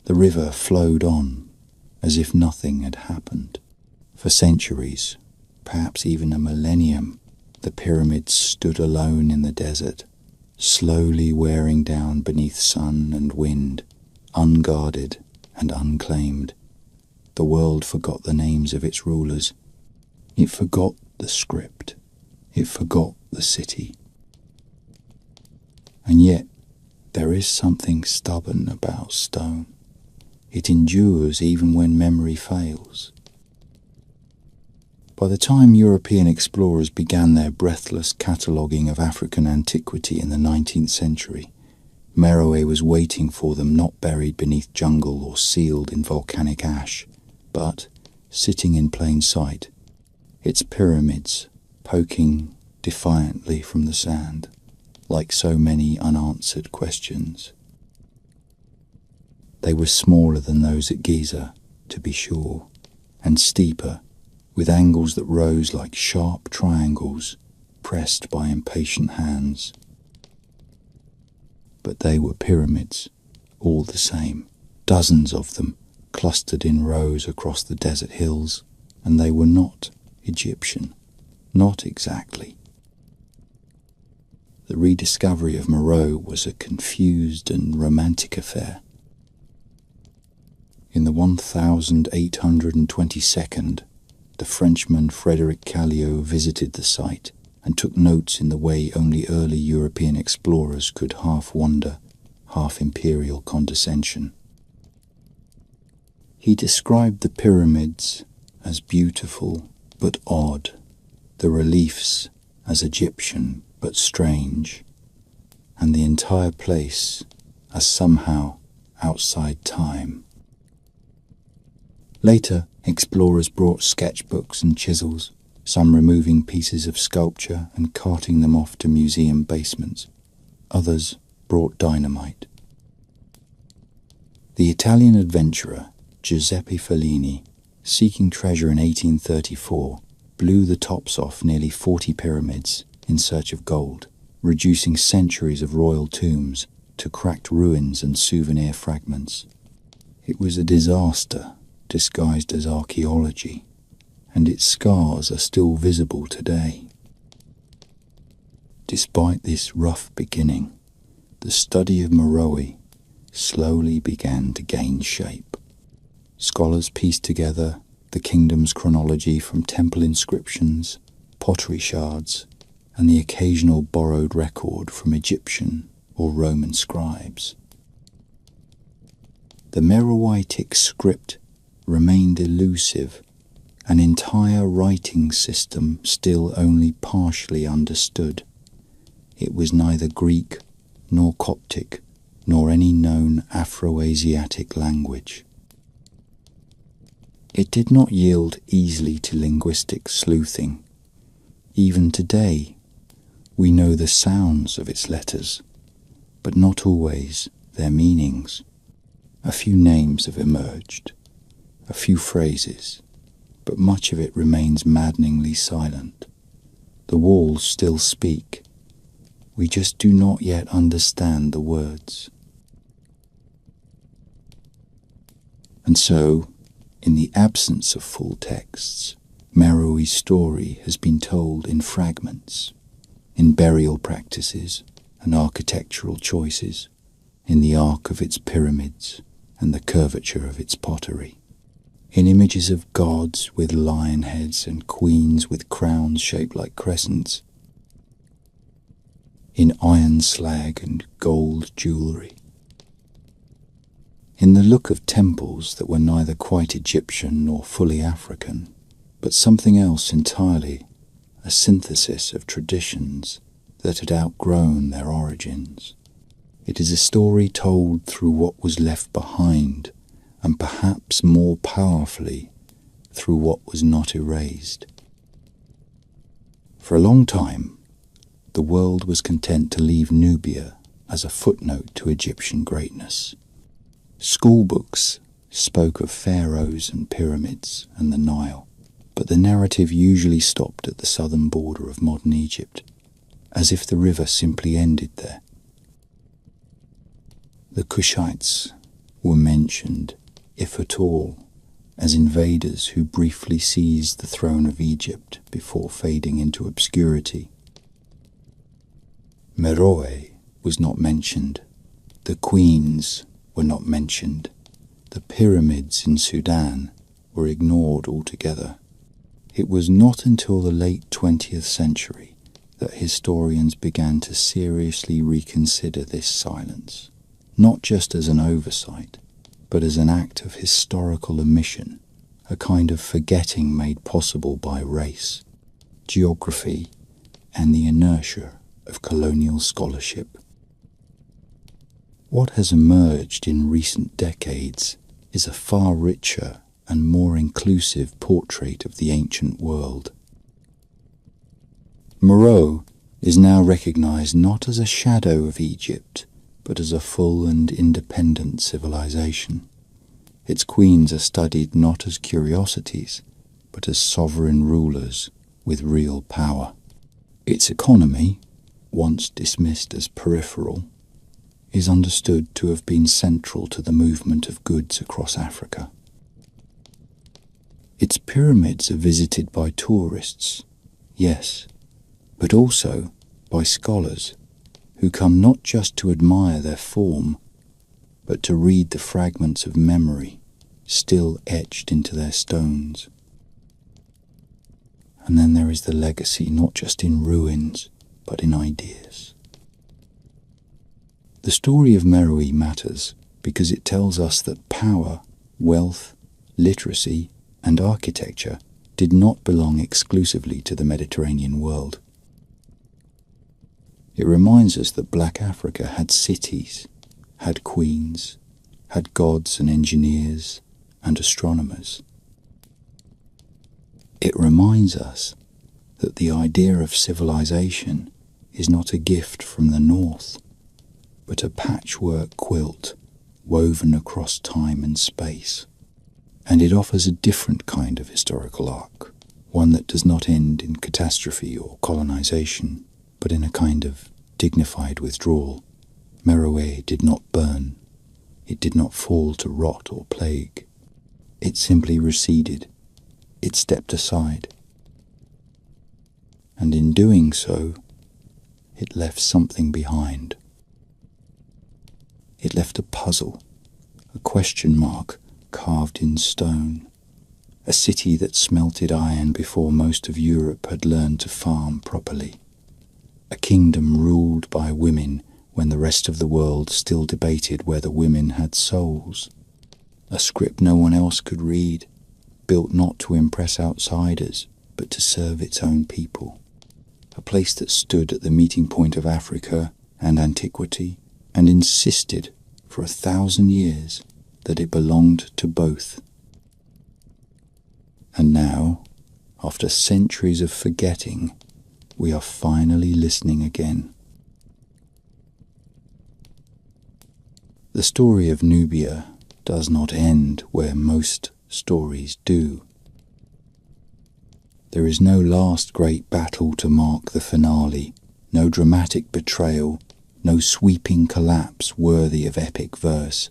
The river flowed on as if nothing had happened. For centuries, perhaps even a millennium, the pyramids stood alone in the desert, slowly wearing down beneath sun and wind, unguarded and unclaimed. The world forgot the names of its rulers. It forgot the script. It forgot the city. And yet, there is something stubborn about stone. It endures even when memory fails. By the time European explorers began their breathless cataloguing of African antiquity in the 19th century, Meroe was waiting for them, not buried beneath jungle or sealed in volcanic ash, but sitting in plain sight, its pyramids poking defiantly from the sand, like so many unanswered questions. They were smaller than those at Giza, to be sure, and steeper, with angles that rose like sharp triangles pressed by impatient hands. But they were pyramids, all the same, dozens of them, clustered in rows across the desert hills, and they were not Egyptian, not exactly. The rediscovery of Meroe was a confused and romantic affair. In the 1822nd, the Frenchman Frédéric Calliot visited the site and took notes in the way only early European explorers could, half wonder, half imperial condescension. He described the pyramids as beautiful but odd, the reliefs as Egyptian but strange, and the entire place as somehow outside time. Later, explorers brought sketchbooks and chisels, some removing pieces of sculpture and carting them off to museum basements. Others brought dynamite. The Italian adventurer Giuseppe Fellini, seeking treasure in 1834, blew the tops off nearly 40 pyramids in search of gold, reducing centuries of royal tombs to cracked ruins and souvenir fragments. It was a disaster disguised as archaeology, and its scars are still visible today. Despite this rough beginning, the study of Meroe slowly began to gain shape. Scholars pieced together the kingdom's chronology from temple inscriptions, pottery shards, and the occasional borrowed record from Egyptian or Roman scribes. The Meroitic script remained elusive, an entire writing system still only partially understood. It was neither Greek nor Coptic nor any known Afro-Asiatic language. It did not yield easily to linguistic sleuthing. Even today, we know the sounds of its letters, but not always their meanings. A few names have emerged, a few phrases, but much of it remains maddeningly silent. The walls still speak. We just do not yet understand the words. And so, in the absence of full texts, Meroe's story has been told in fragments, in burial practices and architectural choices, in the arc of its pyramids and the curvature of its pottery, in images of gods with lion heads and queens with crowns shaped like crescents, in iron slag and gold jewellery, in the look of temples that were neither quite Egyptian nor fully African, but something else entirely, a synthesis of traditions that had outgrown their origins. It is a story told through what was left behind, and perhaps more powerfully, through what was not erased. For a long time, the world was content to leave Nubia as a footnote to Egyptian greatness. Schoolbooks spoke of pharaohs and pyramids and the Nile, but the narrative usually stopped at the southern border of modern Egypt, as if the river simply ended there. The Kushites were mentioned, if at all, as invaders who briefly seized the throne of Egypt before fading into obscurity. Meroe was not mentioned, the queens were not mentioned, the pyramids in Sudan were ignored altogether. It was not until the late 20th century that historians began to seriously reconsider this silence, not just as an oversight, but as an act of historical omission, a kind of forgetting made possible by race, geography, and the inertia of colonial scholarship. What has emerged in recent decades is a far richer and more inclusive portrait of the ancient world. Meroe is now recognized not as a shadow of Egypt, but as a full and independent civilization. Its queens are studied not as curiosities, but as sovereign rulers with real power. Its economy, once dismissed as peripheral, is understood to have been central to the movement of goods across Africa. Its pyramids are visited by tourists, yes, but also by scholars who come not just to admire their form, but to read the fragments of memory still etched into their stones. And then there is the legacy not just in ruins, but in ideas. The story of Meroe matters because it tells us that power, wealth, literacy, and architecture did not belong exclusively to the Mediterranean world. It reminds us that Black Africa had cities, had queens, had gods and engineers and astronomers. It reminds us that the idea of civilization is not a gift from the north, but a patchwork quilt woven across time and space. And it offers a different kind of historical arc, one that does not end in catastrophe or colonization, but in a kind of dignified withdrawal. Meroe did not burn. It did not fall to rot or plague. It simply receded. It stepped aside. And in doing so, it left something behind. It left a puzzle, a question mark carved in stone, a city that smelted iron before most of Europe had learned to farm properly, a kingdom ruled by women when the rest of the world still debated whether women had souls, a script no one else could read, built not to impress outsiders but to serve its own people, a place that stood at the meeting point of Africa and antiquity and insisted for 1,000 years that it belonged to both. And now, after centuries of forgetting, we are finally listening again. The story of Nubia does not end where most stories do. There is no last great battle to mark the finale, no dramatic betrayal, no sweeping collapse worthy of epic verse.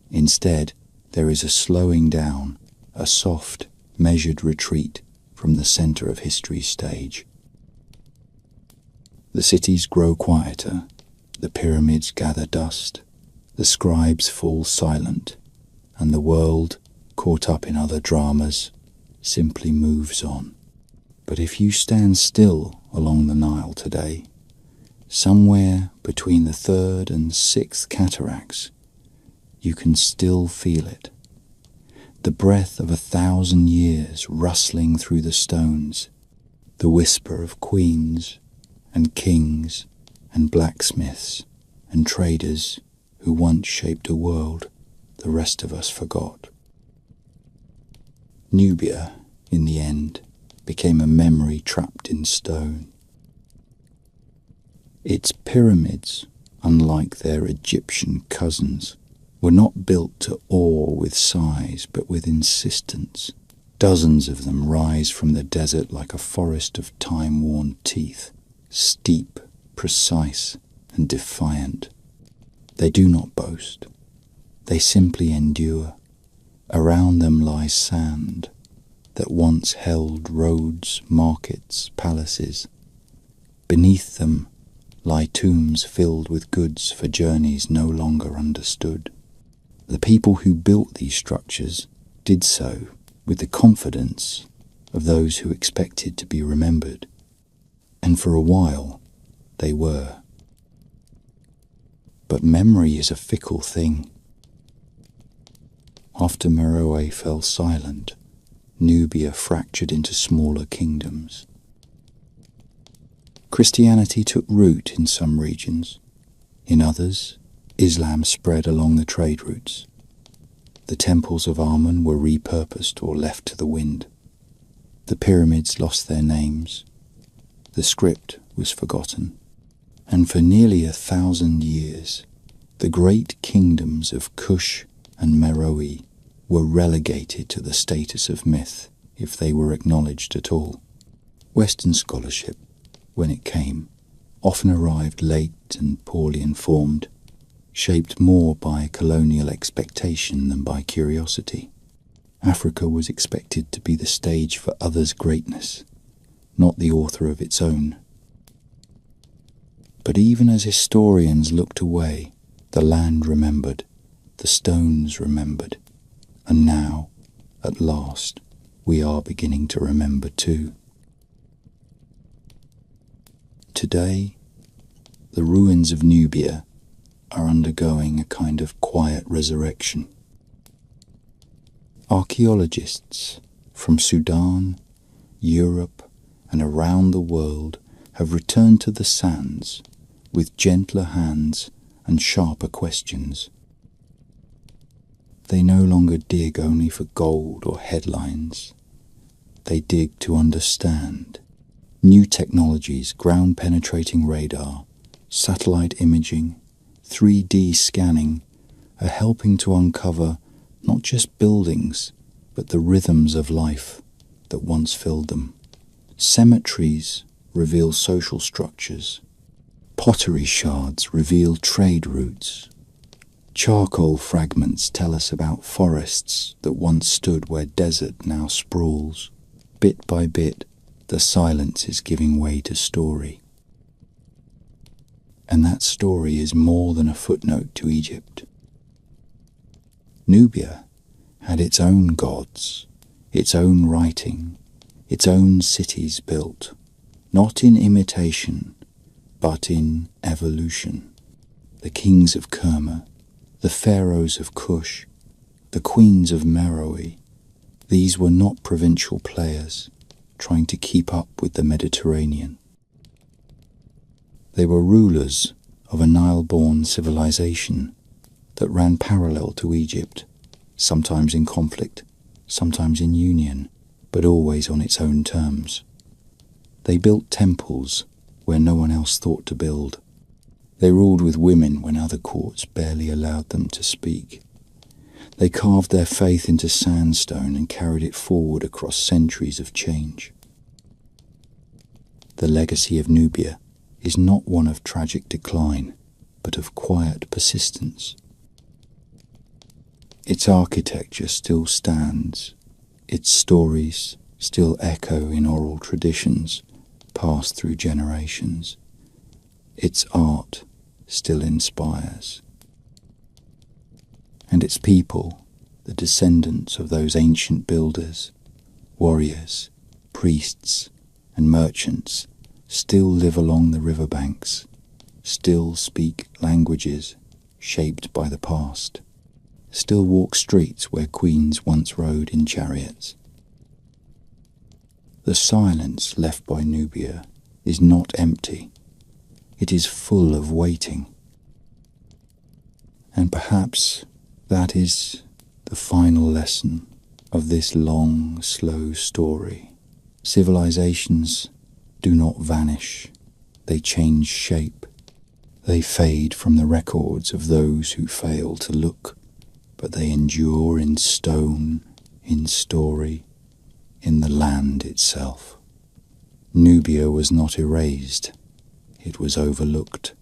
Instead, there is a slowing down, a soft, measured retreat from the center of history's stage. The cities grow quieter, the pyramids gather dust, the scribes fall silent, and the world, caught up in other dramas, simply moves on. But if you stand still along the Nile today, somewhere between the 3rd and 6th cataracts, you can still feel it. The breath of 1,000 years rustling through the stones, the whisper of queens and kings and blacksmiths and traders who once shaped a world the rest of us forgot. Nubia, in the end, became a memory trapped in stone. Its pyramids, unlike their Egyptian cousins, were not built to awe with size but with insistence. Dozens of them rise from the desert like a forest of time-worn teeth, steep, precise, and defiant. They do not boast. They simply endure. Around them lies sand that once held roads, markets, palaces. Beneath them lie tombs filled with goods for journeys no longer understood. The people who built these structures did so with the confidence of those who expected to be remembered, and for a while they were. But memory is a fickle thing. After Meroe fell silent, Nubia fractured into smaller kingdoms. Christianity took root in some regions. In others, Islam spread along the trade routes. The temples of Amun were repurposed or left to the wind. The pyramids lost their names. The script was forgotten. And for nearly 1,000 years, the great kingdoms of Kush and Meroe were relegated to the status of myth, if they were acknowledged at all. Western scholarship, when it came, often arrived late and poorly informed, shaped more by colonial expectation than by curiosity. Africa was expected to be the stage for others' greatness, not the author of its own. But even as historians looked away, the land remembered, the stones remembered, and now, at last, we are beginning to remember too. Today, the ruins of Nubia are undergoing a kind of quiet resurrection. Archaeologists from Sudan, Europe, and around the world have returned to the sands with gentler hands and sharper questions. They no longer dig only for gold or headlines. They dig to understand. New technologies, ground-penetrating radar, satellite imaging, 3D scanning are helping to uncover not just buildings, but the rhythms of life that once filled them. Cemeteries reveal social structures. Pottery shards reveal trade routes. Charcoal fragments tell us about forests that once stood where desert now sprawls. Bit by bit, the silence is giving way to story. And that story is more than a footnote to Egypt. Nubia had its own gods, its own writing, its own cities built, not in imitation, but in evolution. The kings of Kerma, the pharaohs of Kush, the queens of Meroe, these were not provincial players trying to keep up with the Mediterranean. They were rulers of a Nile-born civilization that ran parallel to Egypt, sometimes in conflict, sometimes in union, but always on its own terms. They built temples where no one else thought to build. They ruled with women when other courts barely allowed them to speak. They carved their faith into sandstone and carried it forward across centuries of change. The legacy of Nubia is not one of tragic decline, but of quiet persistence. Its architecture still stands, its stories still echo in oral traditions passed through generations. Its art still inspires. And its people, the descendants of those ancient builders, warriors, priests, and merchants, still live along the riverbanks, still speak languages shaped by the past, still walk streets where queens once rode in chariots. The silence left by Nubia is not empty. It is full of waiting. And perhaps that is the final lesson of this long, slow story. Civilizations do not vanish. They change shape. They fade from the records of those who fail to look, but they endure in stone, in story, in the land itself. Nubia was not erased. It was overlooked,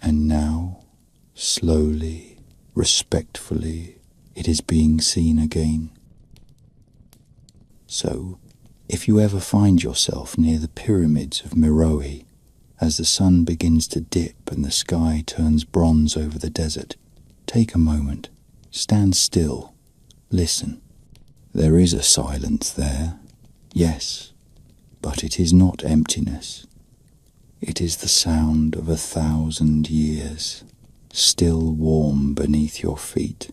and now, slowly, respectfully, it is being seen again. So, if you ever find yourself near the pyramids of Meroe, as the sun begins to dip and the sky turns bronze over the desert, take a moment, stand still, listen. There is a silence there, yes, but it is not emptiness. It is the sound of 1,000 years, still warm beneath your feet.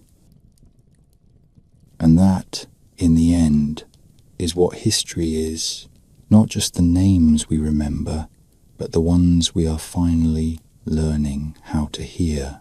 And that, in the end, is what history is, not just the names we remember, but the ones we are finally learning how to hear.